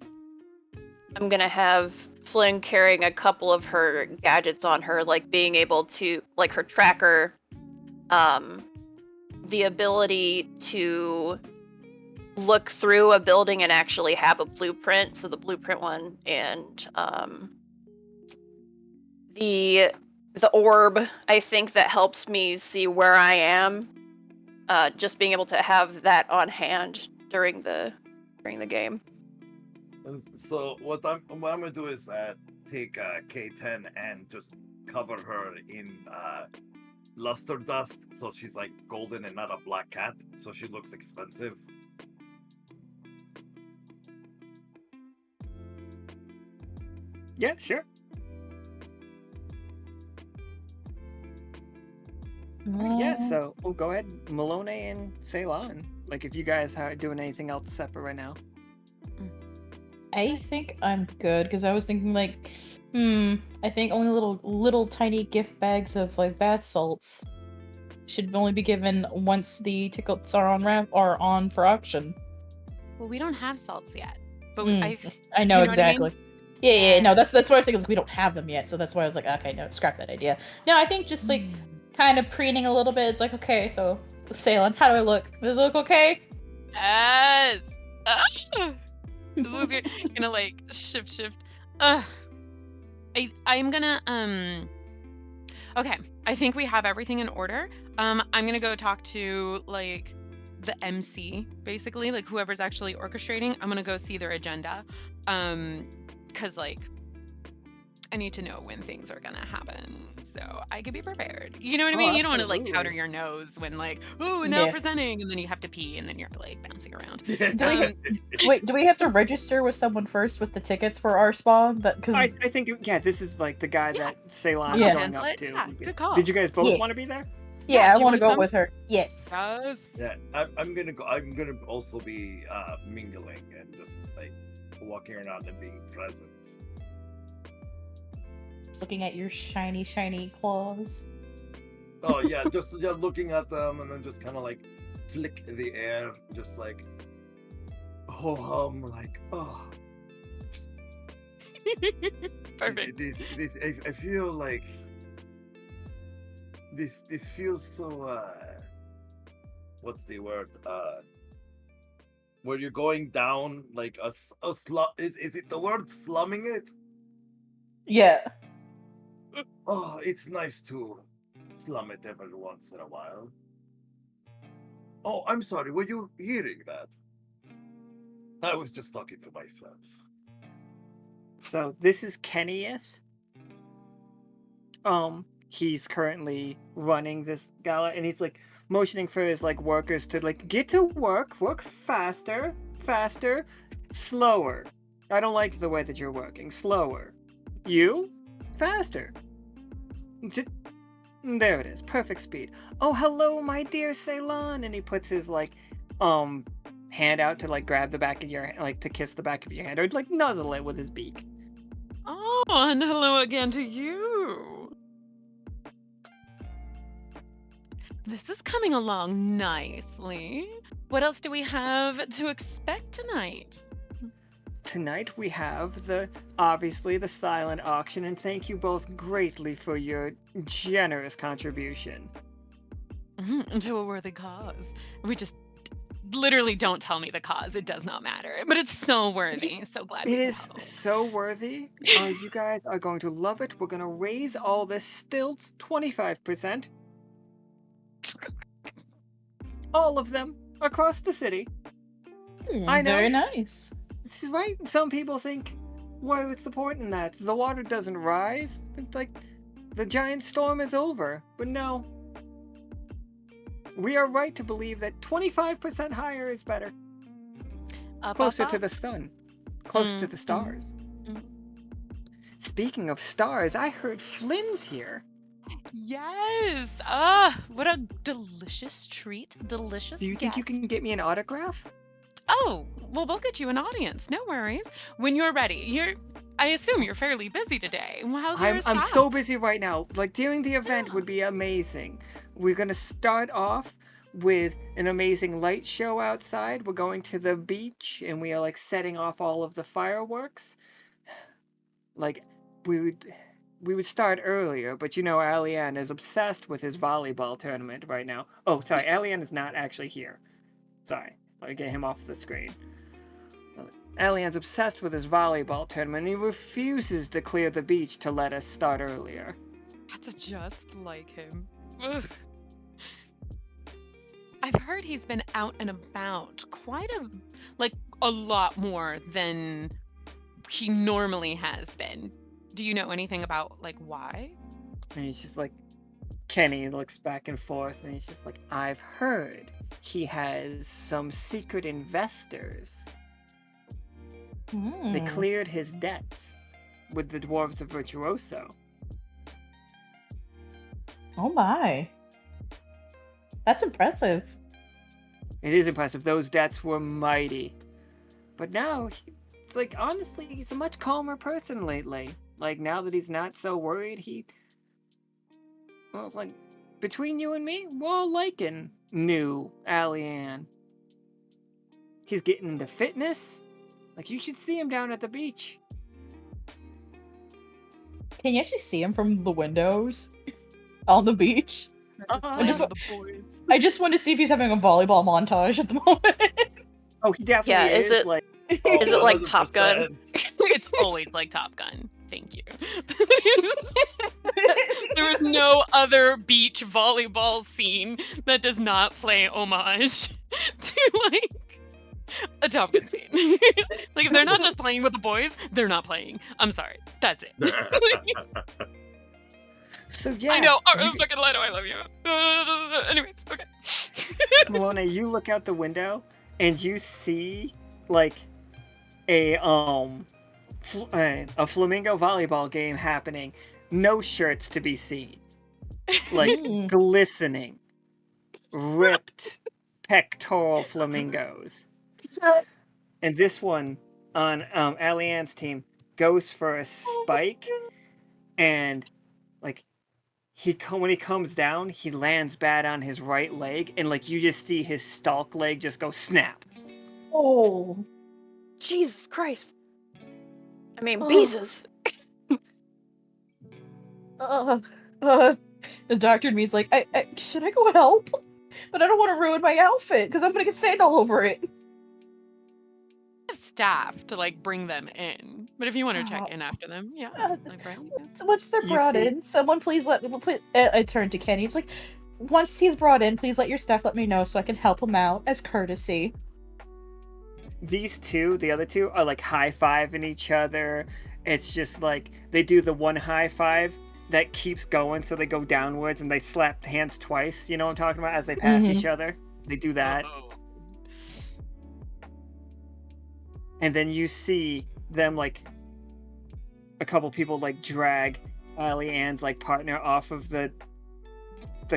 C: I'm gonna have Flynn carrying a couple of her gadgets on her, like being able to, like her tracker, the ability to look through a building and actually have a blueprint. So the blueprint one, and the orb, I think that helps me see where I am. Just being able to have that on hand during the game.
D: And so what I'm gonna do is take K10 and just cover her in luster dust, so she's like golden and not a black cat, so she looks expensive.
B: Yeah, sure. Yeah, so we'll go ahead, Melinoë and Ceylon. Like, if you guys are doing anything else separate right now.
E: I think I'm good because I was thinking like, I think only little tiny gift bags of like bath salts should only be given once the tickets are on for auction.
F: Well, we don't have salts yet, but
E: I know
F: you know what I
E: exactly.
F: mean?
E: Yeah. No,
F: Yeah.
E: that's what I was thinking. Is we don't have them yet, so that's why I was like, okay, no, scrap that idea. No, I think just like kind of preening a little bit. It's like, okay, so Ceylon, how do I look? Does it look okay?
F: Yes. This is good. Gonna like shift. I'm gonna Okay, I think we have everything in order. I'm gonna go talk to like the MC, basically, like whoever's actually orchestrating. I'm gonna go see their agenda, because like I need to know when things are gonna happen, so I can be prepared. You know what I
B: Oh,
F: mean? You don't want to like powder
B: absolutely.
F: your nose when like, oh, now
E: Yeah.
F: presenting, and then you have to pee, and then you're like bouncing around.
E: Wait, do we have to register with someone first with the tickets for our spa? That
B: I
E: because
B: think, yeah, this is like the guy
F: Yeah,
B: that Ceylon
F: I'll
B: is
E: Yeah.
B: going up
F: handle it.
B: to.
F: Yeah, good call.
B: Did you guys both
E: Yeah.
B: want to be there?
E: yeah, I
F: do you
E: want to
F: wanna
E: go
F: come?
E: with her. Yes.
F: Yes.
D: Yeah, I'm gonna go. I'm gonna also be mingling and just like walking around and being present.
E: Just looking at your shiny claws.
D: Oh yeah, just looking at them and then just kind of like flick the air, just like ho hum, like oh.
F: Perfect.
D: I feel like this feels so what's the word where you're going down like a slum. Is it the word slumming it?
E: Yeah.
D: Oh, it's nice to slum it every once in a while. Oh, I'm sorry, were you hearing that? I was just talking to myself.
B: So this is Kenneth. He's currently running this gala, and he's like motioning for his like workers to like get to work faster, slower. I don't like the way that you're working. Slower. You? Faster. There it is. Perfect speed. Oh, hello, my dear Ceylon. And he puts his like hand out to like grab the back of your like to kiss the back of your hand or like nuzzle it with his beak.
F: Oh, and hello again to you. This is coming along nicely. What else do we have to expect tonight?
B: Tonight we have obviously the silent auction, and thank you both greatly for your generous contribution.
F: To a worthy cause. We just literally don't tell me the cause. It does not matter. But it's so worthy. So glad we
B: It
F: could
B: is
F: help.
B: so worthy. You guys are going to love it. We're going to raise all the stilts 25%. All of them across the city. I know.
E: Very nice.
B: This is right. Some people think, what's the point in that? The water doesn't rise. It's like the giant storm is over. But no. We are right to believe that 25% higher is better. Closer to the sun. Closer to the stars. Speaking of stars, I heard Flynn's here.
F: Yes. What a delicious treat. Delicious
B: Do you think you can get me an autograph?
F: Oh, well, we'll get you an audience. No worries. When you're ready. I assume you're fairly busy today. How's your
B: I'm
F: staff?
B: so busy right now. Like, during the event would be amazing. We're going to start off with an amazing light show outside. We're going to the beach, and we are, like, setting off all of the fireworks. Like, we would start earlier, but you know, Alian is obsessed with his volleyball tournament right now. Oh, sorry, Alian is not actually here. Sorry, I'll get him off the screen. Alian's obsessed with his volleyball tournament, and he refuses to clear the beach to let us start earlier.
F: That's just like him. Ugh. I've heard he's been out and about quite a lot more than he normally has been. Do you know anything about like why?
B: And he's just like, Kenny looks back and forth, and he's just like, I've heard he has some secret investors. They cleared his debts with the dwarves of Virtuoso.
E: Oh my. That's impressive.
B: It is impressive. Those debts were mighty. But now, it's like, honestly, he's a much calmer person lately. Like, now that he's not so worried, well, like, between you and me, we're all liking new Alian. He's getting into fitness. Like, you should see him down at the beach.
E: Can you actually see him from the windows on the beach?
F: I
E: just want to see if he's having a volleyball montage at the moment.
B: Oh, he definitely is.
C: Is it
B: like,
C: is it like Top Gun?
F: It's always like Top Gun. Thank you. There is no other beach volleyball scene that does not play homage to like a Top Gun scene. Like if they're not just playing with the boys, they're not playing. I'm sorry. That's it.
B: So yeah,
F: I know. Fucking Lino, I love you. Anyways, okay.
B: Melinoë, you look out the window and you see like a flamingo volleyball game happening. No shirts to be seen. Like glistening, ripped pectoral flamingos. And this one on Alian's team goes for a spike, and like when he comes down, he lands bad on his right leg, and like you just see his stalk leg just go snap.
E: Oh,
C: Jesus Christ. I mean, Beezus.
E: The doctor and me's like, I should I go help? But I don't want to ruin my outfit because I'm gonna get sand all over it.
F: Have staff to like bring them in, but if you want to check in after them, yeah. Like, right, yeah.
E: Once they're brought in, someone please let me. I turn to Kenny. It's like, once he's brought in, please let your staff let me know so I can help him out as courtesy.
B: These two, the other two, are like high-fiving each other, it's just like they do the one high five that keeps going, so they go downwards and they slap hands twice. You know what I'm talking about? As they pass each other, they do that.
F: Oh.
B: And then you see them like a couple people like drag Allie Ann's like partner off of the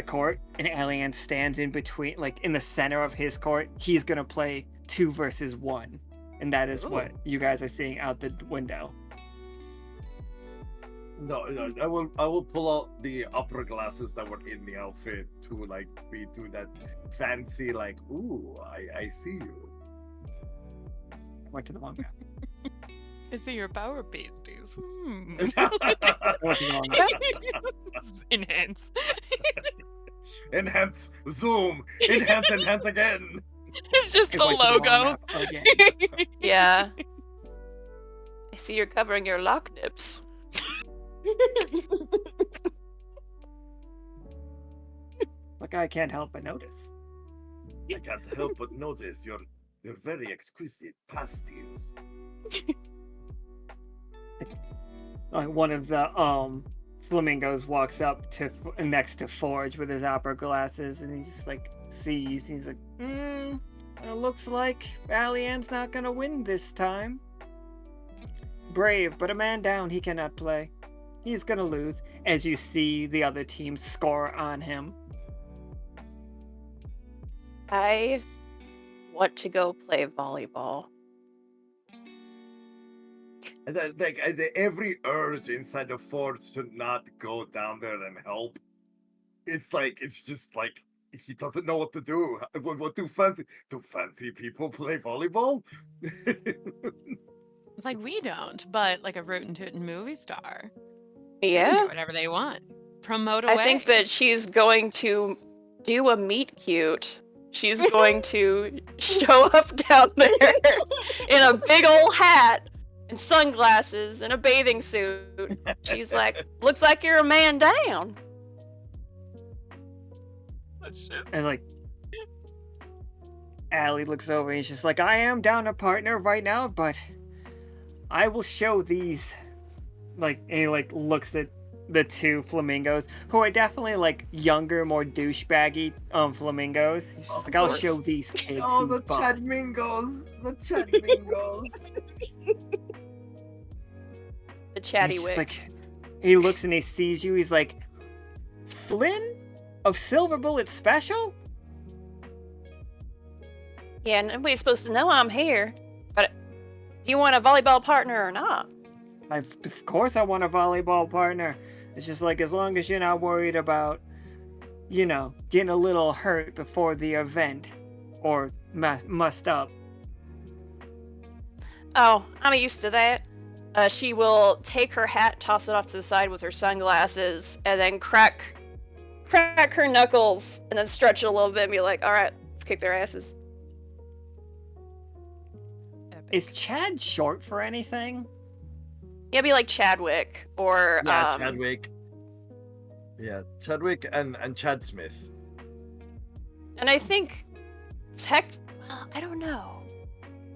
B: court, and Allie Ann stands in between, like in the center of his court. He's gonna play 2 versus 1, and that is what you guys are seeing out the window.
D: No, I will pull out the opera glasses that were in the outfit to like be do that fancy like, ooh, I see you.
B: Went to the wrong guy.
F: I see your power pasties.
B: Went to the wrong guy.
F: Enhance.
D: Enhance, zoom, enhance again.
F: It's just
B: It
F: the
B: went to the wrong
F: logo.
B: map again.
C: Yeah. I see you're covering your lock nips.
B: Like, I can't help but notice.
D: I can't help but notice your very exquisite pasties.
B: One of the flamingos walks up to next to Forge with his opera glasses, and he just like sees. He's like, it looks like Allie Ann's not gonna win this time. Brave, but a man down, he cannot play. He's gonna lose. As you see the other team score on him.
C: I want to go play volleyball.
D: And like every urge inside the Forge to not go down there and help. It's just like he doesn't know what to do. What do fancy people play volleyball?
F: It's like we don't, but like a rootin' tootin' movie star. They can
C: Yeah.
F: do whatever they want. Promote away.
C: I think that she's going to do a meet cute. She's going to show up down there in a big old hat and sunglasses and a bathing suit. She's like, looks like you're a man down.
B: And like, Allie looks over and he's just like, I am down a partner right now, but I will show these. Like, and he like looks at the 2 flamingos, who are definitely like younger, more douchebaggy flamingos. He's just like, I'll
C: course.
B: show these kids.
D: Oh,
B: who's
D: the
B: boss."
D: Chadmingos, the Chadmingos.
C: The chatty
B: He's just
C: wicks.
B: like, he looks and he sees you. He's like, Flynn of Silver Bullet Special?
C: Yeah, nobody's supposed to know I'm here. But do you want a volleyball partner or not?
B: Of course I want a volleyball partner. It's just like, as long as you're not worried about, you know, getting a little hurt before the event or mussed up.
C: Oh, I'm used to that. She will take her hat, toss it off to the side with her sunglasses, and then crack her knuckles, and then stretch it a little bit and be like, all right, let's kick their asses.
B: Is Chad short for anything?
C: Yeah, be like Chadwick or
D: Yeah, Chadwick. Yeah, Chadwick and Chad Smith.
C: And I think well, I don't know.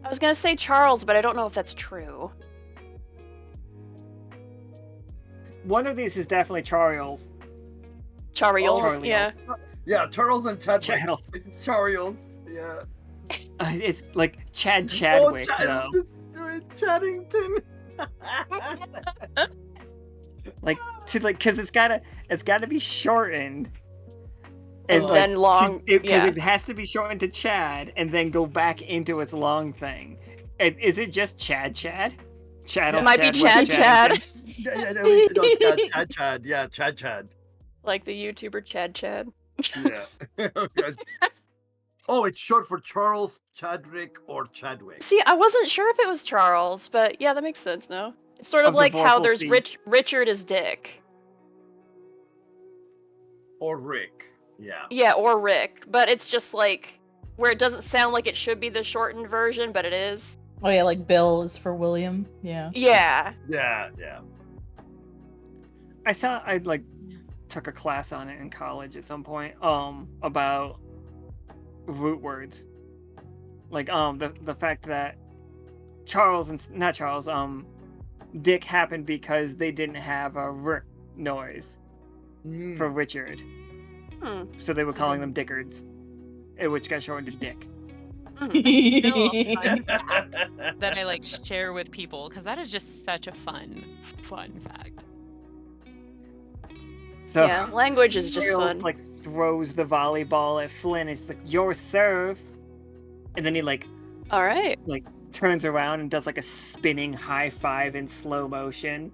C: I was gonna say Charles, but I don't know if that's true.
B: One of these is definitely Charles.
C: Charles,
B: Charles.
C: yeah.
D: Yeah, Charles and Chadwick.
B: Charles.
D: Charles. Yeah.
B: It's like Chadwick, though.
D: Chaddington.
B: Like, because it's gotta be shortened.
C: And
B: like,
C: then long,
B: because
C: yeah.
B: it has to be shortened to Chad and then go back into its long thing. Is it just Chad? Chad
C: It might be
B: Chad.
C: Chad.
D: Chad. Yeah, Chad.
C: Like the YouTuber Chad.
D: Yeah. Oh, it's short for Charles, Chadwick, or Chadwick.
C: See, I wasn't sure if it was Charles, but yeah, that makes sense now. It's sort of
B: Of the
C: like how
B: Vorpal
C: there's
B: Sea.
C: Richard is Dick.
D: Or Rick. Yeah.
C: Yeah, or Rick, but it's just like where it doesn't sound like it should be the shortened version, but it is.
E: Oh yeah, like Bill is for William. Yeah.
C: Yeah.
D: Yeah.
B: I like took a class on it in college at some point. About root words. Like the fact that Dick happened because they didn't have a R noise for Richard. So they were
F: So
B: calling
F: then-
B: them Dickards, which got shortened to Dick.
F: Still a fun fact that I like share with people because that is just such a fun fact.
B: So
C: Yeah, language is just
B: Tails,
C: fun.
B: like throws the volleyball at Flynn. It's like your serve, and then he
C: All right.
B: turns around and does like a spinning high five in slow motion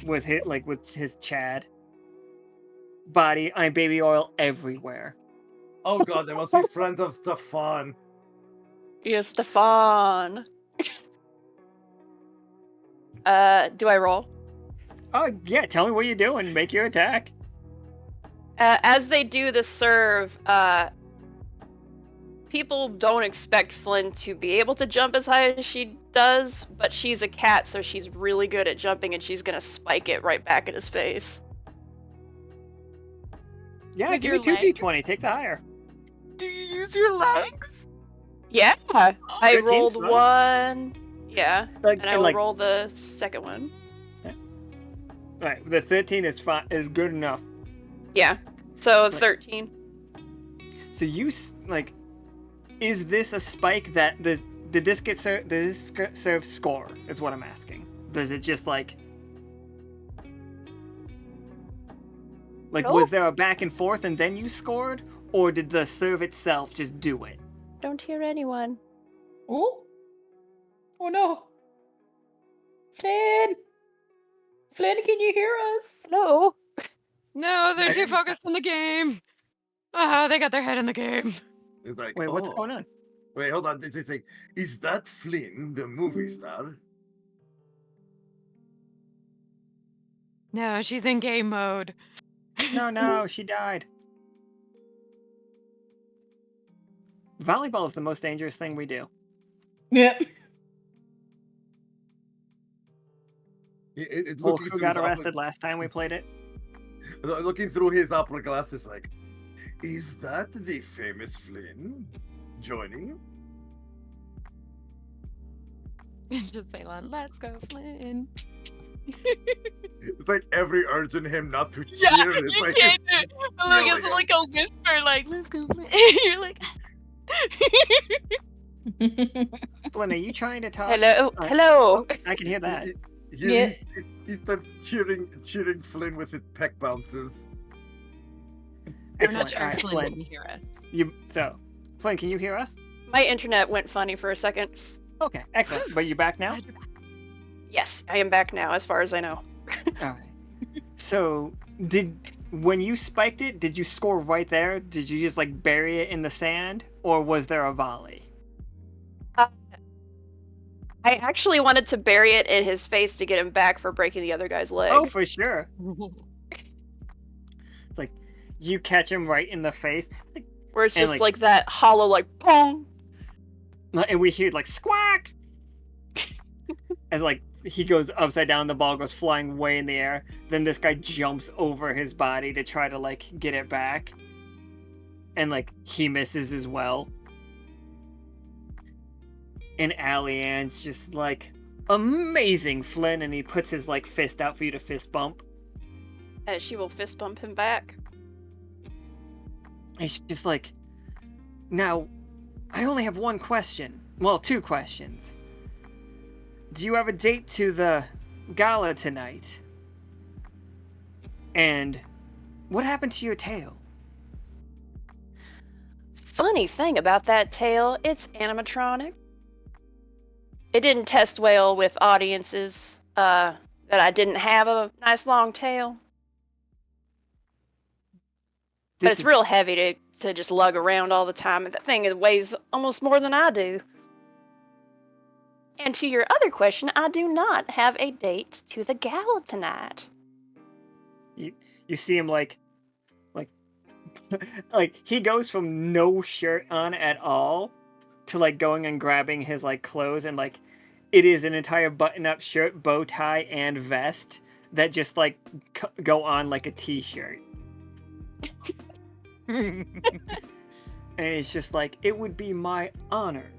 B: with his Chad body. I'm baby oil everywhere.
D: Oh god, they must be friends of Stefan.
C: Yes, Stefan. Do I roll?
B: Oh yeah, tell me what you're doing. Make your attack.
C: As they do the serve, people don't expect Flynn to be able to jump as high as she does, but she's a cat, so she's really good at jumping, and she's gonna spike it right back at his face.
B: Yeah,
F: With
B: give me
F: your
B: 2d20. Take the higher.
F: Do you use your legs?
C: Yeah, I
B: 13's
C: rolled
B: fine.
C: one. Yeah,
B: Like,
C: and I will roll the second one.
B: Alright, the 13 is fine. Is good enough.
C: Yeah, so 13.
B: So you is this a spike that did this get served? Did this serve score? Is what I'm asking. Does it just
C: No.
B: was there a back and forth and then you scored, or did the serve itself just do it?
C: Don't hear anyone.
E: Oh. Oh no. Flynn. Flynn, can you hear us?
C: No.
F: No, they're too focused on the game. They got their head in the game.
D: It's like,
B: Wait, what's
D: oh.
B: going on?
D: Wait, hold on. It's like, is that Flynn, the movie star?
F: No, she's in game mode.
B: No, she died. Volleyball is the most dangerous thing we do.
E: Yeah.
B: Well, who got arrested last time we played it?
D: Looking through his opera glasses, like, is that the famous Flynn joining?
F: Just Ceylon, let's go, Flynn.
D: It's like every urge in him not to cheer.
F: Yeah,
D: It's
F: you
D: like,
F: can't do it. Look,
D: yelling
F: it's
D: at
F: like a whisper, like, let's go, Flynn. You're like,
B: Flynn, are you trying to talk?
C: Hello. Hello.
B: I can hear that.
E: Yeah.
D: He starts cheering Flynn with his peck bounces.
F: we're not
B: Excellent.
F: sure
B: All
F: if
B: right,
F: Flynn
B: Flynn.
F: can hear us.
B: Flynn, can you hear us?
C: My internet went funny for a second.
B: Okay, excellent. But you're back now?
C: Yes, I am back now, as far as I know.
B: All right. So, when you spiked it, did you score right there? Did you just bury it in the sand, or was there a volley?
C: I actually wanted to bury it in his face to get him back for breaking the other guy's leg.
B: Oh, for sure. It's like you catch him right in the face,
C: Where it's
B: and,
C: just like that hollow, pong.
B: and we hear squawk, and he goes upside down. The ball goes flying way in the air. Then this guy jumps over his body to try to get it back, and he misses as well. And Allie-Ann's just amazing, Flynn, and he puts his fist out for you to fist bump.
C: And she will fist bump him back.
B: And she's just now, I only have one question. Well, two questions. Do you have a date to the gala tonight? And what happened to your tail?
C: Funny thing about that tail, it's animatronic. It didn't test well with audiences, that I didn't have a nice long tail. But it's real heavy to just lug around all the time. That thing weighs almost more than I do. And to your other question, I do not have a date to the gala tonight.
B: You see him he goes from no shirt on at all to going and grabbing his clothes, and it is an entire button-up shirt, bow tie, and vest that just go on like a t-shirt. And it's just it would be my honor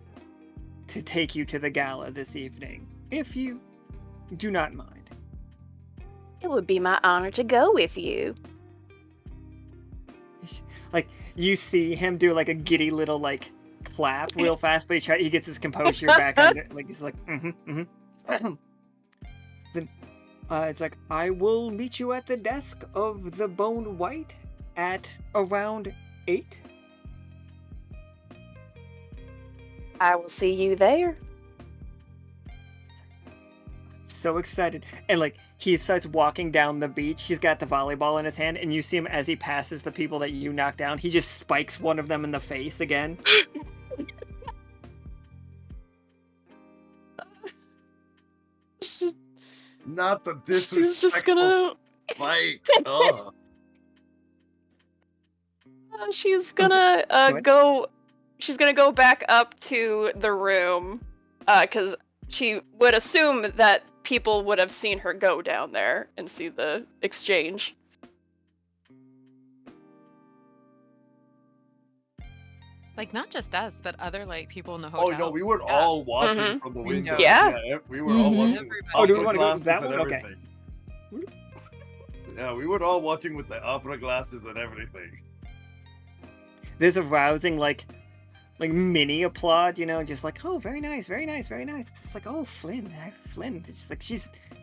B: to take you to the gala this evening if you do not mind.
C: It would be my honor to go with you.
B: Like, you see him do like a giddy little like clap real fast, but he gets his composure back under. Like he's like, Then, it's like, I will meet you at the desk of the Bone White at around 8.
C: I will see you there.
B: So excited. And like he starts walking down the beach. He's got the volleyball in his hand, and you see him as he passes the people that you knocked down. He just spikes one of them in the face again.
D: Not the
C: She's
D: disrespectful
C: just gonna.
D: spike. Oh.
C: She's gonna
B: ahead.
C: go. She's gonna go back up to the room, because she would assume that people would have seen her go down there and see the exchange.
F: Like not just us, but other like people in the
D: Oh
F: hotel.
D: no, we were
F: Yeah.
D: all watching
C: Mhm.
D: from the
F: Window.
D: window.
C: Yeah.
D: We were all
E: Mhm.
D: watching
F: Everybody.
D: with
B: Oh, do we
D: opera
B: wanna go to
D: glasses
B: that
D: and
B: one? Okay.
D: everything. Yeah, we were all watching with the opera glasses and everything.
B: There's a rousing like mini applaud, you know, just like, oh, very nice, very nice, very nice. It's just like, oh, Flynn. It's just like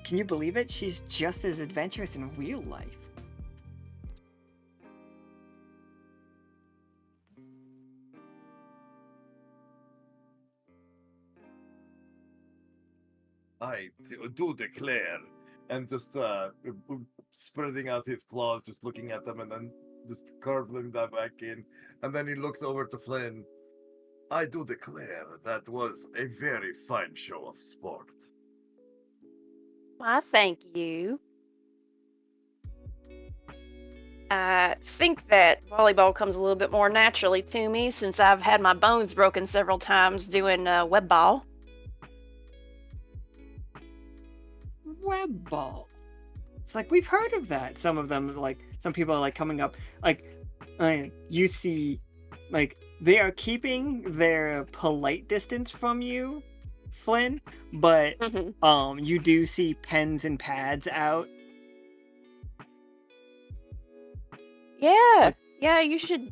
B: can you believe it? She's just as adventurous in real life.
D: I do declare, and just spreading out his claws, just looking at them, and then just curling them back in, and then he looks over to Flynn. I do declare that was a very fine show of sport.
C: I thank you. I think that volleyball comes a little bit more naturally to me since I've had my bones broken several times doing web ball.
B: Web ball. It's like, we've heard of that. Some of them, like, some people are like coming up, like, you see, like, they are keeping their polite distance from you, Flynn, but you do see pens and pads out.
C: Yeah, you should.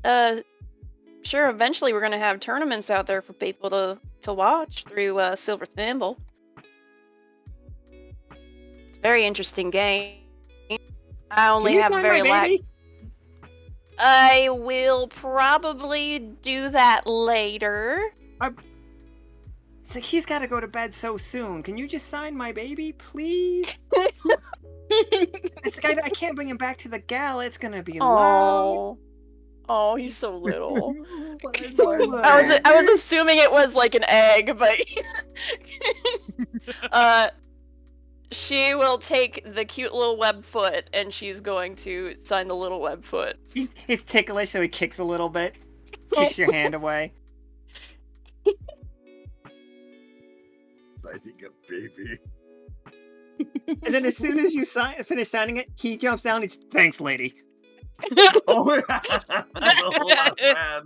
C: Sure. Eventually, we're gonna have tournaments out there for people to watch through Silver Thimble. Very interesting game. I only
B: Can you
C: have a
B: sign
C: very
B: my baby?
C: I will probably do that later.
B: It's like, he's got to go to bed so soon. Can you just sign my baby, please? It's like, I can't bring him back to the gala. It's gonna be loud.
C: Oh, he's so little.
B: So
C: I was assuming it was like an egg, but she will take the cute little web foot and she's going to sign the little web foot.
B: He's ticklish, so he kicks a little bit. Kicks your hand away.
D: Signing a baby.
B: And then as soon as you finish signing it, he jumps down and he's, thanks, lady.
D: Oh yeah, the whole last man.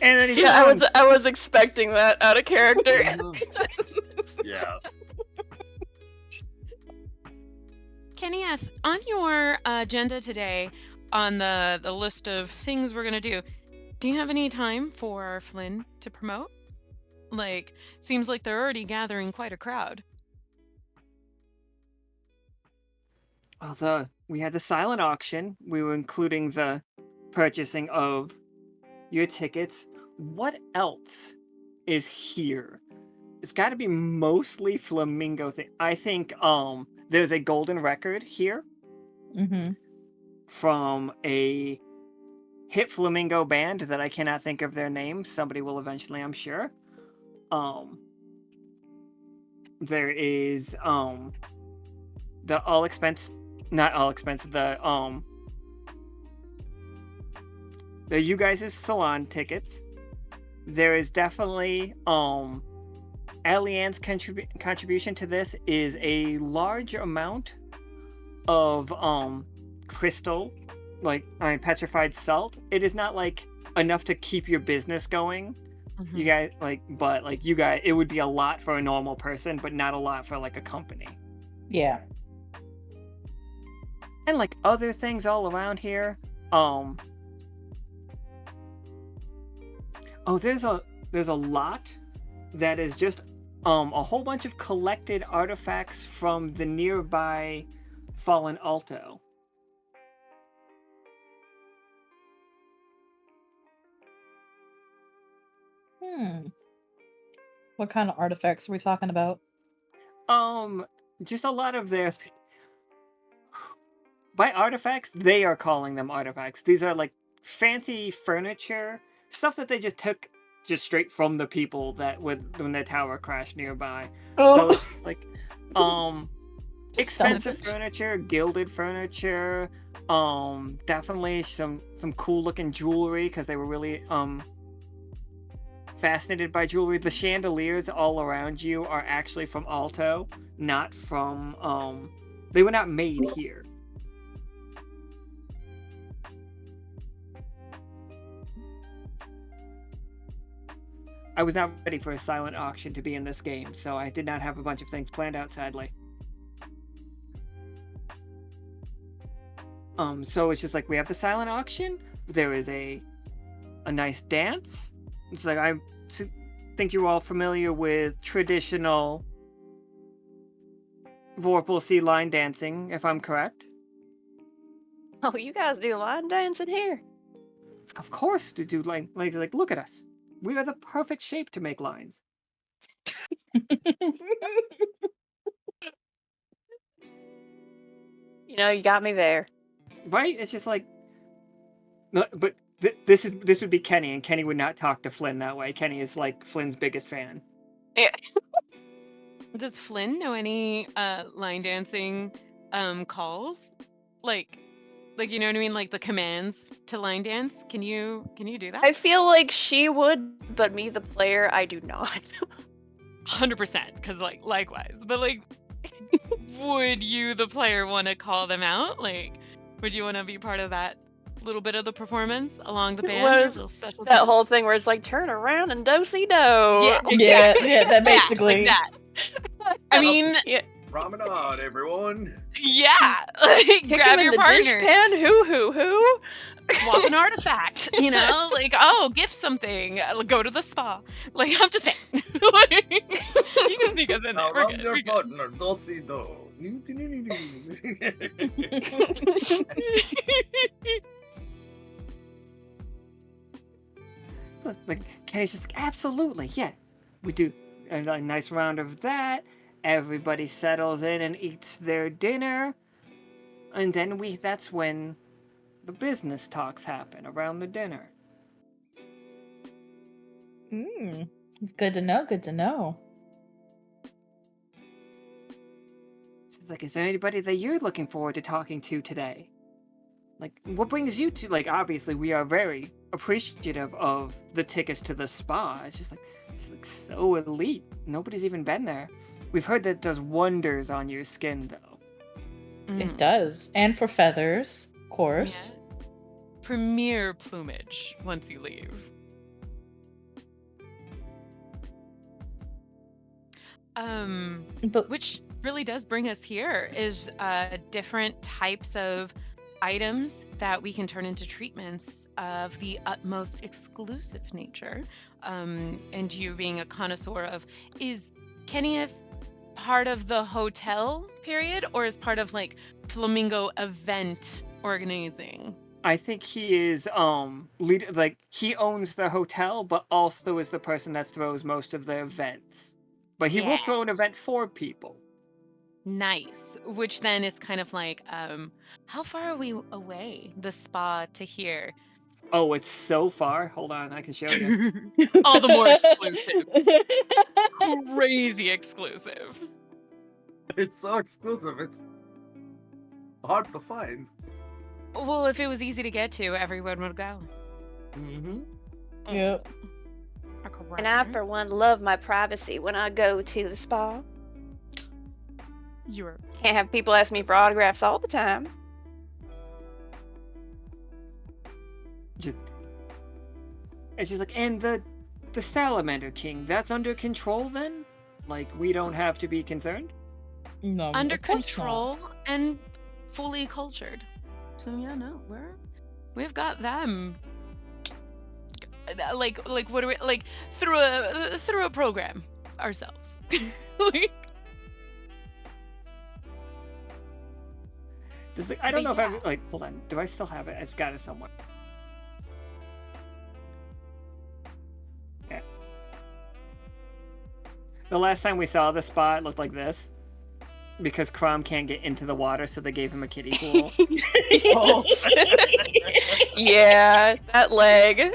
B: And then he's
C: Yeah,
B: gone.
C: I was expecting that out of character.
D: Yeah.
F: Kenieth, on your agenda today, on the list of things we're gonna do you have any time for Flynn to promote? Like, seems like they're already gathering quite a crowd.
B: We had the silent auction. We were including the purchasing of your tickets. What else is here? It's got to be mostly flamingo thing. I think there's a golden record here from a hit flamingo band that I cannot think of their name. Somebody will eventually, I'm sure. There is the you guys' salon tickets. There is definitely Allian's contribution to this is a large amount of crystal, like petrified salt. It is not like enough to keep your business going, You guys but you guys, it would be a lot for a normal person, but not a lot for like a company.
E: Yeah.
B: And like other things all around here. Oh, there's a lot that is just a whole bunch of collected artifacts from the nearby fallen alto.
E: What kind of artifacts are we talking about?
B: Just a lot of their by artifacts, they are calling them artifacts. These are like fancy furniture, stuff that they just took just straight from the people that when their tower crashed nearby. So it's like expensive furniture, gilded furniture, definitely some cool looking jewelry because they were really fascinated by jewelry. The chandeliers all around you are actually from Alto, not from they were not made here. I was not ready for a silent auction to be in this game, so I did not have a bunch of things planned out, sadly. So it's just like we have the silent auction. There is a nice dance. It's like I think you're all familiar with traditional Vorpal Sea line dancing, if I'm correct.
C: Oh, you guys do line dancing here?
B: Of course, to do like look at us. We are the perfect shape to make lines.
C: You know, you got me there.
B: Right? It's just like, no, but this would be Kenny, and Kenny would not talk to Flynn that way. Kenny is like Flynn's biggest fan.
C: Yeah.
F: Does Flynn know any line dancing calls? Like you know what I mean? Like the commands to line dance? Can you do that?
C: I feel like she would, but me, the player, I do not.
F: 100%, because like likewise. But like, would you, the player, want to call them out? Like, would you want to be part of that little bit of the performance along the band?
C: What
F: Or
C: is
F: little special
C: that
F: guest?
C: whole thing where it's like turn around and do-si-do.
F: Yeah,
E: Yeah,
F: exactly.
E: yeah, that basically.
F: Yeah, like that. I mean,
C: Yeah.
D: Promenade, everyone.
F: yeah. Like,
C: Kick
F: grab
C: him in
F: your
C: the
F: partner.
C: dishpan. Who?
F: Swap an artifact, you know, like, oh, gift something, go to the spa. Like, I'm just saying. Like, you can sneak us in there.
D: Now
F: We're
D: run
F: good.
D: your
F: We're good.
D: partner, do-si do.
B: Like Kenny's just like, absolutely, yeah. We do a nice round of that. Everybody settles in and eats their dinner, and then that's when the business talks happen around the dinner.
E: Good to know. Good to know.
B: It's like, is there anybody that you're looking forward to talking to today? Like, what brings you to, like, obviously we are very appreciative of the tickets to the spa. It's just like so elite. Nobody's even been there. We've heard that it does wonders on your skin, though.
E: It does. And for feathers, of course.
F: Yeah. Premier plumage once you leave.
E: But
F: Which really does bring us here is different types of items that we can turn into treatments of the utmost exclusive nature. And you being a connoisseur of, is Kenneth part of the hotel period or is part of like Flamingo event organizing?
B: I think he is he owns the hotel, but also is the person that throws most of the events. But he will
F: Yeah.
B: throw an event for people.
F: Nice. Which then is kind of like, how far are we away, the spa to here?
B: Oh, it's so far. Hold on, I can show you.
F: All the more exclusive. Crazy exclusive.
D: It's so exclusive. It's hard to find.
F: Well, if it was easy to get to, everyone would go.
D: Mm-hmm.
E: Yep.
C: And I, for one, love my privacy when I go to the spa.
F: You're
C: Can't have people ask me for autographs all the time.
B: It's just like, and the the Salamander King, that's under control then? Like, we don't have to be concerned?
E: No,
F: Under
E: of course
F: control and fully cultured. So yeah, no, we've got them. Like what do we like through a program ourselves? Like,
B: I don't know
F: But
B: if I hold on. Do I still have it? It's got it somewhere. Yeah. The last time we saw the spot, it looked like this. Because Crom can't get into the water, so they gave him a kiddie pool.
C: Yeah, that leg.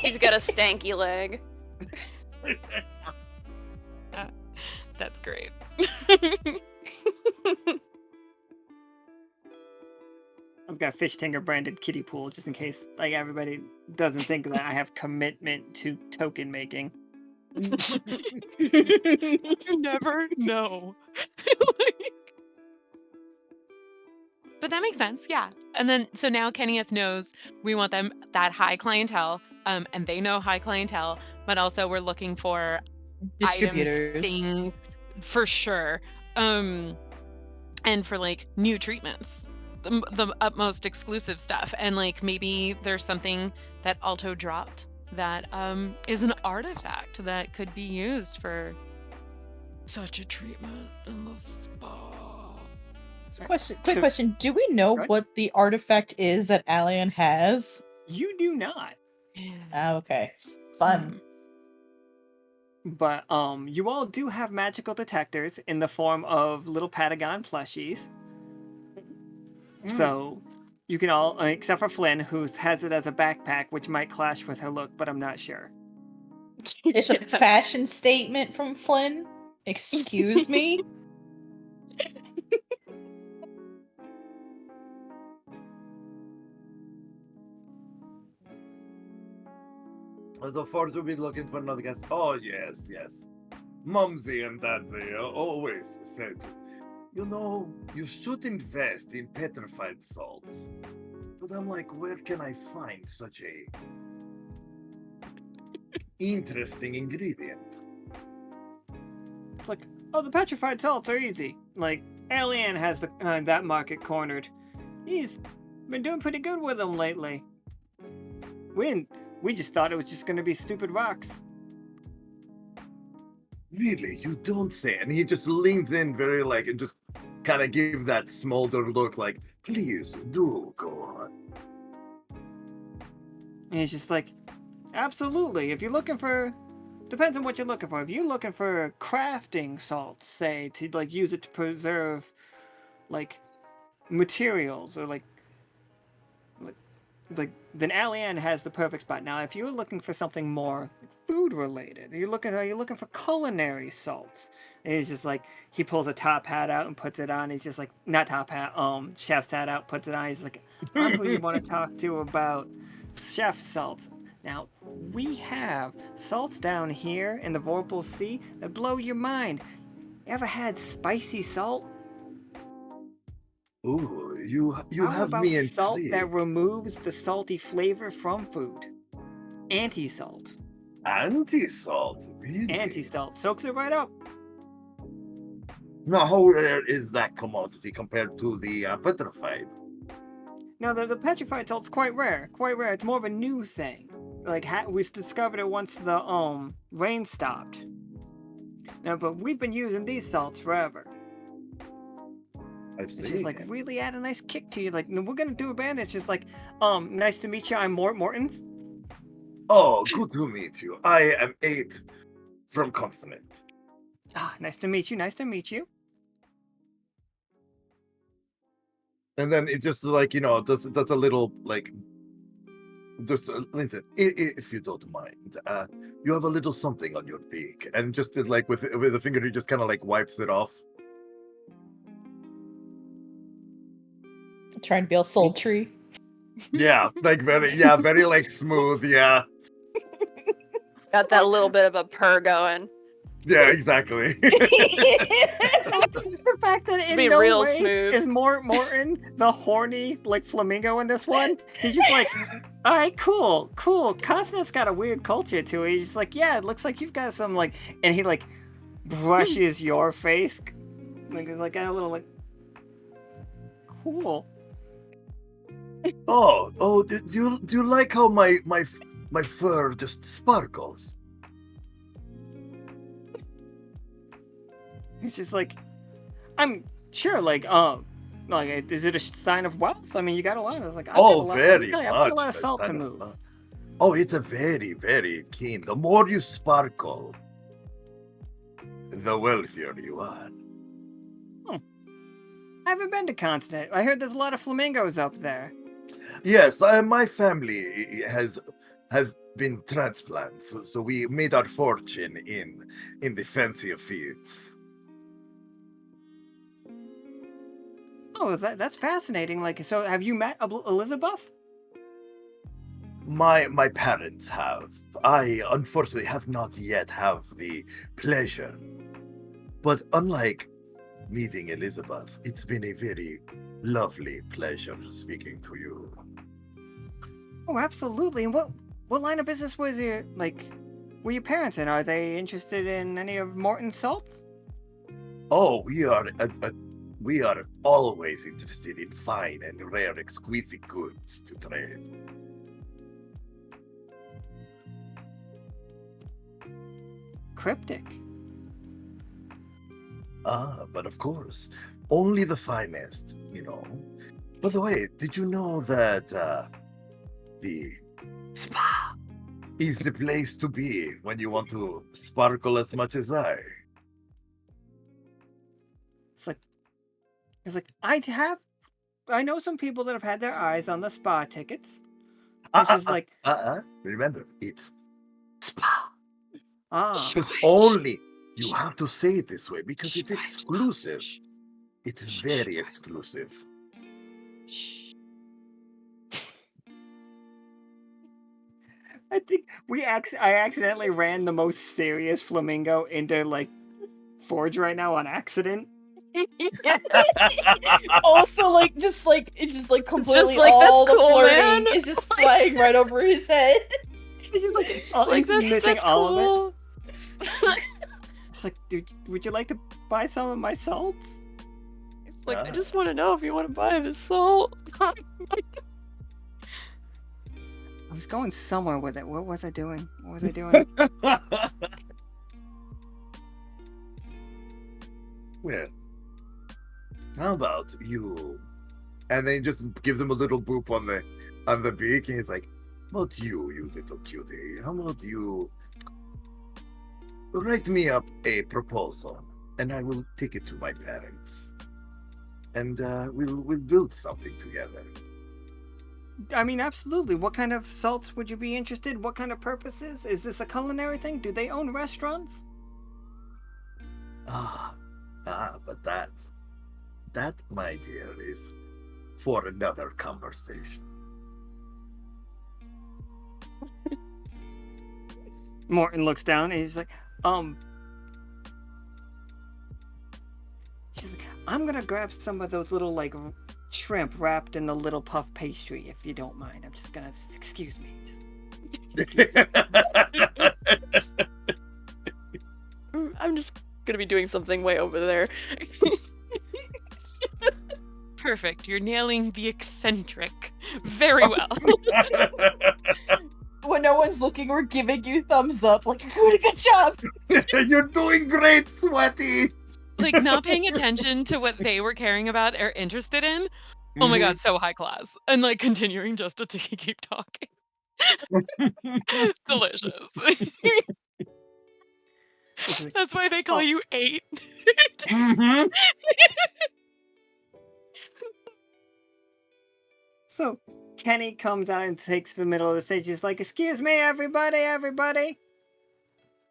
C: He's got a stanky leg.
F: that's great.
B: I've got Fish Tinger branded kiddie pool, just in case like everybody doesn't think that I have commitment to token making.
F: You never know. Like- But that makes sense, yeah. And then so now Kenneth knows we want them that high clientele, and they know high clientele, but also we're looking for
E: Distributors.
F: items, things for sure, and for like new treatments, the utmost exclusive stuff, and like maybe there's something that Alto dropped that is an artifact that could be used for such a treatment in the spa.
E: Quick question. Do we know
B: Right.
E: what the artifact is that Alian has?
B: You do not.
F: Yeah.
E: Ah, okay. Fun.
B: But you all do have magical detectors in the form of little Patagon plushies. So you can all, except for Flynn, who has it as a backpack, which might clash with her look, but I'm not sure.
E: It's a fashion statement from Flynn. Excuse me?
D: So far, we'll be looking for another guest. Oh, yes. Mumsy and Daddy always said, you know, you should invest in petrified salts. But I'm like, where can I find such a interesting ingredient?
B: It's like, oh, the petrified salts are easy. Like, Alien has that market cornered. He's been doing pretty good with them lately. We just thought it was just going to be stupid rocks.
D: Really, you don't say. And he just leans in very and just kind of give that smolder look like, please do go on.
B: And he's just like, absolutely. If you're looking for, depends on what you're looking for. If you're looking for crafting salts, say, to like use it to preserve like materials or like then Alien has the perfect spot. Now, if you're looking for something more food related, are you looking for culinary salts? And he's just like, he pulls a top hat out and puts it on. He's just like, not top hat, chef's hat out, puts it on. He's like, I'm who you want to talk to about chef salts. Now, we have salts down here in the Vorpal Sea that blow your mind. You ever had spicy salt?
D: Ooh, you
B: How
D: have
B: about
D: me intrigued.
B: salt that removes the salty flavor from food? Anti-salt.
D: Anti-salt, really?
B: Anti-salt. Soaks it right up.
D: Now, how rare is that commodity compared to the petrified?
B: Now, the petrified salt's quite rare. Quite rare. It's more of a new thing. Like, we discovered it once the rain stopped. Now, but we've been using these salts forever.
D: I
B: It's
D: see.
B: just like really add a nice kick to you. Like, no, we're gonna do a band. It's just like, nice to meet you. I'm Mort Mortens.
D: Oh, good to meet you. I am 8 from Consonant.
B: Ah, nice to meet you. Nice to meet you.
D: And then it just does a little just Linton, if you don't mind, you have a little something on your beak, and just with a finger, he just kind of wipes it off.
E: Trying to be all sultry.
D: Yeah, very smooth. Yeah,
C: Got that little bit of a purr going.
D: Yeah, exactly.
B: The fact that
C: To
B: in
C: be
B: no
C: real
B: way
C: smooth.
B: is Morton the horny like flamingo in this one. He's just like, all right, cool. Constance's got a weird culture to it. He's just like, yeah, it looks like you've got some like, and he like brushes your face, like a little like, cool.
D: Oh, do you like how my fur just sparkles?
B: He's just like, I'm sure, like, is it a sign of wealth? I mean, you got a lot of, like, I've got
D: Oh,
B: a lot,
D: very
B: I've got
D: much.
B: a lot of
D: a
B: salt to
D: sign of
B: move.
D: love. Oh, it's a very, very keen. The more you sparkle, the wealthier you are.
B: I haven't been to Continent. I heard there's a lot of flamingos up there.
D: Yes, my family has been transplants, so we made our fortune in the fancy fields.
B: Oh, that's fascinating. Like, so have you met Elizabeth?
D: My parents have. I unfortunately have not yet have the pleasure. But unlike meeting Elizabeth, it's been a very lovely pleasure speaking to you.
B: Oh, absolutely. And what line of business were your parents in? Are they interested in any of Morton's salts?
D: Oh, we are always interested in fine and rare exquisite goods to trade.
B: Cryptic.
D: But of course, only the finest, you know. By the way, did you know that the spa is the place to be when you want to sparkle as much as I?
B: It's like I know some people that have had their eyes on the spa tickets. It's just like
D: Remember, it's spa.
B: ah.
D: Because only you have to say it this way because it's exclusive. It's very exclusive.
B: I think I accidentally ran the most serious flamingo into like Forge right now on accident.
E: Also, like, just like it's just like completely
C: like,
E: all
C: that's
E: the
C: cool,
E: flirting
C: man.
E: is just flying right over his head.
B: It's just like
C: It's just like,
B: he's missing
C: that's
B: all of
C: cool.
B: it. It's like, dude, would you like to buy some of my salts?
C: It's like, I just want to know if you want to buy the salt.
B: I was going somewhere with it. What was I doing?
D: Well, how about you? And then he just gives him a little boop on the beak, and he's like, "How about you little cutie? How about you write me up a proposal, and I will take it to my parents, and we'll build something together."
B: I mean, absolutely. What kind of salts would you be interested? What kind of purposes? Is this a culinary thing? Do they own restaurants?
D: But that, my dear, is for another conversation.
B: Morton looks down and he's like, she's like, I'm gonna grab some of those little like shrimp wrapped in the little puff pastry, if you don't mind. I'm just gonna excuse me.
C: I'm just gonna be doing something way over there.
F: Perfect. You're nailing the eccentric very well.
E: When no one's looking, we're giving you thumbs up. Like, you're doing a good job.
D: You're doing great, Sweaty.
F: Like, not paying attention to what they were caring about or interested in. Oh my god, so high class. And like continuing just to keep talking. Delicious. That's why they call you 8.
B: So Kenny comes out and takes the middle of the stage. He's like, excuse me, everybody.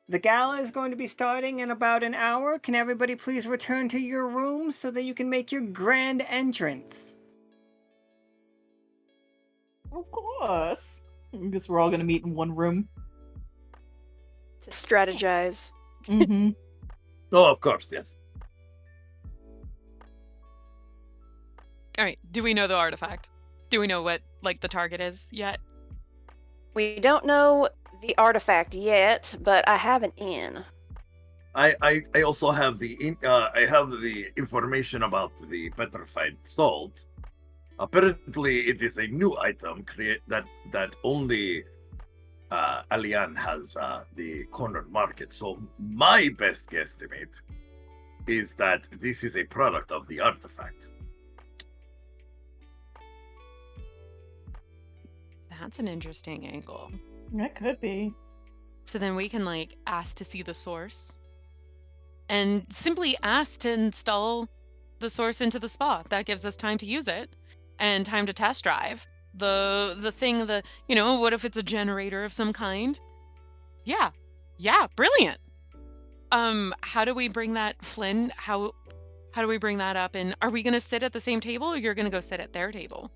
B: The gala is going to be starting in about an hour. Can everybody please return to your rooms so that you can make your grand entrance?
E: Of course. I guess we're all gonna meet in one room.
C: To strategize.
E: Mm-hmm.
D: Oh, of course, yes.
F: All right. Do we know the artifact? Do we know what like the target is yet?
C: We don't know the artifact yet, but I have an in.
D: I also have I have the information about the petrified salt. Apparently, it is a new item that only Alian has the corner market. So my best guesstimate is that this is a product of the artifact.
F: That's an interesting angle.
E: That could be.
F: So then we can like ask to see the source and simply ask to install the source into the spa. That gives us time to use it and time to test drive the thing. What if it's a generator of some kind? Yeah, brilliant. How do we bring that, Flynn? How do we bring that up? And are we gonna sit at the same table, or you're gonna go sit at their table?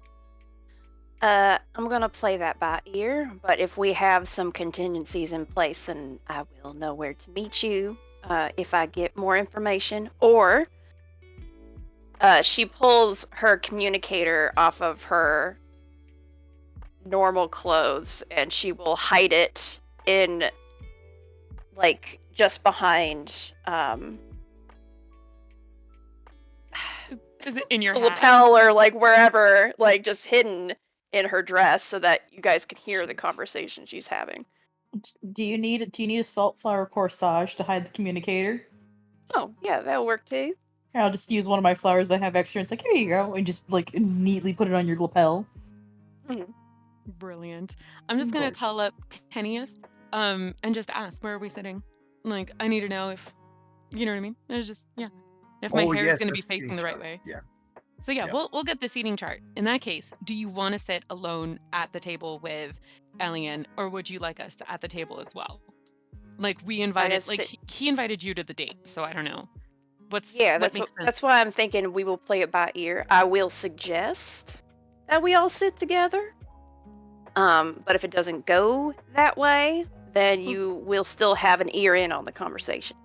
C: I'm gonna play that by ear, but if we have some contingencies in place, then I will know where to meet you if I get more information. Or she pulls her communicator off of her normal clothes and she will hide it in, like, just behind
F: Is it in your
C: the
F: hat?
C: lapel or like wherever, like just hidden in her dress so that you guys can hear the conversation she's having.
E: Do you need a saltflower corsage to hide the communicator?
C: Oh, yeah, that'll work too.
E: Here, I'll just use one of my flowers that I have extra. And it's like, here you go, and just like neatly put it on your lapel.
F: Brilliant. I'm just gonna
E: Gorge.
F: call up Kenneth, and just ask, where are we sitting? Like, I need to know if, you know what I mean? It's just, yeah, if my hair is gonna be facing the right way.
D: Yeah.
F: So yeah,
D: Yeah.
F: we'll get the seating chart. In that case, do you want to sit alone at the table with Elian, or would you like us at the table as well? Like we invited, like he invited you to the date, so I don't know. What makes sense?
C: That's why I'm thinking we will play it by ear. I will suggest that we all sit together. But if it doesn't go that way, then you will still have an ear in on the conversation.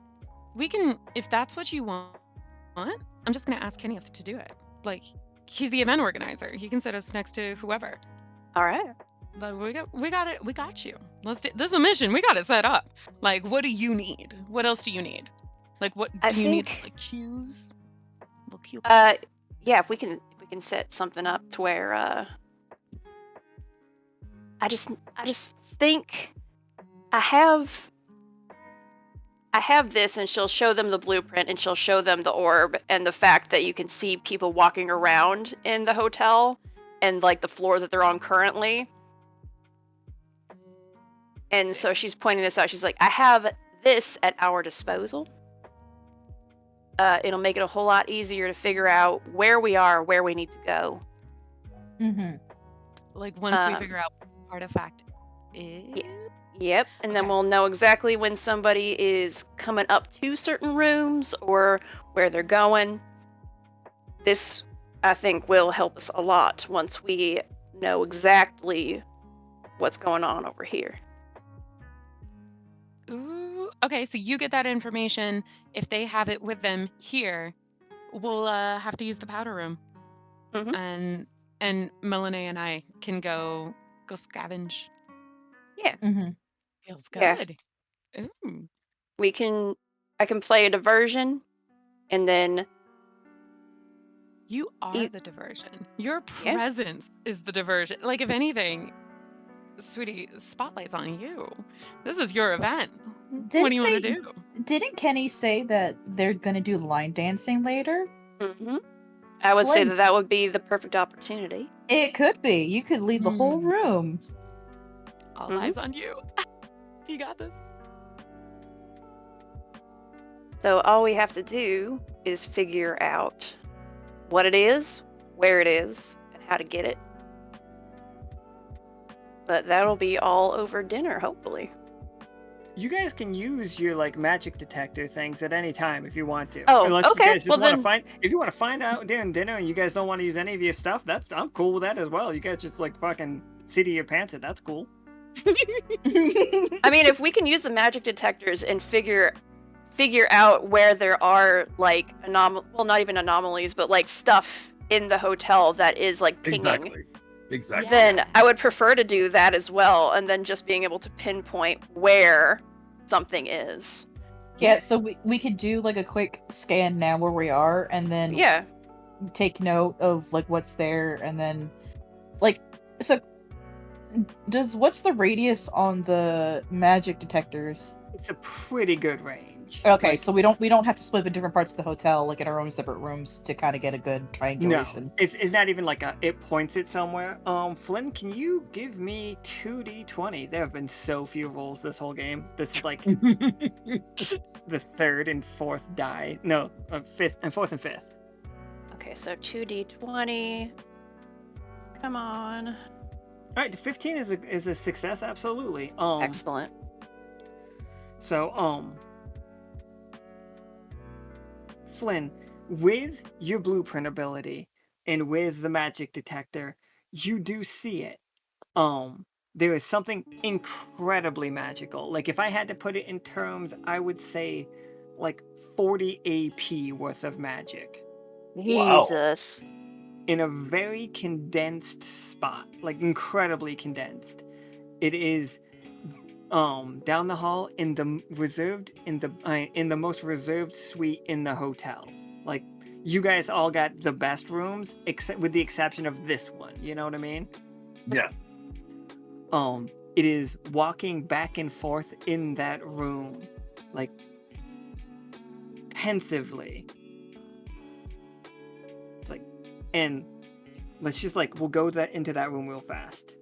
F: We can, if that's what you want. I'm just gonna ask Kenneth to do it. Like, he's the event organizer. He can sit us next to whoever.
C: All right.
F: But we got it. We got you. This is a mission. We got it set up. Like, what do you need? What else do you need? Like, what do you need? Like cues? Little cues?
C: Yeah. If we can set something up to where I just think I have this, and she'll show them the blueprint, and she'll show them the orb, and the fact that you can see people walking around in the hotel, and like the floor that they're on currently. And so she's pointing this out. She's like, I have this at our disposal. It'll make it a whole lot easier to figure out where we are, where we need to go.
E: Mm-hmm.
F: Like once we figure out what the artifact is.
C: Yep, and then we'll know exactly when somebody is coming up to certain rooms or where they're going. This, I think, will help us a lot once we know exactly what's going on over here.
F: Ooh, okay, so you get that information. If they have it with them here, we'll have to use the powder room.
C: Mm-hmm.
F: And Melinoë and I can go scavenge.
C: Yeah.
E: Mm-hmm.
F: Feels good.
C: Yeah.
F: Ooh.
C: I can play a diversion, and then
F: you are the diversion. Your presence is the diversion. Like, if anything, sweetie, spotlight's on you. This is your event. What do you want to do?
E: Didn't Kenny say that they're gonna do line dancing later?
C: Mm-hmm. I would say that would be the perfect opportunity.
E: It could be. You could lead the whole room.
F: All eyes on you. You got this.
C: So all we have to do is figure out what it is, where it is, and how to get it. But that'll be all over dinner, hopefully.
B: You guys can use your like magic detector things at any time if you want to.
C: Oh,
B: Unless
C: okay.
B: You guys just if you want to find out during dinner and you guys don't want to use any of your stuff, I'm cool with that as well. You guys just like fucking seat of your pants it. That's cool.
C: I mean, if we can use the magic detectors and figure figure out where there are like well, not even anomalies, but like stuff in the hotel that is like pinging.
D: Exactly.
C: Then I would prefer to do that as well, and then just being able to pinpoint where something is.
E: Yeah, so we could do like a quick scan now where we are, and then
C: Yeah.
E: take note of like what's there, and then like so. What's the radius on the magic detectors?
B: It's a pretty good range.
E: Okay,
B: Like,
E: so we don't have to split in different parts of the hotel, like in our own separate rooms, to kind of get a good triangulation.
B: no, it's not even like it points it somewhere. Flynn, can you give me 2d20? There have been so few rolls this whole game. This is like the third and fourth die. No, fifth and fourth and fifth.
C: Okay, so 2d20. Come on.
B: All right, 15 is a success, absolutely.
C: Excellent.
B: So, Flynn, with your blueprint ability and with the magic detector, you do see it. There is something incredibly magical. Like, if I had to put it in terms, I would say like 40 AP worth of magic.
D: Wow.
C: Jesus.
B: In a very condensed spot, like incredibly condensed. It is down the hall in the most reserved suite in the hotel. Like, you guys all got the best rooms, except with the exception of this one. You know what I mean?
D: Yeah.
B: It is walking back and forth in that room, like pensively. It's like, and let's just like we'll go into that room real fast.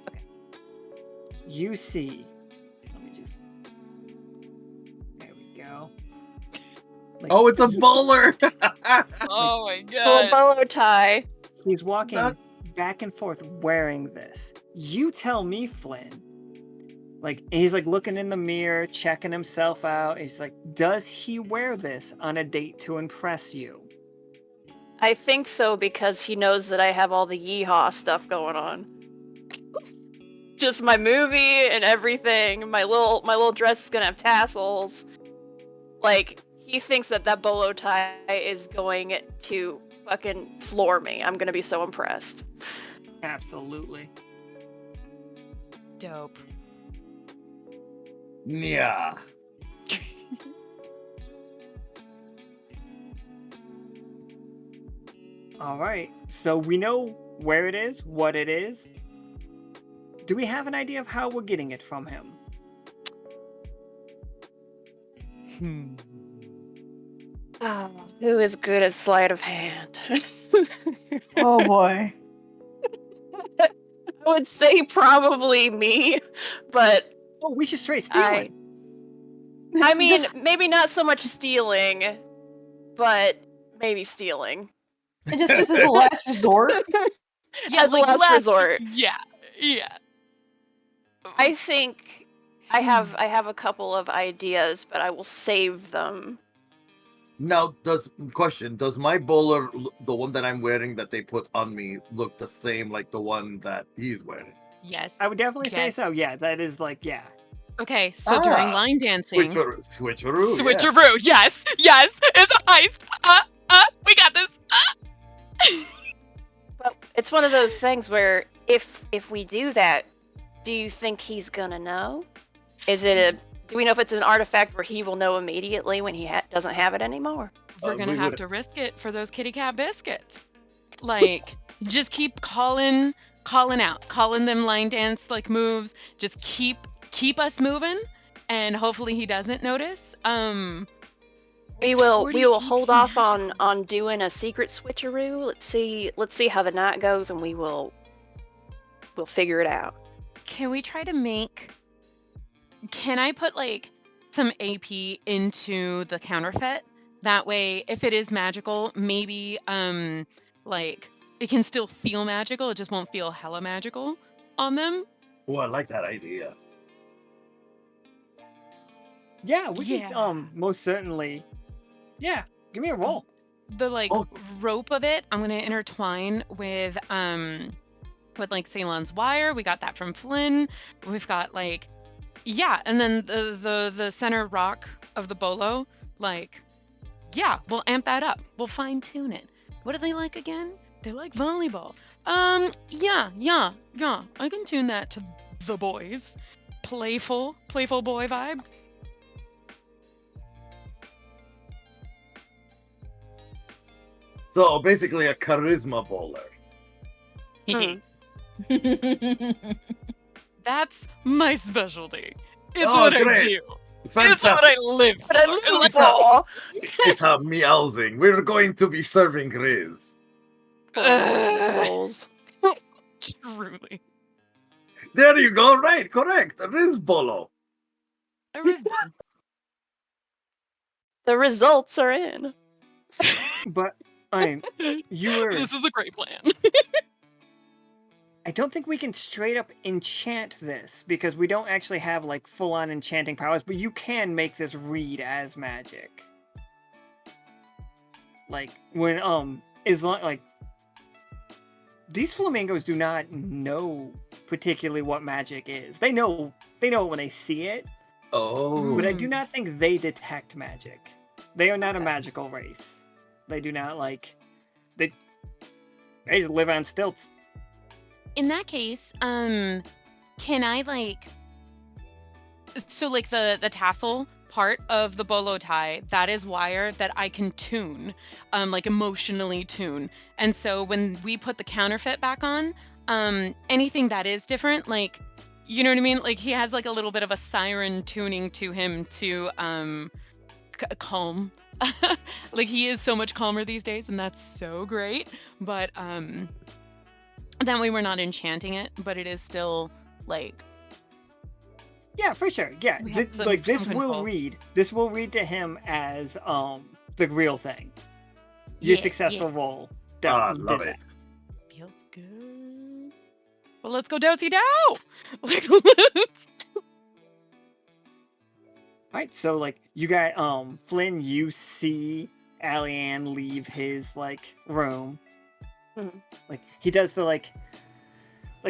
C: Okay.
B: You see, let me just. There we go. Like,
D: Oh, it's a bowler.
F: Oh my
C: Little
F: god.
C: bolo tie.
B: he's walking
D: That-
B: back and forth wearing this. You tell me, Flynn. Like, he's like looking in the mirror, checking himself out. He's like, does he wear this on a date to impress you?
C: I think so, because he knows that I have all the yeehaw stuff going on. Just my movie and everything. My little dress is gonna have tassels. Like, he thinks that bolo tie is going to fucking floor me. I'm gonna be so impressed.
B: Absolutely.
F: Dope.
D: Yeah.
B: All right. So we know where it is, what it is. Do we have an idea of how we're getting it from him?
C: Who is good at sleight of hand?
E: Oh boy.
C: I would say probably me, but
B: Oh, we should straight steal it.
C: I mean, maybe not so much stealing, but maybe stealing.
E: Just as a last resort.
F: Yeah,
C: As a last resort.
F: Yeah. Yeah.
C: I think I have a couple of ideas, but I will save them.
D: Now, does my bowler, the one that I'm wearing that they put on me, look the same like the one that he's wearing?
F: Yes.
B: I would definitely say
F: Yes.
B: so. Yeah, that is like, yeah.
F: Okay, so during
D: Ah,
F: line dancing.
D: Switcheroo. Yeah.
F: Switcheroo. Yes. Yes. It's a heist. We got this.
C: But it's one of those things where if we do that, do you think he's gonna know? Do we know if it's an artifact where he will know immediately when he doesn't have it anymore?
F: We're gonna
D: we
F: have
D: would-
F: to risk it for those kitty cat biscuits. Like, just keep calling out, calling them line dance like moves. Just keep us moving, and hopefully he doesn't notice.
C: We
F: It's
C: will
F: 40
C: hold
F: EP
C: off
F: magical.
C: on doing a secret switcheroo. Let's see how the night goes, and we'll figure it out.
F: Can we try to make? Can I put like some AP into the counterfeit? That way, if it is magical, maybe like it can still feel magical. It just won't feel hella magical on them.
D: Oh, I like that idea.
B: Yeah, we
F: Yeah.
B: can most certainly. Yeah, give me a roll.
F: The like
D: Oh.
F: rope of it, I'm gonna intertwine with like Ceylon's wire. We got that from Flynn. We've got like Yeah, and then the center rock of the bolo, like, yeah, we'll amp that up. We'll fine tune it. What do they like again? They like volleyball. Yeah. I can tune that to the boys. Playful boy vibe.
D: So basically a charisma bowler.
C: Hmm.
F: That's my specialty. It's
D: Oh,
F: what I
D: great.
F: do. It's
D: Fantastic.
F: what I live for.
C: But I'm so
F: Like,
C: raw.
D: It's a meowsing. We're going to be serving Riz.
C: Poor unfortunate souls.
F: truly.
D: There you go. Right, correct. Riz bolo.
F: I was done.
C: The results are in.
B: But you were.
F: This is a great plan.
B: I don't think we can straight up enchant this because we don't actually have like full on enchanting powers, but you can make this read as magic. Like when as long like these flamingos do not know particularly what magic is. They know it when they see it,
D: Oh.
B: but I do not think they detect magic. They are not a
C: Okay.
B: magical race. They do not they just live on stilts.
F: In that case, can I like so like the tassel part of the bolo tie, that is wire that I can tune, like emotionally tune. And so when we put the counterfeit back on, anything that is different, like, you know what I mean? Like he has like a little bit of a siren tuning to him to calm. Like he is so much calmer these days, and that's so great. But that way we're not enchanting it, but it is still like
B: Yeah, for sure. Yeah,
F: we have some
B: this will
F: control.
B: read. This will read to him as the real thing. Your
F: Yeah,
B: successful roll.
D: Ah,
B: did
D: love
B: that.
D: it.
F: feels good. Well, let's go dousey dow. Like, let's-
B: Right, so like you got Flynn, you see Allie-Ann leave his like room.
C: Mhm.
B: Like he does the like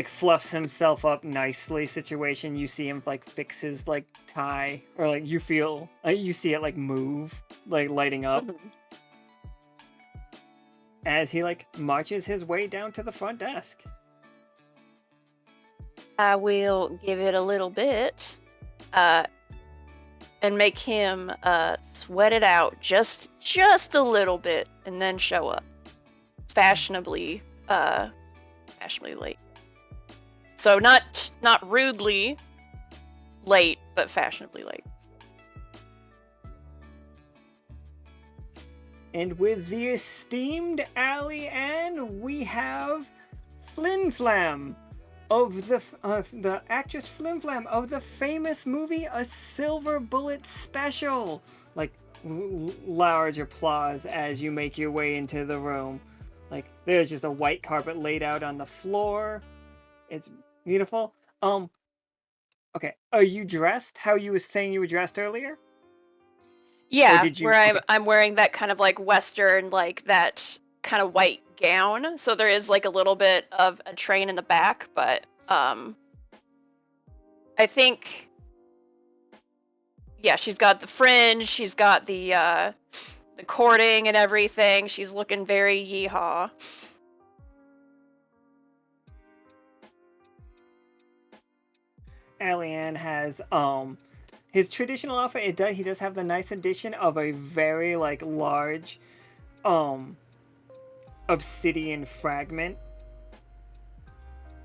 B: fluffs himself up nicely situation. You see him like fix his like tie, or like you feel you see it like move, like lighting up
C: Mhm.
B: as he like marches his way down to the front desk.
C: I will give it a little bit, and make him sweat it out just a little bit, and then show up fashionably late. So not rudely late, but fashionably late.
B: And with the esteemed Allie-Ann, we have Flynn Flam of the actress Flynn Flam of the famous movie A Silver Bullet Special. Like large applause as you make your way into the room. Like there's just a white carpet laid out on the floor. It's beautiful. Okay, are you dressed how you were saying you were dressed earlier?
C: Yeah,
B: did you-
C: where
B: okay.
C: I'm wearing that kind of like Western, like that kind of white gown. So there is like a little bit of a train in the back, but I think, yeah, she's got the fringe, she's got the cording and everything. She's looking very yeehaw.
B: Allie-Ann has his traditional outfit. He does have the nice addition of a very like large obsidian fragment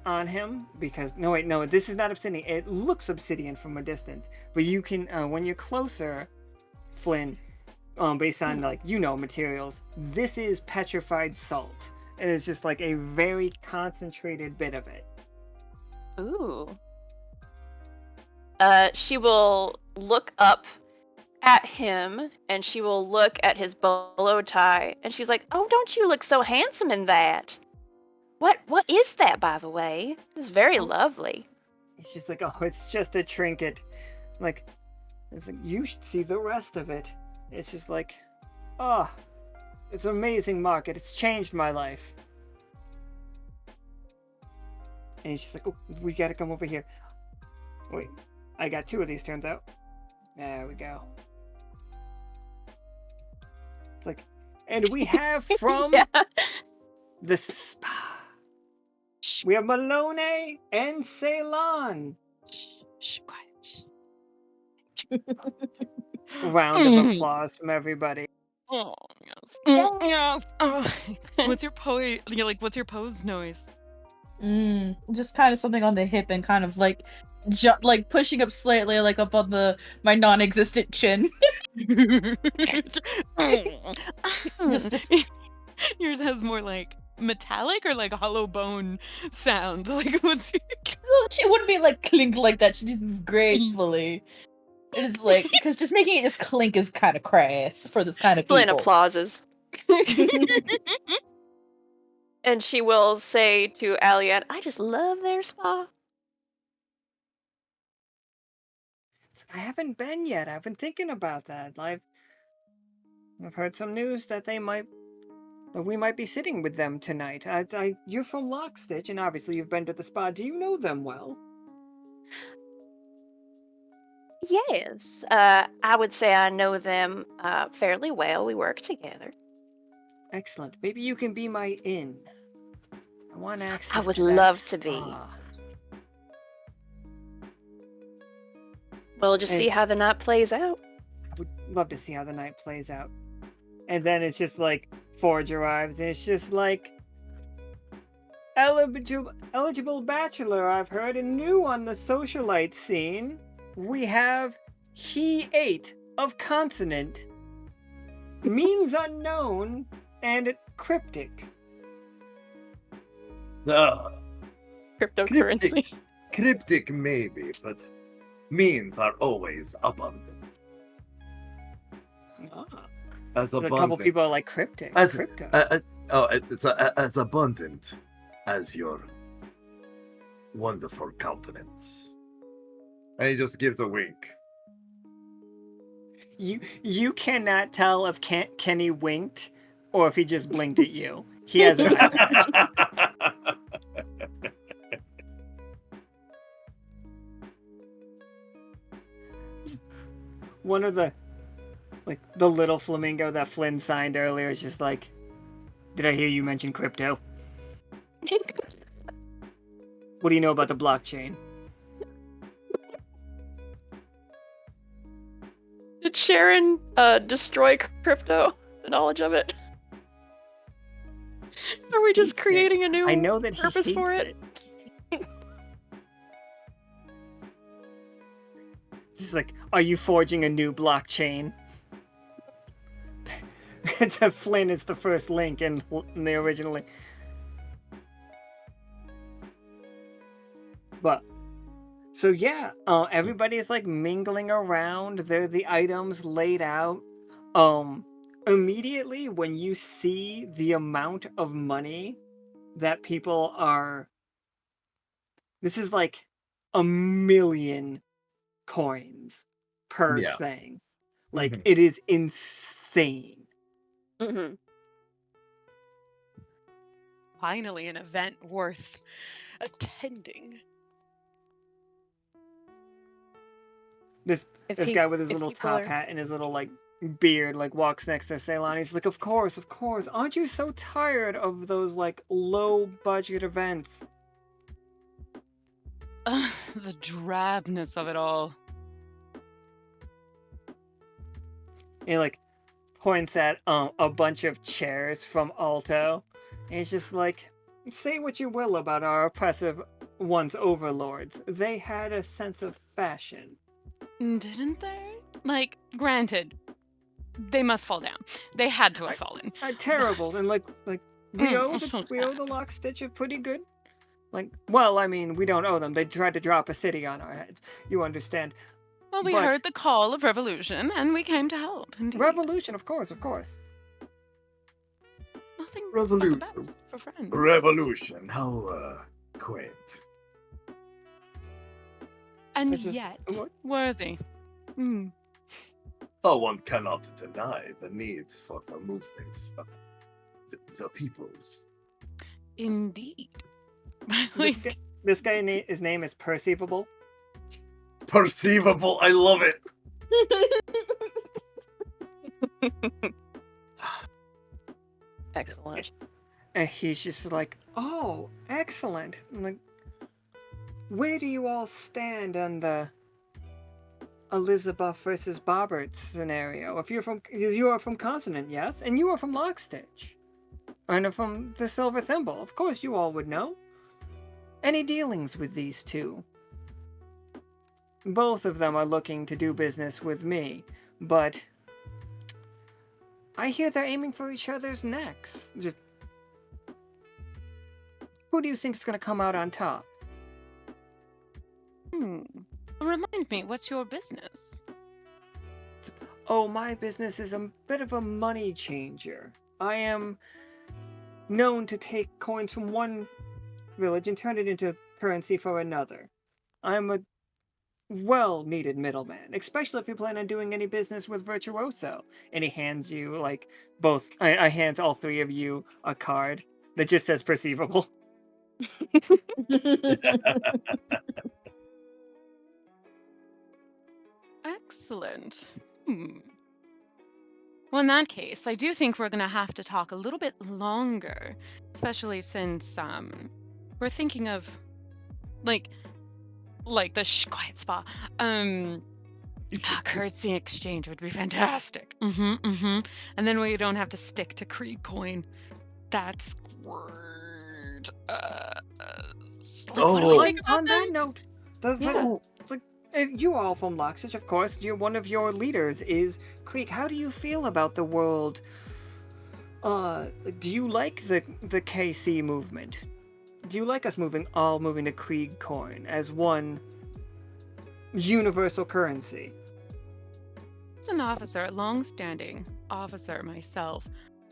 B: on him, because no, this is not obsidian. It looks obsidian from a distance, but you can when you're closer, Flynn, based on like materials, this is petrified salt, and it's just like a very concentrated bit of it.
C: Ooh. She will look up at him, and she will look at his bolo tie, and she's like, "Oh, don't you look so handsome in that? What is that, by the way? It's very lovely."
B: It's just like, oh, it's just a trinket. Like, it's like, you should see the rest of it. It's just like, oh, it's an amazing market. It's changed my life. And he's just like, oh, we gotta come over here. Wait, I got 2 of these, turns out. There we go. It's like, and we have from
C: Yeah.
B: the spa. We have Melinoë and Ceylon.
F: Shh, quiet. Shh.
B: Round of applause from everybody.
F: Oh yes, yes. Oh. What's your what's your pose noise?
E: Just kind of something on the hip and kind of like like pushing up slightly, like up on my non-existent chin. Just
F: Yours has more like metallic or like hollow bone sound. Like what's
E: she wouldn't be like clink like that. She just gracefully. It is like because just making it just clink is kind of crass for this kind of
C: Flynn
E: people.
C: applauses. And she will say to Aliette, I just love their spa.
B: I haven't been yet. I've been thinking about that. I've heard some news that we might be sitting with them tonight. You're from Lockstitch, and obviously you've been to the spa. Do you know them well?
C: Yes, I would say I know them fairly well. We work together.
B: Excellent. Maybe you can be my in. I want access
C: would
B: to that
C: love to be.
B: spa.
C: We'll just
B: And-
C: see how the night plays out.
B: I would love to see how the night plays out. And then it's just like Forge arrives, and it's just like eligible bachelor. I've heard, and new on the socialite scene. We have he ate of consonant, means unknown, and cryptic.
C: Cryptocurrency.
D: Cryptic maybe, but means are always abundant.
B: Ah.
D: As
B: So a
D: abundant.
B: couple people are like cryptic.
D: As-
B: crypto.
D: It's as abundant as your wonderful countenance. And he just gives a wink.
B: You cannot tell if Kenny winked or if he just blinked at you. He has an eye patch. One of the little flamingo that Flynn signed earlier is just like, did I hear you mention crypto? What do you know about the blockchain?
C: Did Sharon destroy crypto? The knowledge of it? Are we just
B: Hates it.
C: creating a new
B: I know that he
C: purpose for
B: hates
C: it?
B: Just like, are you forging a new blockchain? Flynn is the first link in the original link. But so yeah, everybody's like mingling around. There, the items laid out. Immediately when you see the amount of money that people are, this is like 1,000,000 coins per
D: Yeah.
B: thing. Like
D: Mhm.
B: it is insane.
C: Mm-hmm.
F: Finally an event worth attending.
B: This guy with his
C: if
B: little
C: people
B: top
C: are-
B: hat and his little like beard like walks next to Ceylon. He's like, of course. Aren't you so tired of those like low budget events?
F: The drabness of it all.
B: And he like points at a bunch of chairs from Alto. And he's just like, say what you will about our oppressive once overlords. They had a sense of fashion.
F: Didn't they? Like, granted, they must fall down. They had to have fallen.
B: Terrible. And like we owe
F: I'm so
B: the
F: sad.
B: Lockstitch a pretty good. Like, well, I mean, we don't owe them. They tried to drop a city on our heads. You understand?
F: Well, we
B: But-
F: heard the call of revolution, and we came to help. Indeed.
B: Revolution, of course.
F: Nothing
D: Revolution.
F: but the best for friends.
D: Revolution. How quaint.
F: And
B: It's just-
F: yet
B: what?
F: worthy. Mm.
D: Oh, one cannot deny the needs for the movements of the peoples.
F: Indeed.
B: This guy, his name is Perceivable.
D: Perceivable. I love it.
C: Excellent.
B: And he's just like, oh, excellent. I'm like, where do you all stand on the Elizabeth versus Bobbert scenario? If you are from Consonant, yes? And you are from Lockstitch. And from the Silver Thimble. Of course you all would know. Any dealings with these two? Both of them are looking to do business with me, but I hear they're aiming for each other's necks. Just who do you think's gonna come out on top?
F: Remind me, what's your business?
B: Oh, my business is a bit of a money changer. I am known to take coins from one village and turn it into currency for another. I'm a well-needed middleman, especially if you plan on doing any business with Virtuoso. And he hands you, like, I hands all three of you a card that just says perceivable.
F: Excellent. Well, in that case, I do think we're going to have to talk a little bit longer, especially since we're thinking of like the quiet spa. Currency exchange would be fantastic. And then we don't have to stick to Krieg coin. That's great.
B: On that note, you all from Lockstitch, of course, one of your leaders is Krieg. How do you feel about the world? Do you like the KC movement? Do you like us moving to Krieg coin as one universal currency?
F: As an officer, a long-standing officer myself,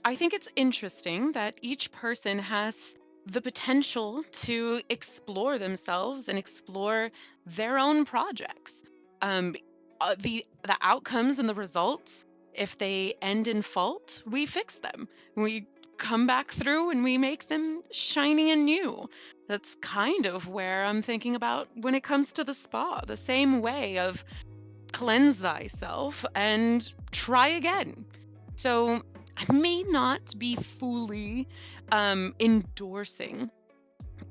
F: I think it's interesting that each person has the potential to explore themselves and explore their own projects. The outcomes and the results, if they end in fault, we fix them. We come back through and we make them shiny and new. That's kind of where I'm thinking about when it comes to the spa, the same way of cleanse thyself and try again. So I may not be fully endorsing,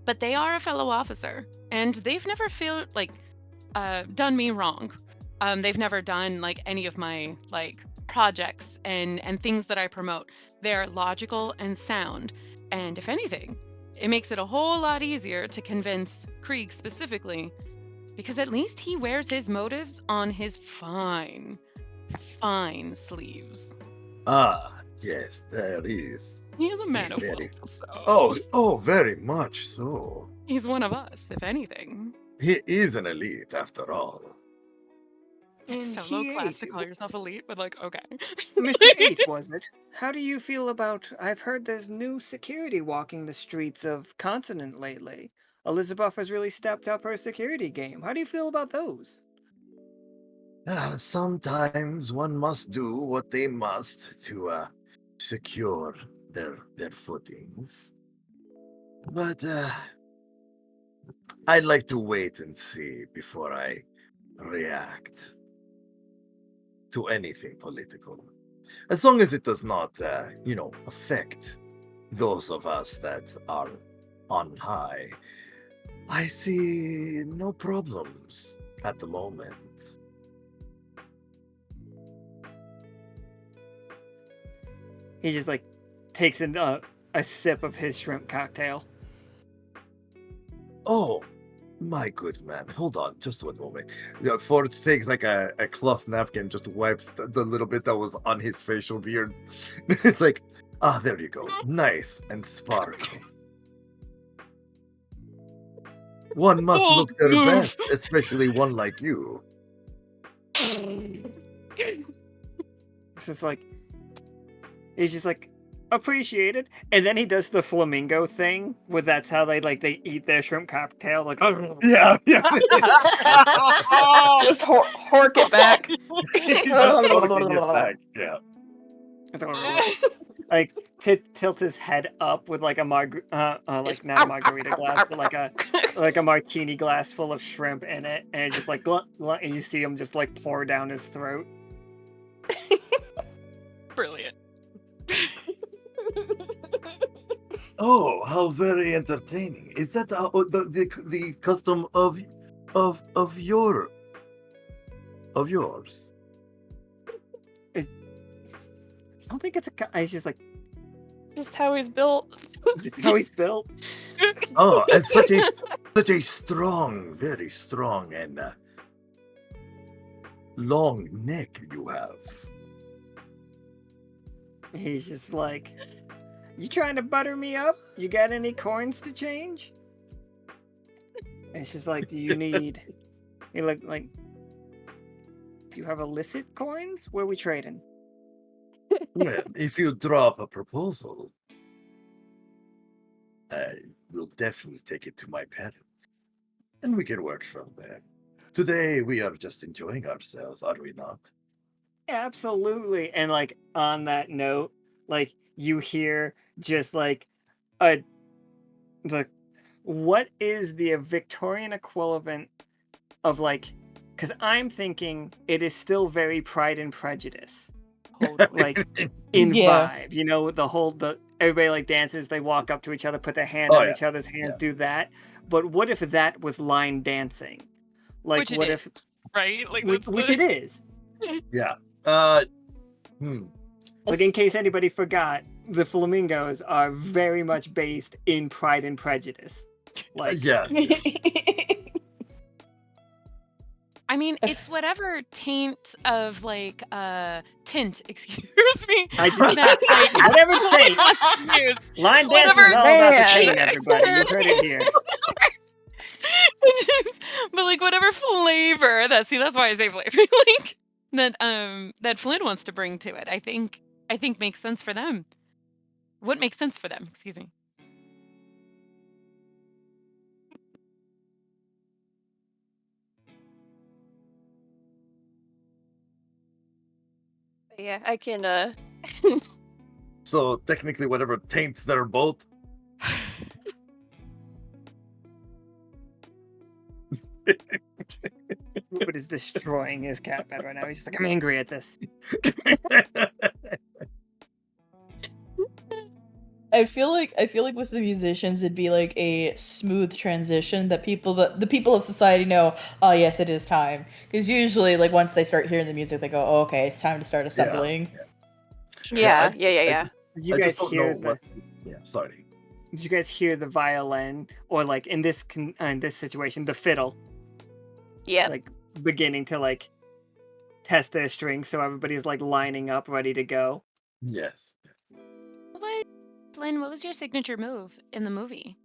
F: but they are a fellow officer and they've never feel like done me wrong. They've never done like any of my like projects and things that I promote. They're logical and sound, and if anything, it makes it a whole lot easier to convince Krieg specifically, because at least he wears his motives on his fine sleeves.
D: Ah, yes, there is.
F: He is a man of
D: Very-
F: wealth, so
D: Oh, very much so.
F: he's one of us, if anything.
D: He is an elite, after all.
F: It's
B: And
F: so low
B: he
F: class
B: ate.
F: to call yourself elite, but like, okay.
B: Mr. 8, was it? How do you feel about... I've heard there's new security walking the streets of Consonant lately. Elizabeth has really stepped up her security game. How do you feel about those?
D: Sometimes one must do what they must to secure their footings. But I'd like to wait and see before I react to anything political. As long as it does not, affect those of us that are on high, I see no problems at the moment.
B: He just, like, takes a sip of his shrimp cocktail.
D: Oh, my good man. Hold on, just one moment. Yeah, Ford takes like a cloth napkin, just wipes the little bit that was on his facial beard. It's like, there you go. Nice and sparkling. One must look their best, especially one like you.
B: It's just like... He's just like, appreciated. And then he does the flamingo thing, where that's how they eat their shrimp cocktail. Like,
D: Yeah.
E: Just hork it back.
D: He's just holding it back. Yeah.
B: like, tilts his head up with like a not a margarita glass, but like a martini glass full of shrimp in it, and it's just like glunt, glunt, and you see him just like pour down his throat.
F: Brilliant.
D: Oh, how very entertaining! Is that the custom of yours?
B: I don't think it's it's just like
C: Just how he's built.
B: just how he's built.
D: Oh, and such a strong, very strong and long neck you have.
B: He's just like, you trying to butter me up? You got any coins to change? And it's just like, do you need? You look like. Do you have illicit coins? Where we trading?
D: Well, if you drop a proposal, I will definitely take it to my parents, and we can work from there. Today we are just enjoying ourselves, are we not?
B: Absolutely. And like on that note, like you hear just like a the what is the Victorian equivalent of like, because I'm thinking it is still very Pride and Prejudice. Like in
E: Yeah.
B: vibe, you know, everybody like dances, they walk up to each other, put their hand on each other's hands, do that. But what if that was line dancing? Like
F: Which it
B: what
F: is,
B: if
F: right? Like
B: which it is?
D: Yeah.
B: Like in case anybody forgot, the flamingos are very much based in Pride and Prejudice. Like
D: Yes.
F: I mean, it's whatever taint of like tint, excuse me.
B: I do
F: that, like,
B: whatever taint.
F: use.
B: Line dancing
C: Whatever-
B: is all about the
C: Man.
B: taint, everybody. You've heard it here.
F: But like whatever flavor that's why I say flavor like that Flynn wants to bring to it. I think makes sense for them. What makes sense for them? Excuse me.
C: Yeah, I can.
D: So technically, whatever taints their boat.
B: Rupert is destroying his cat bed right now. He's just like, I'm angry at this.
E: I feel like with the musicians it'd be like a smooth transition that the people of society know, oh yes, it is time. Because usually like once they start hearing the music they go, oh, okay, it's time to start assembling.
C: Yeah.
B: Did you guys hear
D: sorry.
B: Did you guys hear the violin, or like in this situation, the fiddle?
C: Yeah.
B: Like beginning to like test their strings, so everybody's like lining up, ready to go.
D: Yes.
F: Flynn, what was your signature move in the movie?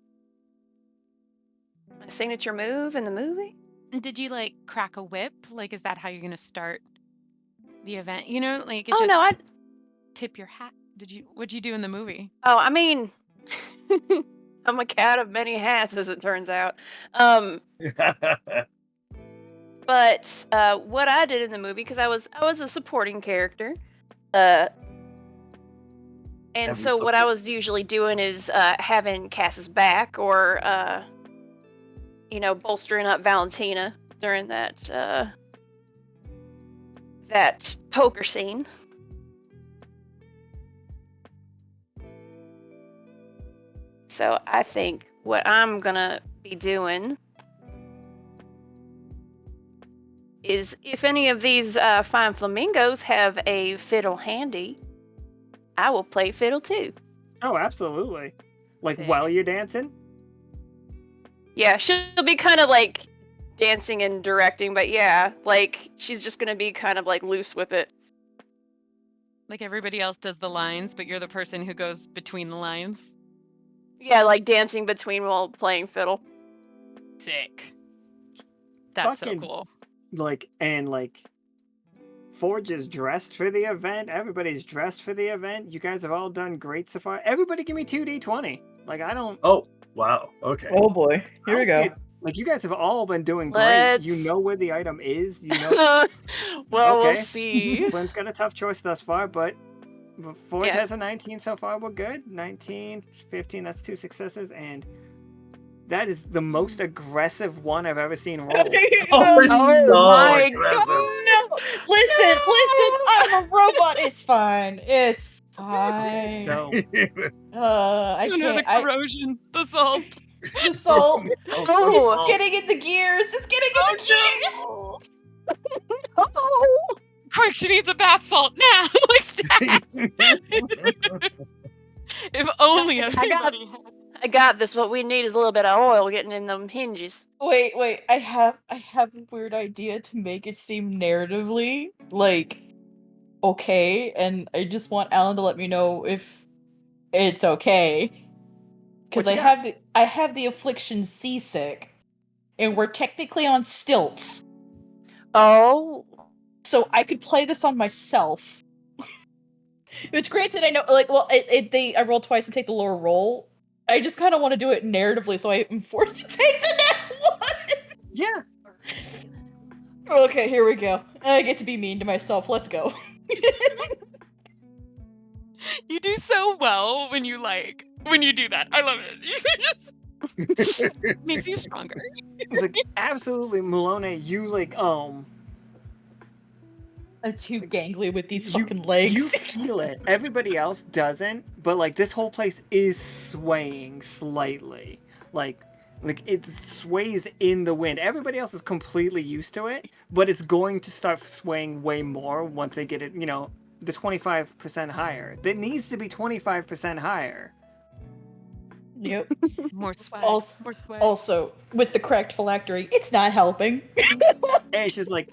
C: My signature move in the movie?
F: Did you like crack a whip? Like, is that how you're gonna start the event? You know, like
C: Oh no,
F: tip your hat. What'd you do in the movie?
C: Oh, I mean, I'm a cat of many hats, as it turns out. But what I did in the movie, because I was a supporting character, and so what I was usually doing is having Cass's back, or bolstering up Valentina during that poker scene. So I think what I'm gonna be doing is, if any of these fine flamingos have a fiddle handy, I will play fiddle too.
B: Oh, absolutely. Like
F: Sick.
B: while you're dancing?
C: Yeah, she'll be kind of like dancing and directing, but yeah, like she's just gonna be kind of like loose with it.
F: Like everybody else does the lines, but you're the person who goes between the lines.
C: Yeah, like dancing between while playing fiddle.
F: Sick. That's
B: Fucking-
F: so cool.
B: Like Forge is dressed for the event. Everybody's dressed for the event. You guys have all done great so far. Everybody give me 2d20. Like I don't
D: Oh, wow. Okay.
E: Oh boy, here we go.
B: Like you guys have all been doing great.
C: Let's-
B: You know where the item is. You know
C: Well, we'll
B: Okay.
C: see.
B: Flynn's got a tough choice thus far, but Forge
C: Yeah.
B: has a 19 so far. We're good. 19, 15. That's 2 successes, and that is the most aggressive one I've ever seen roll.
D: Oh, it's
C: Oh
D: so
C: my
D: aggressive.
E: No, listen, I'm a robot. It's fine. It's fine.
B: So
E: I
F: Oh no, the
E: can't.
F: corrosion, the salt.
E: The salt.
C: Oh.
E: It's getting in the gears. It's getting in the gears.
C: Oh.
F: Quick, she needs a bath salt now. Like, stab. If only everybody had.
C: I got this. What we need is a little bit of oil getting in them hinges.
E: Wait. I have a weird idea to make it seem narratively like okay, and I just want Alan to let me know if it's okay. Because
B: What you got?
E: I have the affliction seasick, and we're technically on stilts,
C: Oh.
E: so I could play this on myself. Which granted, I know, like, well, I roll twice and take the lower roll. I just kind of want to do it narratively, so I am forced to take the net one.
B: Yeah.
E: Okay, here we go. I get to be mean to myself. Let's go.
F: You do so well when you do that. I love it. You just makes you stronger.
B: It's like absolutely Melinoë, you like
E: I'm too gangly with these
B: you-
E: fucking legs.
B: you feel it. Everybody else doesn't, but like this whole place is swaying slightly. Like it sways in the wind. Everybody else is completely used to it, but it's going to start swaying way more once they get it, the 25% higher. That needs to be 25% higher.
E: Yep.
F: More swag.
E: Also,
F: More swag.
E: also, with the correct phylactery, it's not helping.
B: And it's just like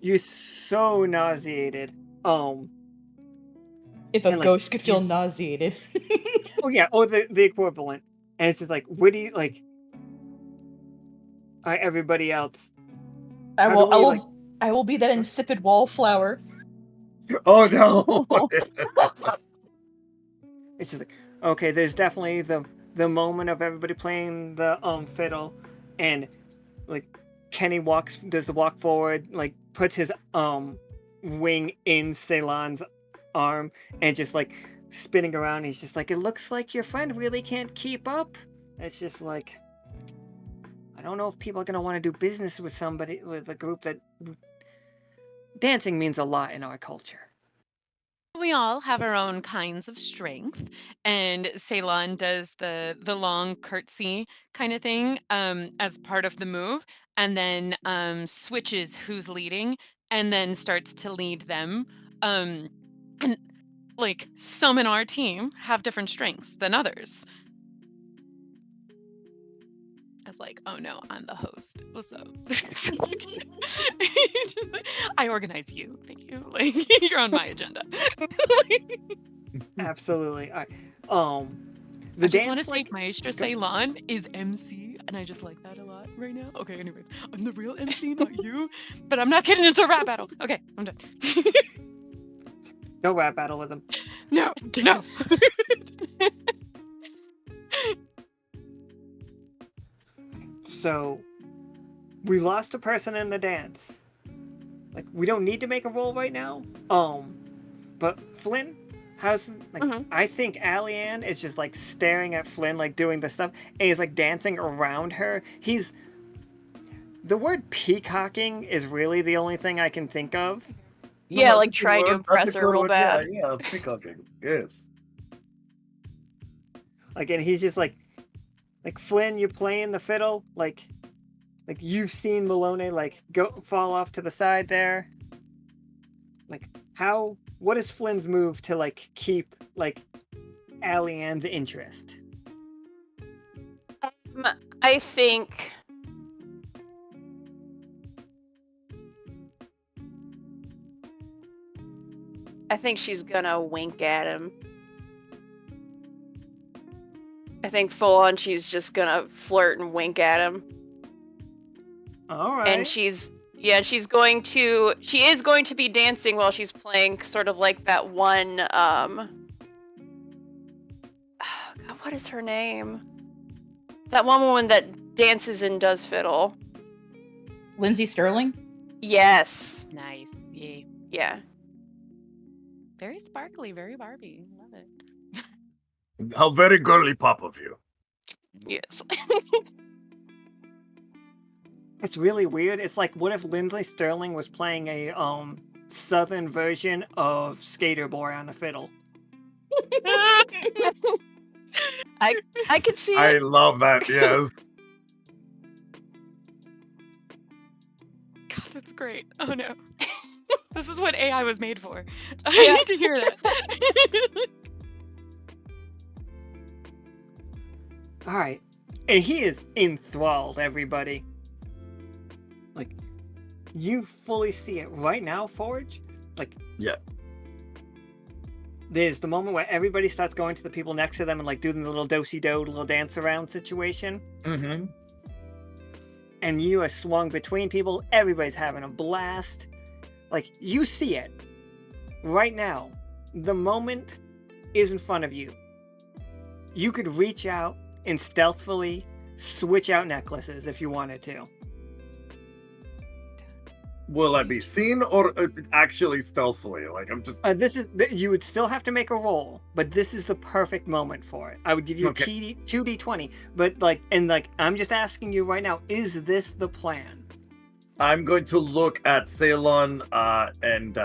B: you're so nauseated.
E: If a
B: And, like,
E: ghost could feel
B: you-
E: nauseated.
B: Oh yeah, or the equivalent. And it's just like, what do you like? Everybody else.
E: I
B: How
E: will.
B: do we,
E: I will be that insipid wallflower.
D: Oh no!
B: It's just like, okay, there's definitely the moment of everybody playing the fiddle, and like Kenny does the walk forward, like puts his wing in Ceylon's arm, and just like spinning around. He's just like, it looks like your friend really can't keep up. It's just like, I don't know if people are gonna want to do business with a group that dancing means a lot in our culture.
F: We all have our own kinds of strength, and Ceylon does the long curtsy kind of thing as part of the move, and then switches who's leading, and then starts to lead them. And like some in our team have different strengths than others. I was like, oh no, I'm the host. What's up? I organize you. Thank you. Like you're on my agenda.
B: Absolutely. The
F: I just want to
B: dance,
F: say
B: like,
F: Maestra Ceylon is MC, and I just like that a lot right now. Okay, anyways, I'm the real MC, not you. But I'm not getting into a rap battle. Okay, I'm done.
B: no rap battle with them.
F: No.
B: So, we lost a person in the dance. Like, we don't need to make a roll right now. But Flynn, I think Allianne is just like staring at Flynn, like doing the stuff, and he's like dancing around her. The word peacocking is really the only thing I can think of.
C: Yeah,
D: No,
C: like
D: that's a
C: trying to
D: good word, that's a
C: impress her
D: good
C: real
D: word,
C: bad.
D: Yeah, peacocking. Yes.
B: Like, and he's just like Flynn, you're playing the fiddle, like you've seen Melinoë like go fall off to the side there. Like, what is Flynn's move to like keep like Allianne's interest?
C: I think she's gonna wink at him. I think full on she's just gonna flirt and wink at him.
B: All right.
C: And she is going to be dancing while she's playing sort of like that one God, what is her name? That one woman that dances and does fiddle.
E: Lindsay Sterling?
C: Yes.
F: Nice. Yay.
C: Yeah.
F: Very sparkly, very Barbie. Love it.
D: How very girly pop of you.
C: Yes.
B: It's really weird. It's like, what if Lindsay Sterling was playing a southern version of Skater Boy on a fiddle?
C: I could see
D: I
C: it.
D: love that, yes.
F: God, that's great. Oh no. This is what AI was made for. I
C: Yeah.
F: need to hear that.
B: All right. And he is enthralled, everybody. Like, you fully see it right now, Forge. Like,
D: Yeah.
B: there's the moment where everybody starts going to the people next to them and like doing the little do-si-do, little dance around situation.
D: Mm-hmm.
B: And you are swung between people. Everybody's having a blast. Like, you see it right now. The moment is in front of you. You could reach out and stealthily switch out necklaces if you wanted to.
D: Will I be seen or actually stealthily? Like, I'm just...
B: You would still have to make a roll, but this is the perfect moment for it. I would give you
D: Okay.
B: 2d20, but I'm just asking you right now, is this the plan?
D: I'm going to look at Ceylon and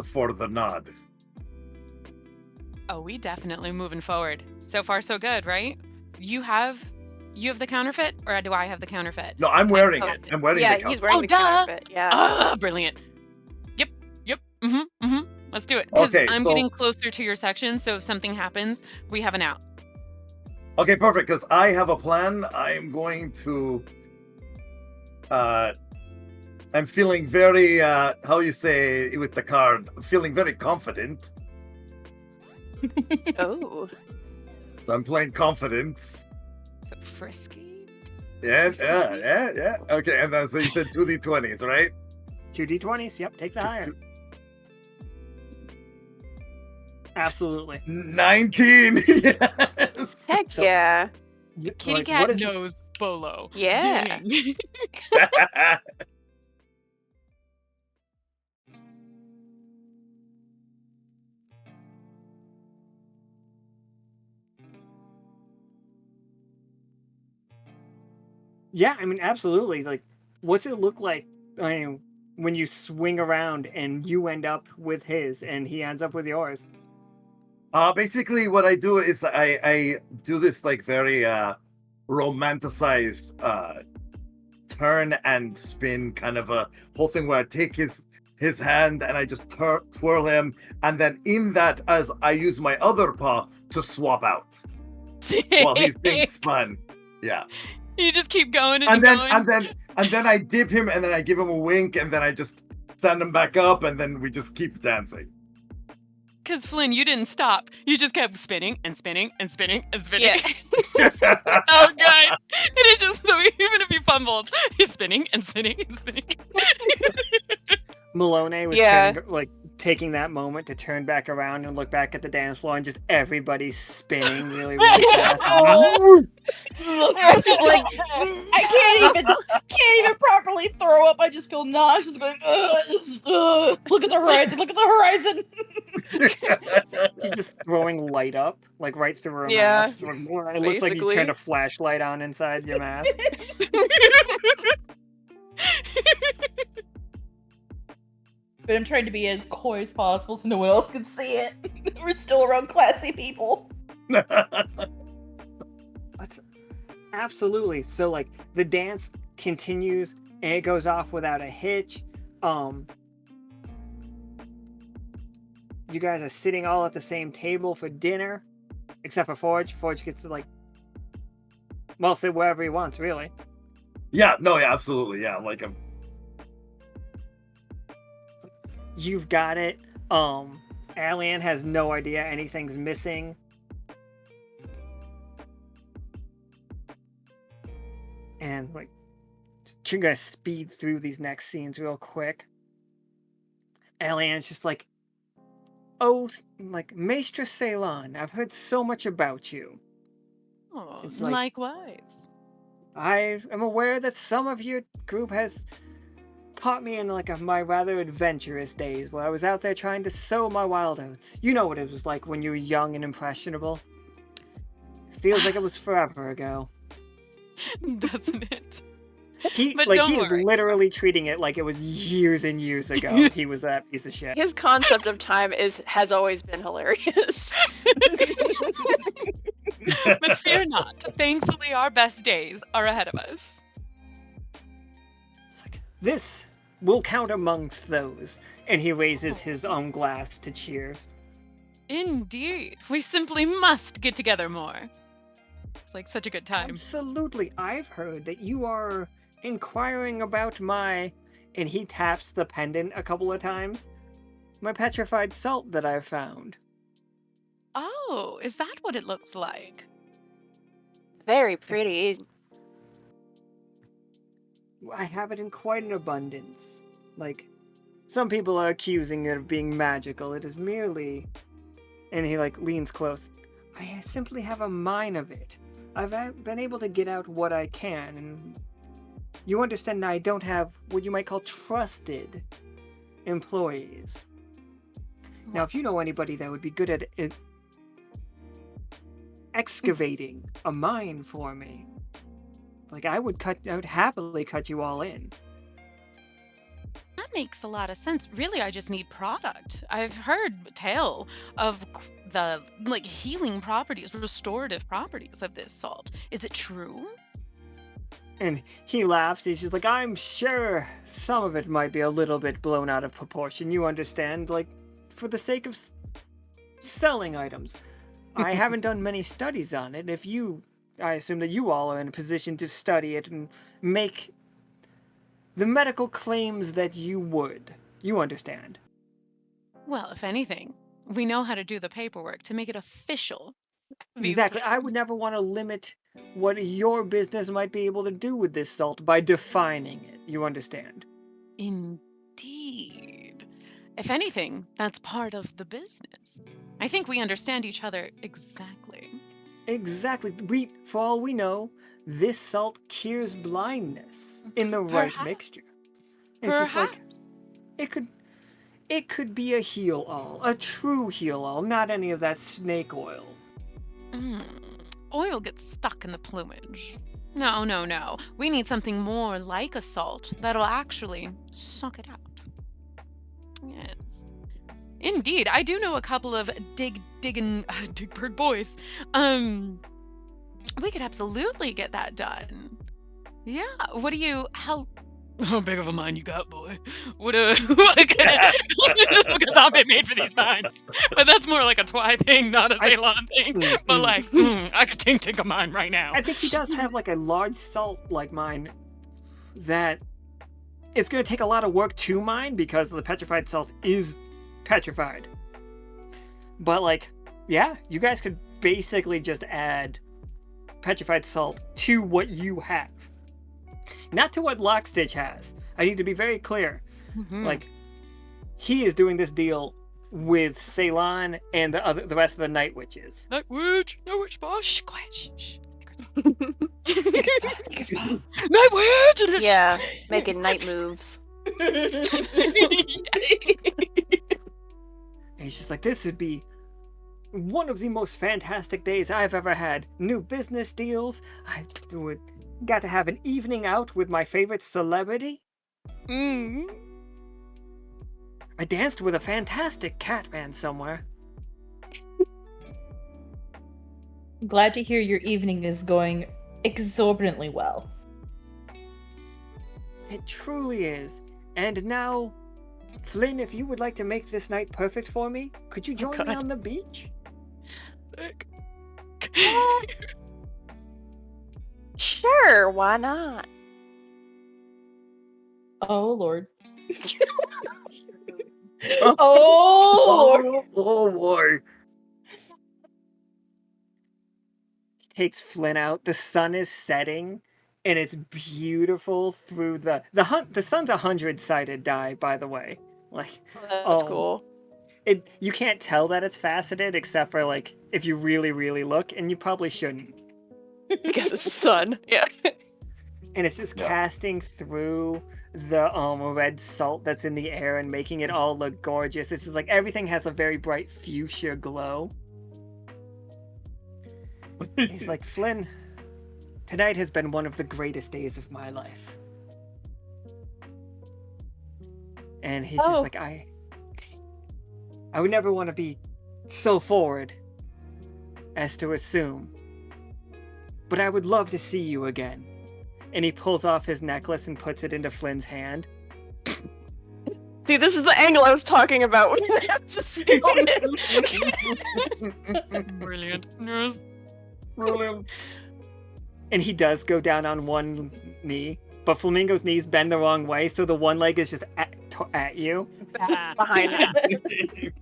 D: for the nod.
F: Oh, we definitely moving forward. So far, so good, right? You have the counterfeit, or do I have the counterfeit?
D: No, I'm wearing it. I'm wearing
C: Yeah,
D: the
C: he's
D: counterfeit.
C: wearing
F: Oh,
C: the
F: duh!
C: counterfeit. Yeah.
F: Ah, brilliant. Yep. Let's do it. Because
D: Okay,
F: I'm
D: so-
F: getting closer to your section, so if something happens, we have an out.
D: Okay, perfect, because I have a plan. I'm going to... I'm feeling very, how you say with the card, feeling very confident.
C: Oh.
D: So I'm playing confidence.
F: So frisky.
D: Yeah.
F: Frisky.
D: Okay, and then so you said 2d20s, right?
B: 2d20s, yep, take the higher. Absolutely.
D: 19! Yes!
C: Heck
B: So-
C: yeah.
F: Kitty
B: Like,
F: cat
B: what is this-
F: knows Bolo.
C: Yeah.
F: Dang.
B: Yeah, I mean, absolutely. Like, what's it look like when you swing around and you end up with his and he ends up with yours?
D: Basically, what I do is I do this like very romanticized turn and spin kind of a whole thing where I take his hand and I just twirl him, and then in that, as I use my other paw to swap out while he's being spun. Yeah.
F: You just keep going
D: And then
F: going.
D: and then I dip him and then I give him a wink and then I just stand him back up and then we just keep dancing.
F: Because Flynn, you didn't stop. You just kept spinning and spinning and spinning and spinning.
C: Yeah.
F: Oh god! And it's just so even if you fumbled, he's spinning and spinning and spinning.
B: Melinoë was
C: Yeah.
B: taking that moment to turn back around and look back at the dance floor and just everybody's spinning really, really fast.
C: She's like,
E: I can't even properly throw up. I just feel nauseous. Going, look at the horizon. Look at the horizon.
B: She's just throwing light up, like right through her
C: Yeah,
B: mask. It looks like you
C: basically.
B: turned a flashlight on inside your mask.
E: But I'm trying to be as coy as possible so no one else can see it. We're still around classy people.
B: Absolutely. So like the dance continues and it goes off without a hitch. You guys are sitting all at the same table for dinner, except for Forge. Forge gets to sit wherever he wants, really.
D: Yeah, absolutely. Yeah, like him.
B: You've got it. Alien has no idea anything's missing. And just gonna speed through these next scenes real quick. Alien's just like, oh, Maestra Ceylon, I've heard so much about you.
F: Oh,
B: It's like-
F: likewise.
B: I am aware that some of your group has caught me in like my rather adventurous days where I was out there trying to sow my wild oats. You know what it was like when you were young and impressionable. Feels like it was forever ago.
F: Doesn't it?
B: He
F: But
B: like
F: don't
B: he is
F: worry.
B: literally treating it like it was years and years ago. He was that piece of shit.
C: His concept of time has always been hilarious.
F: But fear not. Thankfully, our best days are ahead of us.
B: It's like, this will count amongst those. And he raises his own glass to cheers.
F: Indeed. We simply must get together more. It's like such a good time.
B: Absolutely. I've heard that you are inquiring about my... And he taps the pendant a couple of times. My petrified salt that I found.
F: Oh, is that what it looks like?
C: Very pretty.
B: I have it in quite an abundance. Like, some people are accusing it of being magical. It is merely... And he, like, leans close. I simply have a mine of it. I've been able to get out what I can, and... You understand I don't have what you might call trusted employees. Now, if you know anybody that would be good at excavating a mine for me, like, I would happily cut you all in.
F: That makes a lot of sense. Really, I just need product. I've heard tale of the like healing properties, restorative properties of this salt. Is it true?
B: And he laughs. He's just like, I'm sure some of it might be a little bit blown out of proportion. You understand? Like, for the sake of selling items. I haven't done many studies on it. I assume that you all are in a position to study it and make the medical claims that you would. You understand?
F: Well, if anything, we know how to do the paperwork to make it official. These
B: Exactly. I would
F: claims.
B: never want to limit what your business might be able to do with this salt by defining it. You understand?
F: Indeed. If anything, that's part of the business. I think we understand each other exactly.
B: Exactly. For all we know, this salt cures blindness in the right
F: Perhaps.
B: mixture. It's just like
F: Perhaps.
B: it could be a heal-all, a true heal-all, not any of that snake oil.
F: Oil gets stuck in the plumage. No, no, no. We need something more like a salt that'll actually suck it out. Yes. Indeed, I do know a couple of Digberg boys. We could absolutely get that done. Yeah. How big of a mind you got, boy? Just because I'm made for these mines. But that's more like a Twy thing, not a Ceylon thing. But like, I could think a mine right now.
B: I think he does have like a large salt like mine that it's going to take a lot of work to mine because the petrified salt is petrified. But like, yeah, you guys could basically just add petrified salt to what you have. Not to what Lockstitch has. I need to be very clear. Like, he is doing this deal with Ceylon and the rest of the Night Witches.
F: Night Witch boss. Shh, quiet. Shh. Night Witch. And
C: Yeah, making night moves.
B: And he's just like, this would be one of the most fantastic days I've ever had. New business deals. I got to have an evening out with my favorite celebrity. I danced with a fantastic cat man somewhere.
E: Glad to hear your evening is going exorbitantly well.
B: It truly is. And now, Flynn, if you would like to make this night perfect for me, could you join me on the beach?
C: Sure, why not?
E: Oh Lord. Oh Lord.
B: Oh boy. Takes Flynn out. The sun is setting, and it's beautiful through the sun's 100-sided die, by the way. Like,
C: That's cool.
B: You can't tell that it's faceted except for like if you really, really look, and you probably shouldn't.
C: Because it's the sun. Yeah.
B: And it's just casting through the red salt that's in the air and making it all look gorgeous. It's just like everything has a very bright fuchsia glow. He's like, Flynn, tonight has been one of the greatest days of my life. And he's just like, I would never want to be so forward as to assume, but I would love to see you again. And he pulls off his necklace and puts it into Flynn's hand.
C: See, this is the angle I was talking about when you have to steal it.
F: Brilliant. Yes.
D: Brilliant.
B: And he does go down on one knee, but Flamingo's knees bend the wrong way, so the one leg is just at you.
C: Behind it.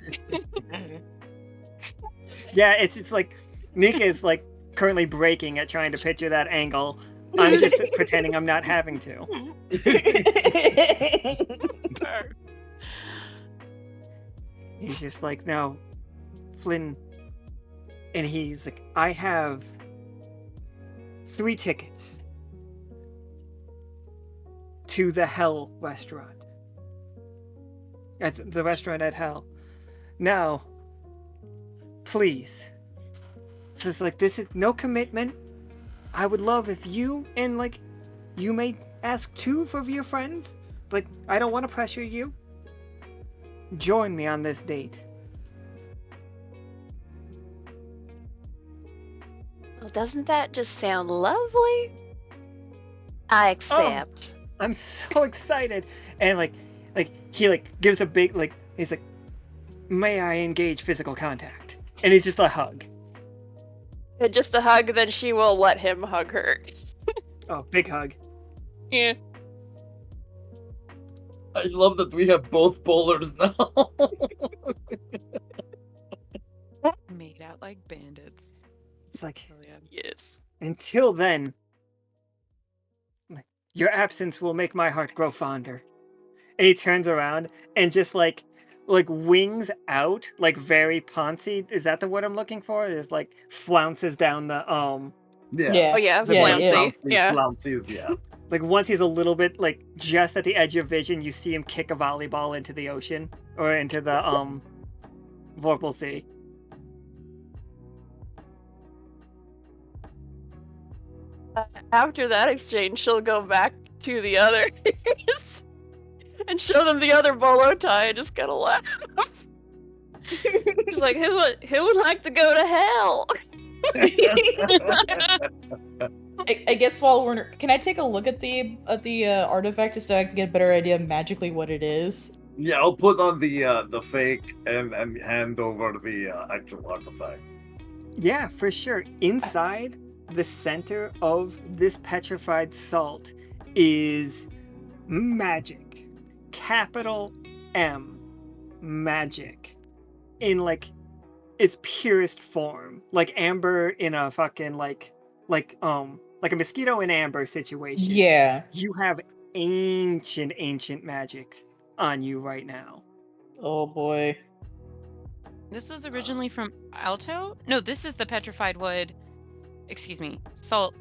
B: Yeah, it's like Nika is like currently breaking at trying to picture that angle. I'm just pretending I'm not having to. He's just like, now, Flynn, and he's like, I have 3 tickets to the Hell restaurant. At the restaurant at Hell. Now, please. So it's like, this is no commitment. I would love if you and like you may ask 2 of your friends. Like, I don't want to pressure you. Join me on this date.
C: Well, doesn't that just sound lovely? I accept.
B: I'm so excited. And like he like gives a big like he's like, may I engage physical contact? And it's just a hug.
C: And just a hug, then she will let him hug her.
B: Oh, big hug.
C: Yeah.
D: I love that we have both bowlers now.
F: Made out like bandits.
B: It's like,
F: Brilliant.
C: Yes.
B: until then, your absence will make my heart grow fonder. And he turns around and just like wings out, like very poncy. Is that the word I'm looking for? Is like flounces down the
C: Oh
D: Yeah.
C: yeah,
B: The
C: flouncy. Yeah.
D: Flounces, yeah.
B: like once he's a little bit like just at the edge of vision, you see him kick a volleyball into the ocean or into the Vorpal Sea.
C: After that exchange, she'll go back to the others and show them the other bolo tie and just kind of laugh. She's like, who would like to go to hell?
E: I guess while we're can I take a look at the artifact just so I can get a better idea of magically what it is?
D: Yeah, I'll put on the fake and hand over the actual artifact.
B: Yeah, for sure. Inside the center of this petrified salt is magic. Capital M. Magic. In like its purest form. Like amber in a fucking like a mosquito in amber situation.
E: Yeah.
B: You have ancient magic on you right now.
E: Oh boy.
F: This was originally from Alto? No, this is the petrified wood. Excuse me, salt.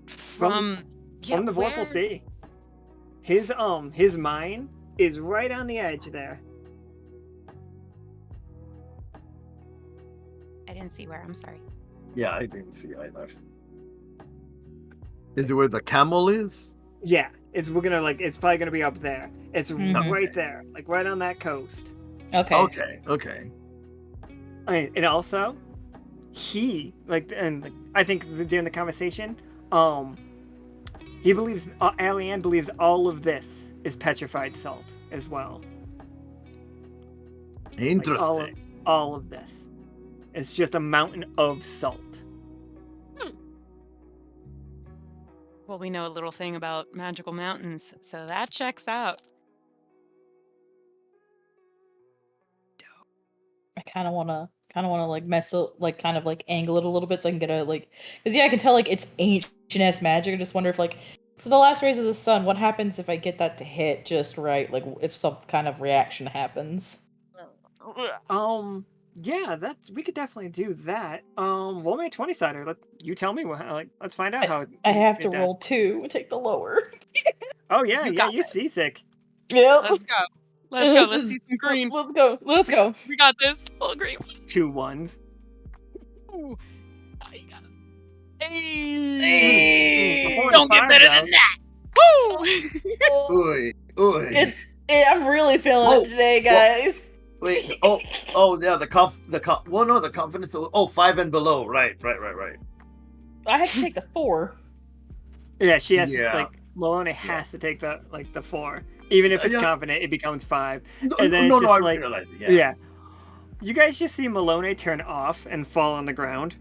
F: From
B: the Vorpal Sea. His mine is right on the edge there.
F: I didn't see where. I'm sorry.
D: Yeah, I didn't see either. Is it where the camel is?
B: Yeah, it's probably gonna be up there. It's
E: Mhm.
B: right there, like right on that coast.
E: Okay.
D: Okay.
B: I mean, and also, I think during the conversation, he believes Alianne believes all of this is petrified salt as well.
D: Interesting.
B: Like all of this, it's just a mountain of salt.
F: Well, we know a little thing about magical mountains, so that checks out.
E: I kind of wanna like mess it, like kind of like angle it a little bit so I can get a like, because yeah, I can tell like it's ancient ass magic. I just wonder if like for the last rays of the sun, what happens if I get that to hit just right? Like if some kind of reaction happens.
B: Yeah, we could definitely do that. Roll me a 20-sider. You tell me let's find out how.
E: I have to
B: it does.
E: roll 2 and take the lower.
B: Oh yeah,
F: You
B: yeah,
F: got
B: you're
F: this.
B: seasick.
E: Yep.
F: Let's go. Let's go.
E: This
F: Let's
E: is-
F: see some green.
E: Let's go. Let's go.
F: We got this. Oh, green.
B: 2 1s.
F: Ooh. Oh, you got it. Hey.
E: Hey.
F: Don't get
B: 5,
F: better
B: though.
F: than that. Woo!
E: Oh,
D: Oy, oy.
E: I'm really feeling
D: Oh,
E: it today,
D: well-
E: guys.
D: Wait. Oh, yeah. The confidence. Oh, 5 and below. Right.
E: I have to take the 4.
B: Yeah, she has
D: Yeah.
B: like Melinoë has to take the 4. Even if it's
D: Yeah.
B: confident, it becomes 5.
D: No,
B: And then
D: no,
B: it's
D: no,
B: just
D: I
B: like
D: realize.
B: yeah. You guys just see Melinoë turn off and fall on the ground.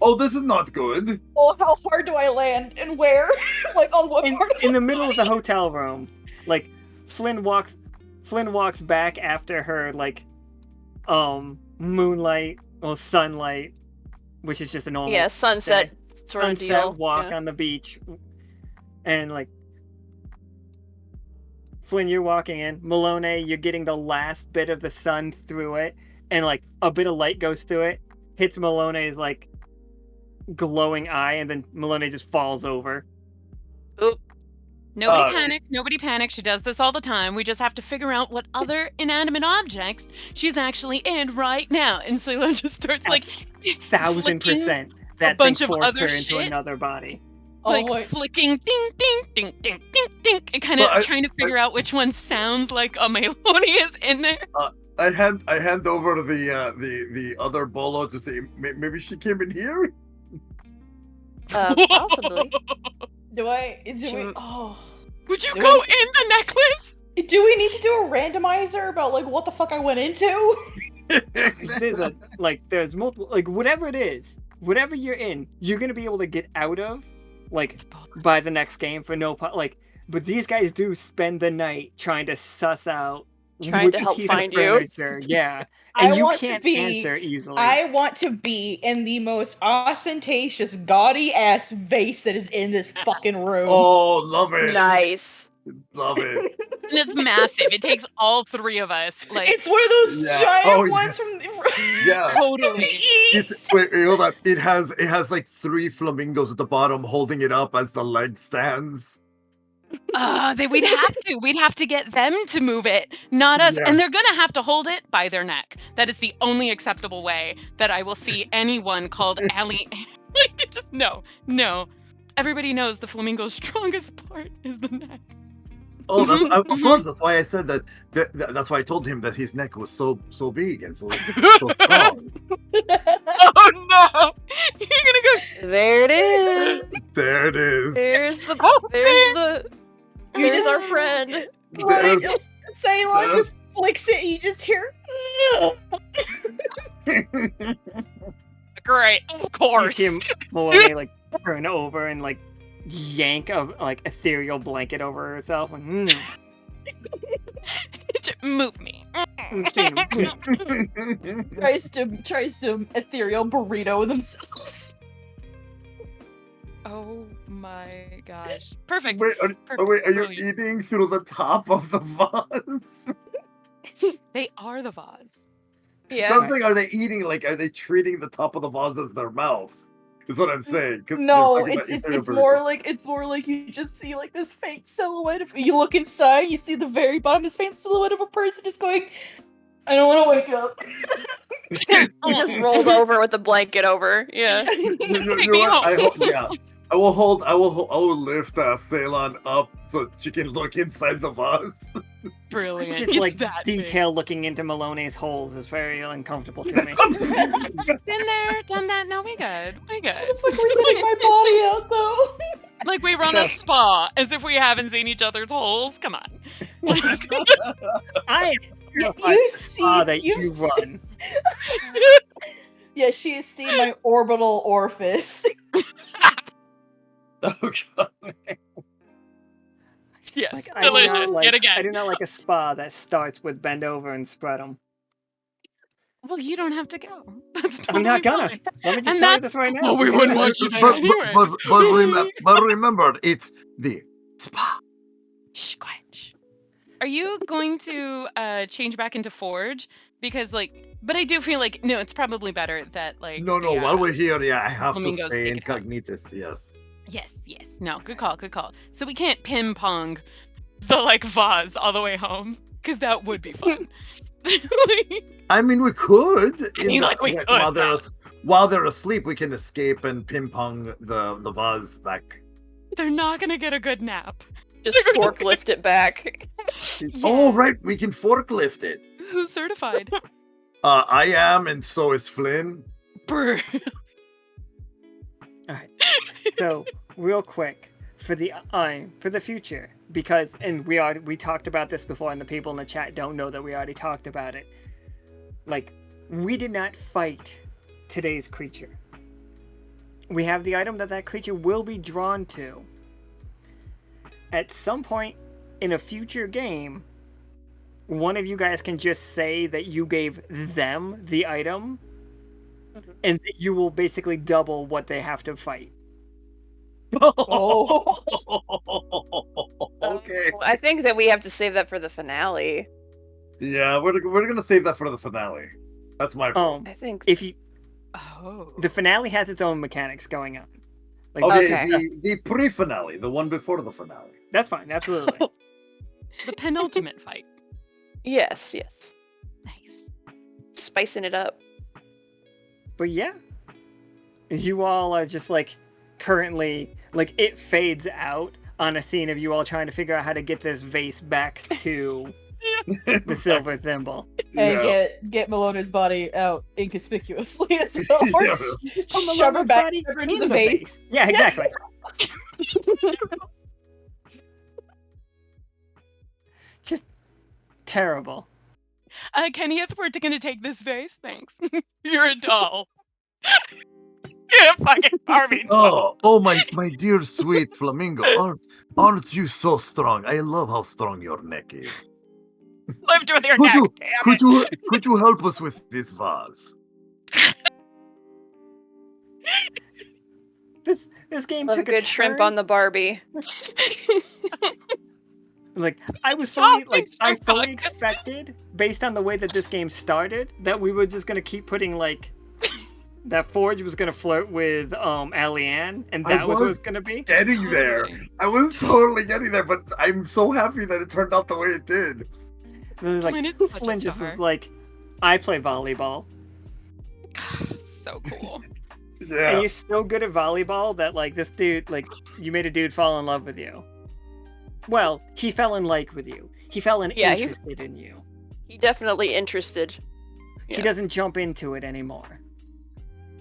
D: Oh, this is not good.
E: Oh, how hard do I land and where? Like on what part?
B: In the middle of the hotel room. Like Flynn walks back after her like moonlight or sunlight, which is just a normal
C: sunset sort of
B: sunset
C: deal.
B: walk
C: Yeah.
B: on the beach. And like Flynn, you're walking in. Melinoë, you're getting the last bit of the sun through it, and like a bit of light goes through it, hits Melinoë's like glowing eye, and then Melinoë just falls over.
F: Nobody panic. Nobody panic. She does this all the time. We just have to figure out what other inanimate objects she's actually in right now. And Ceylon just starts like
B: 1000% that
F: bunch
B: thing
F: of
B: forced
F: other
B: her into
F: shit.
B: another body.
F: like
E: wait.
F: flicking ding ding ding ding ding ding and kind of
D: So
F: trying to figure out which one sounds like a Melinoë is in there.
D: I hand over the other bolo to say maybe she came in here.
C: Possibly.
E: Do I?
C: She-
E: Oh.
F: Would you
E: Do
F: go
E: we-
F: in the necklace?
E: Do we need to do a randomizer about like what the fuck I went into?
B: There's multiple, like whatever it is, whatever you're in, you're gonna be able to get out of, like by the next game for no like. But these guys do spend the night trying to suss out
C: Trying
B: which
C: to help
B: piece
C: find
B: of
C: you.
B: furniture, yeah, and
E: I
B: you
E: want to
B: can't
E: be-
B: answer easily.
E: I want to be in the most ostentatious, gaudy ass vase that is in this fucking room.
D: Oh, love it.
C: Nice.
D: Love it.
F: And it's massive. It takes all three of us. Like
E: It's one of those
D: Yeah.
E: giant
D: Oh, yeah.
E: ones from
D: Yeah.
F: totally.
E: the east.
D: Wait, hold on. It has like 3 flamingos at the bottom holding it up as the leg stands.
F: We'd have to get them to move it, not us.
D: Yeah.
F: And they're gonna have to hold it by their neck. That is the only acceptable way that I will see anyone called Allie. Like, just no. Everybody knows the flamingo's strongest part is the neck.
D: Oh, of course. That's why I said that. That's why I told him that his neck was so big and so strong.
F: Oh no! You're gonna go.
C: There it is.
D: There it is.
C: There's the.
F: Oh,
C: There's our friend.
D: There's-
E: Ceylon
D: there's-
E: just flicks it. You just hear.
F: Great, of
B: You
F: course.
B: see Melinoë like turn over and like yank a like ethereal blanket over herself. Like,
F: Move me.
E: tries to ethereal burrito themselves.
F: Oh my gosh! Perfect.
D: Wait, are you
F: Brilliant.
D: eating through the top of the vase?
F: They are the vase.
C: Yeah.
D: Something? Are they eating? Like, are they treating the top of the vase as their mouth? Is what I'm saying. 'Cause
E: No,
D: they're talking
E: it's
D: about
E: it's
D: eating
E: it's
D: a
E: more
D: burrito.
E: like you just see like this faint silhouette of you look inside, you see the very bottom, this faint silhouette of a person just going, I don't want to wake up.
C: He just rolled over with the blanket over. Yeah.
D: You
F: Take
D: know
F: me
D: what?
F: home.
D: I will lift Ceylon up so she can look inside the vase.
F: Brilliant.
B: just
F: It's
B: like
F: that big.
B: detail looking into Melinoë's holes is very uncomfortable to me.
F: Been there, done that. No, we good. We good.
E: Fuck, we're getting my body out though.
F: Like we run
B: So-
F: a spa as if we haven't seen each other's holes. Come on. Like,
B: I
E: You see,
B: that
E: you've
B: you
E: seen-
B: run.
E: Yeah, she has seen my orbital orifice.
D: Oh god.
F: yes,
B: I do not
F: delicious.
B: like-
F: Yet
B: I
F: again.
B: do not like a spa that starts with bend over and spread them.
F: Well, you don't have to go. That's
B: I'm not
F: totally
B: gonna.
F: fine.
B: Let me just
F: And
B: tell you
F: that's-
B: this right now.
F: Well, we wouldn't want you there
D: but,
F: anyways.
D: but remember, it's the spa.
F: Shh, quiet. Shh. Are you going to change back into Forge? Because but I do feel like no, it's probably better that like
D: No,
F: the,
D: while we're here, yeah, I have to
F: flamingos
D: stay
F: take it out.
D: incognitus, yes.
F: Yes, yes. No, good call, good call. So we can't ping pong the like vase all the way home because that would be fun. Like,
D: I mean, we could.
F: I mean, like we could.
D: While they're asleep, we can escape and ping pong the vase back.
F: They're not gonna get a good nap.
C: Just forklift it back.
D: Oh, right, we can forklift it.
F: Who's certified?
D: I am, and so is Flynn.
F: Brr.
B: All right. So real quick for the future, because we talked about this before, and the people in the chat don't know that we already talked about it. Like, we did not fight today's creature. We have the item that creature will be drawn to. At some point in a future game, one of you guys can just say that you gave them the item, and you will basically double what they have to fight.
E: Oh.
D: Okay.
C: I think that we have to save that for the finale.
D: Yeah, we're gonna save that for the finale. That's my vote.
C: I think.
B: If you
F: Oh.
B: the finale has its own mechanics going on. Like,
D: Okay,
C: Okay.
D: the pre-finale, the one before the finale.
B: that's fine, absolutely.
F: The penultimate fight.
C: Yes.
F: Nice.
C: Spicing it up.
B: But yeah, you all are just like currently like it fades out on a scene of you all trying to figure out how to get this vase back to the silver thimble.
E: And
D: Yeah.
E: get Melinoë's body out inconspicuously as well. Or
D: Yeah.
E: shove her back
B: Body
E: into
B: in
E: the vase.
B: Yeah, exactly. Just terrible.
F: Kenneth, we're gonna take this vase. Thanks. You're a doll. You're a fucking Barbie doll.
D: Oh, my dear sweet flamingo, aren't you so strong? I love how strong your neck is.
F: Lived with your
D: Could
F: neck.
D: you
F: Damn it.
D: could you help us with this vase?
B: This game
C: Love a
B: took
C: good shrimp
B: turn.
C: on the Barbie.
B: Like, I was
F: Tossing
B: I
F: shrimp
B: fully
F: on-
B: expected, based on the way that this game started, that we were just gonna keep putting like that Forge was gonna flirt with Allie-Ann, and
D: I
B: that was what it
D: was
B: was gonna be.
D: Getting there.
F: Totally.
D: I was totally getting there, but I'm so happy that it turned out the way it did.
B: And like,
F: Flynn is such a
B: Flynn just
F: star.
B: was like, I play volleyball.
F: So cool.
B: And
D: Yeah.
B: you're so good at volleyball that like this dude, like, you made a dude fall in love with you. Well, he fell in like with you. He fell in
C: Yeah,
B: interested in you.
C: He definitely interested,
B: He
C: Yeah.
B: doesn't jump into it anymore.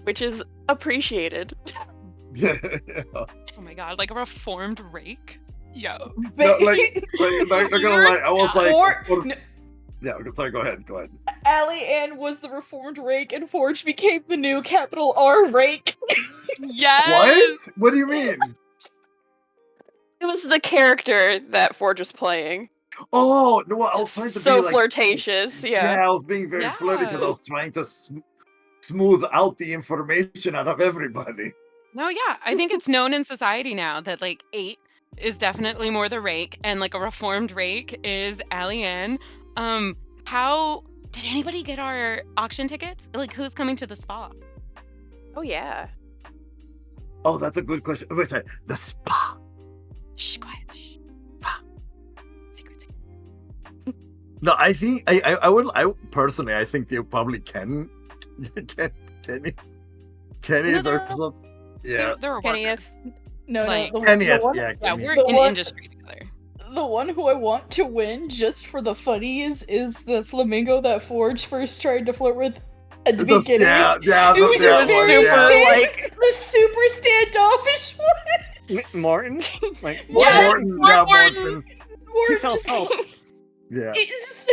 C: which is appreciated.
D: Yeah.
F: Oh my god, like a reformed rake. Yo.
D: No, like, not gonna lie, I was like,
E: Or-
D: what-
E: no,
D: yeah, sorry, go ahead.
E: Allie-Ann was the reformed rake, and Forge became the new capital R rake.
F: Yes.
D: What? What do you mean?
C: It was the character that Forge was playing.
D: Oh, no, I was trying to
C: So
D: be like,
C: flirtatious, yeah.
D: I was being very flirty because I
F: Yeah.
D: was trying to smooth out the information out of everybody.
F: No, yeah. I think it's known in society now that like 8 is definitely more the rake, and like a reformed rake is Allie-Ann. How did anybody get our auction tickets? Like, who's coming to the spa?
C: Oh yeah.
D: Oh, that's a good question. Wait, sorry. The spa.
F: Shh, quiet. Secret.
D: No, I think I personally, I think you probably can Kenny
F: No,
D: or
F: they're-
D: something. Yeah.
F: They're a worker.
C: Kenneth.
E: No,
F: Like-
E: no,
D: Kenny,
E: the one,
D: yeah.
F: Yeah,
D: Kenny.
F: we're
E: The
F: in
E: one-
F: industry together.
E: the one who I want to win just for the funnies is the flamingo that Forge first tried to flirt with at the beginning.
D: Yeah,
E: It was
D: yeah,
E: just
C: yeah,
E: very
C: yeah.
E: like the super standoffish one.
B: Morton? Like,
E: Yes,
D: Morton,
E: Morton.
B: he
E: Forge
B: sells
E: just-
B: salt.
D: Yeah.
E: it's-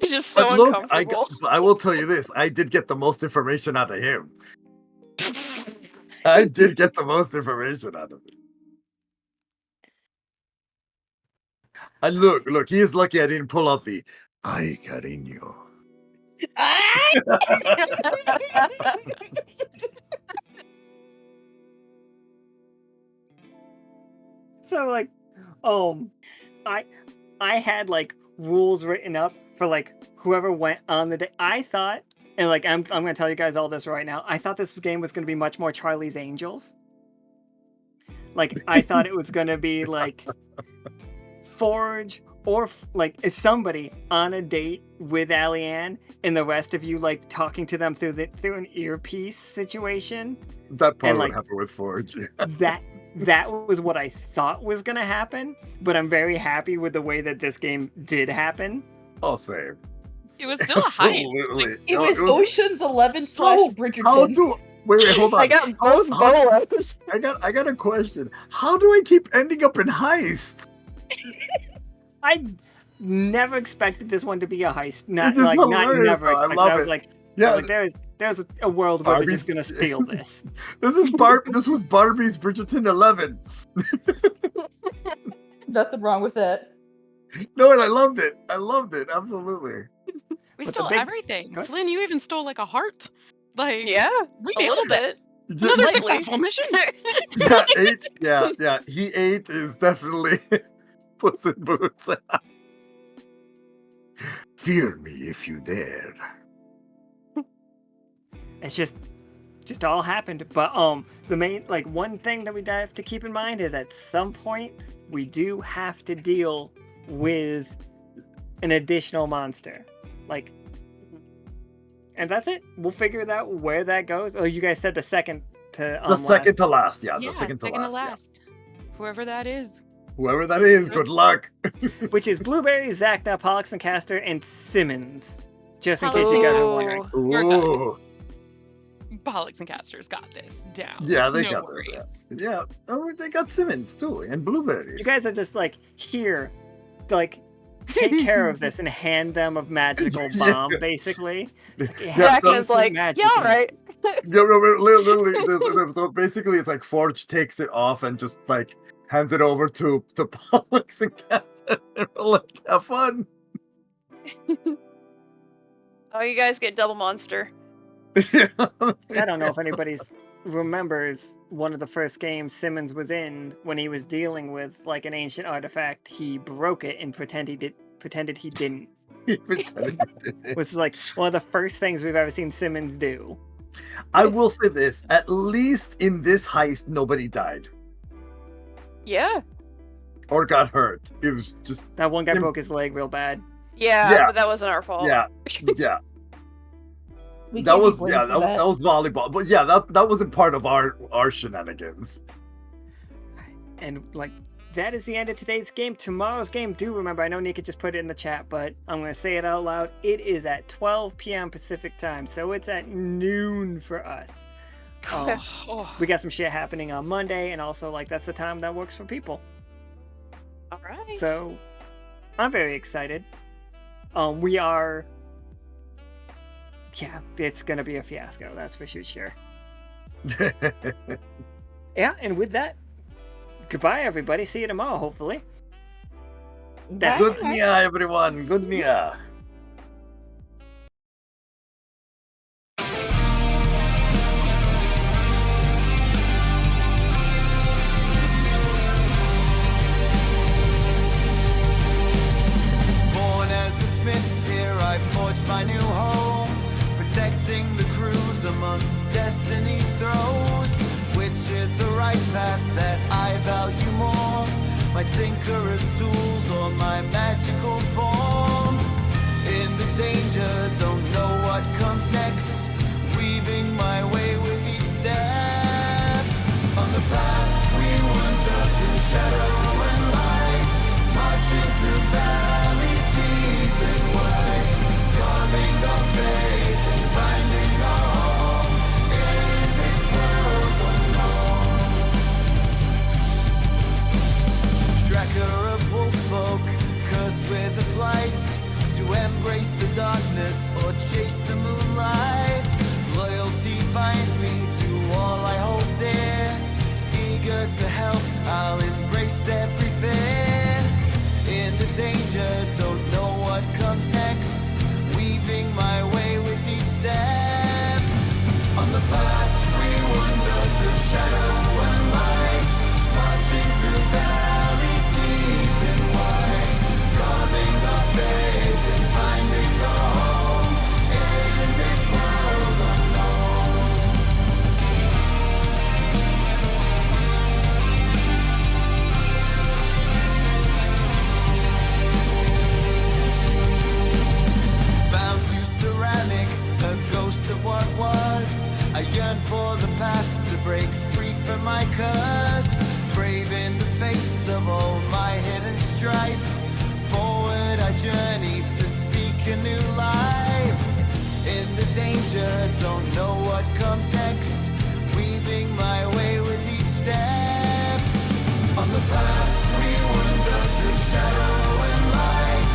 C: He's just so
D: But look,
C: uncomfortable.
D: I will tell you this: I did get the most information out of him. I did get the most information out of it. And look, he is lucky I didn't pull out the "Ay, cariño."
B: So like, I had like rules written up for like whoever went on the day. I thought, and like I'm gonna tell you guys all this right now. I thought this game was gonna be much more Charlie's Angels. Like I thought it was gonna be like Forge or like it's somebody on a date with Allie-Ann and the rest of you like talking to them through an earpiece situation.
D: That probably
B: like,
D: would happen with Forge.
B: That was what I thought was gonna happen, but I'm very happy with the way that this game did happen.
D: Oh, same.
F: It was still a heist.
D: Absolutely.
E: It was Ocean's 11 / Bridgerton.
D: How do wait, hold on.
C: I got both bolos.
D: I got a question. How do I keep ending up in heist?
B: I never expected this one to be a heist.
D: It is hilarious,
B: Never
D: though. I
B: expected.
D: love
B: I was
D: it.
B: like,
D: Yeah,
B: like there's a world where we're just gonna steal this.
D: This was Barbie's Bridgerton 11.
E: Nothing wrong with that.
D: No, and I loved it. Absolutely.
F: We
B: But the
F: stole
B: big-
F: everything.
B: What?
F: Flynn, you even stole like a heart. Like
C: Yeah,
F: we
C: a little
F: nailed
C: bit.
F: this.
D: Just-
F: Another
C: Slightly.
F: successful mission.
D: Yeah, 8. Yeah. He 8 is definitely Puss in Boots. Fear me if you dare.
B: It's just all happened. But the main like one thing that we have to keep in mind is at some point we do have to deal with an additional monster. Like, and that's it. We'll figure out where that goes. Oh, you guys said the second to
D: The second to last. Yeah,
F: Yeah,
D: the second to last. Yeah.
F: Whoever that is.
D: Whoever that is, good luck.
B: which is Blueberry, Zacna, Pollux and Castor, and Simmons. Just in case you guys are
C: Ooh.
B: wondering.
F: We're good.
D: Ooh.
F: Pollux and Castors got this down.
D: Yeah, they
F: no
D: got
F: worries.
D: this. Yeah. Oh, they got Simmons too, and blueberries.
B: You guys are just like, here, like, take care of this and hand them a magical
D: Yeah.
B: bomb, basically. It's like,
D: Yeah,
C: Zach
B: don't
C: is
B: do
C: like,
B: magic.
C: yeah, all right.
D: Yeah, no, literally. So basically, it's like Forge takes it off and just like hands it over to Pollux and Catherine. And we're like, have fun.
C: Oh, you guys get double monster.
D: Yeah.
B: I don't know if anybody remembers one of the first games Simmons was in when he was dealing with like an ancient artifact. He broke it and pretended he didn't.
D: He pretended he didn't.
B: Which was like one of the first things we've ever seen Simmons do.
D: I will say this: at least in this heist, nobody died
C: Yeah.
D: or got hurt. It was just
B: That one guy
D: Him-
B: broke his leg real bad.
C: Yeah,
D: Yeah.
C: but that wasn't our fault.
D: yeah.
E: We
D: That
E: can't be
D: was
E: blamed
D: yeah,
E: for
D: that was volleyball. But yeah, that wasn't part of our shenanigans.
B: And like that is the end of today's game. Tomorrow's game, do remember, I know Nika just put it in the chat, but I'm going to say it out loud. It is at 12 p.m. Pacific time, so it's at noon for us.
F: Oh.
B: We got some shit happening on Monday, and also like that's the time that works for people.
C: All right.
B: So I'm very excited. We are. Yeah, it's gonna be a fiasco. That's for sure. Yeah, and with that, goodbye, everybody. See you tomorrow, hopefully. That's
D: Good Nia, everyone. Good Nia.
A: Born as a smith, here I forged my new home, protecting the crews amongst destiny's throes. Which is the right path that I value more? My tinkerer's tools or my magical form? In the danger, don't know what comes next, weaving my way with each step. On the path we wander through shadow and light, marching through valleys deep and wide, carving our fate and finding our home in this world unknown. Tracker of wolf folk, cursed with a plight, to embrace the darkness or chase the moonlight. Loyalty binds me to all I hold dear, eager to help, I'll embrace every fear. In the danger, don't know what comes next, weaving my way with each step. On the path we wander through shadow and light, marching through valleys deep and wide, carving our fate and finding our home in this world unknown. break free from my curse. Brave in the face of all my hidden strife. Forward I journey to seek a new life. In the danger, don't know what comes next. Weaving my way with each step. On the path we wander through shadow and light.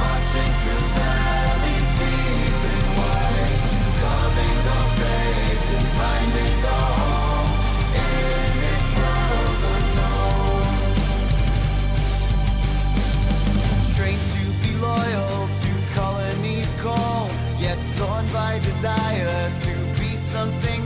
A: Marching through valleys deep and wide. Carving our fate and finding our home in this world unknown. Trained to be loyal to colonies call, yet torn by desire to be something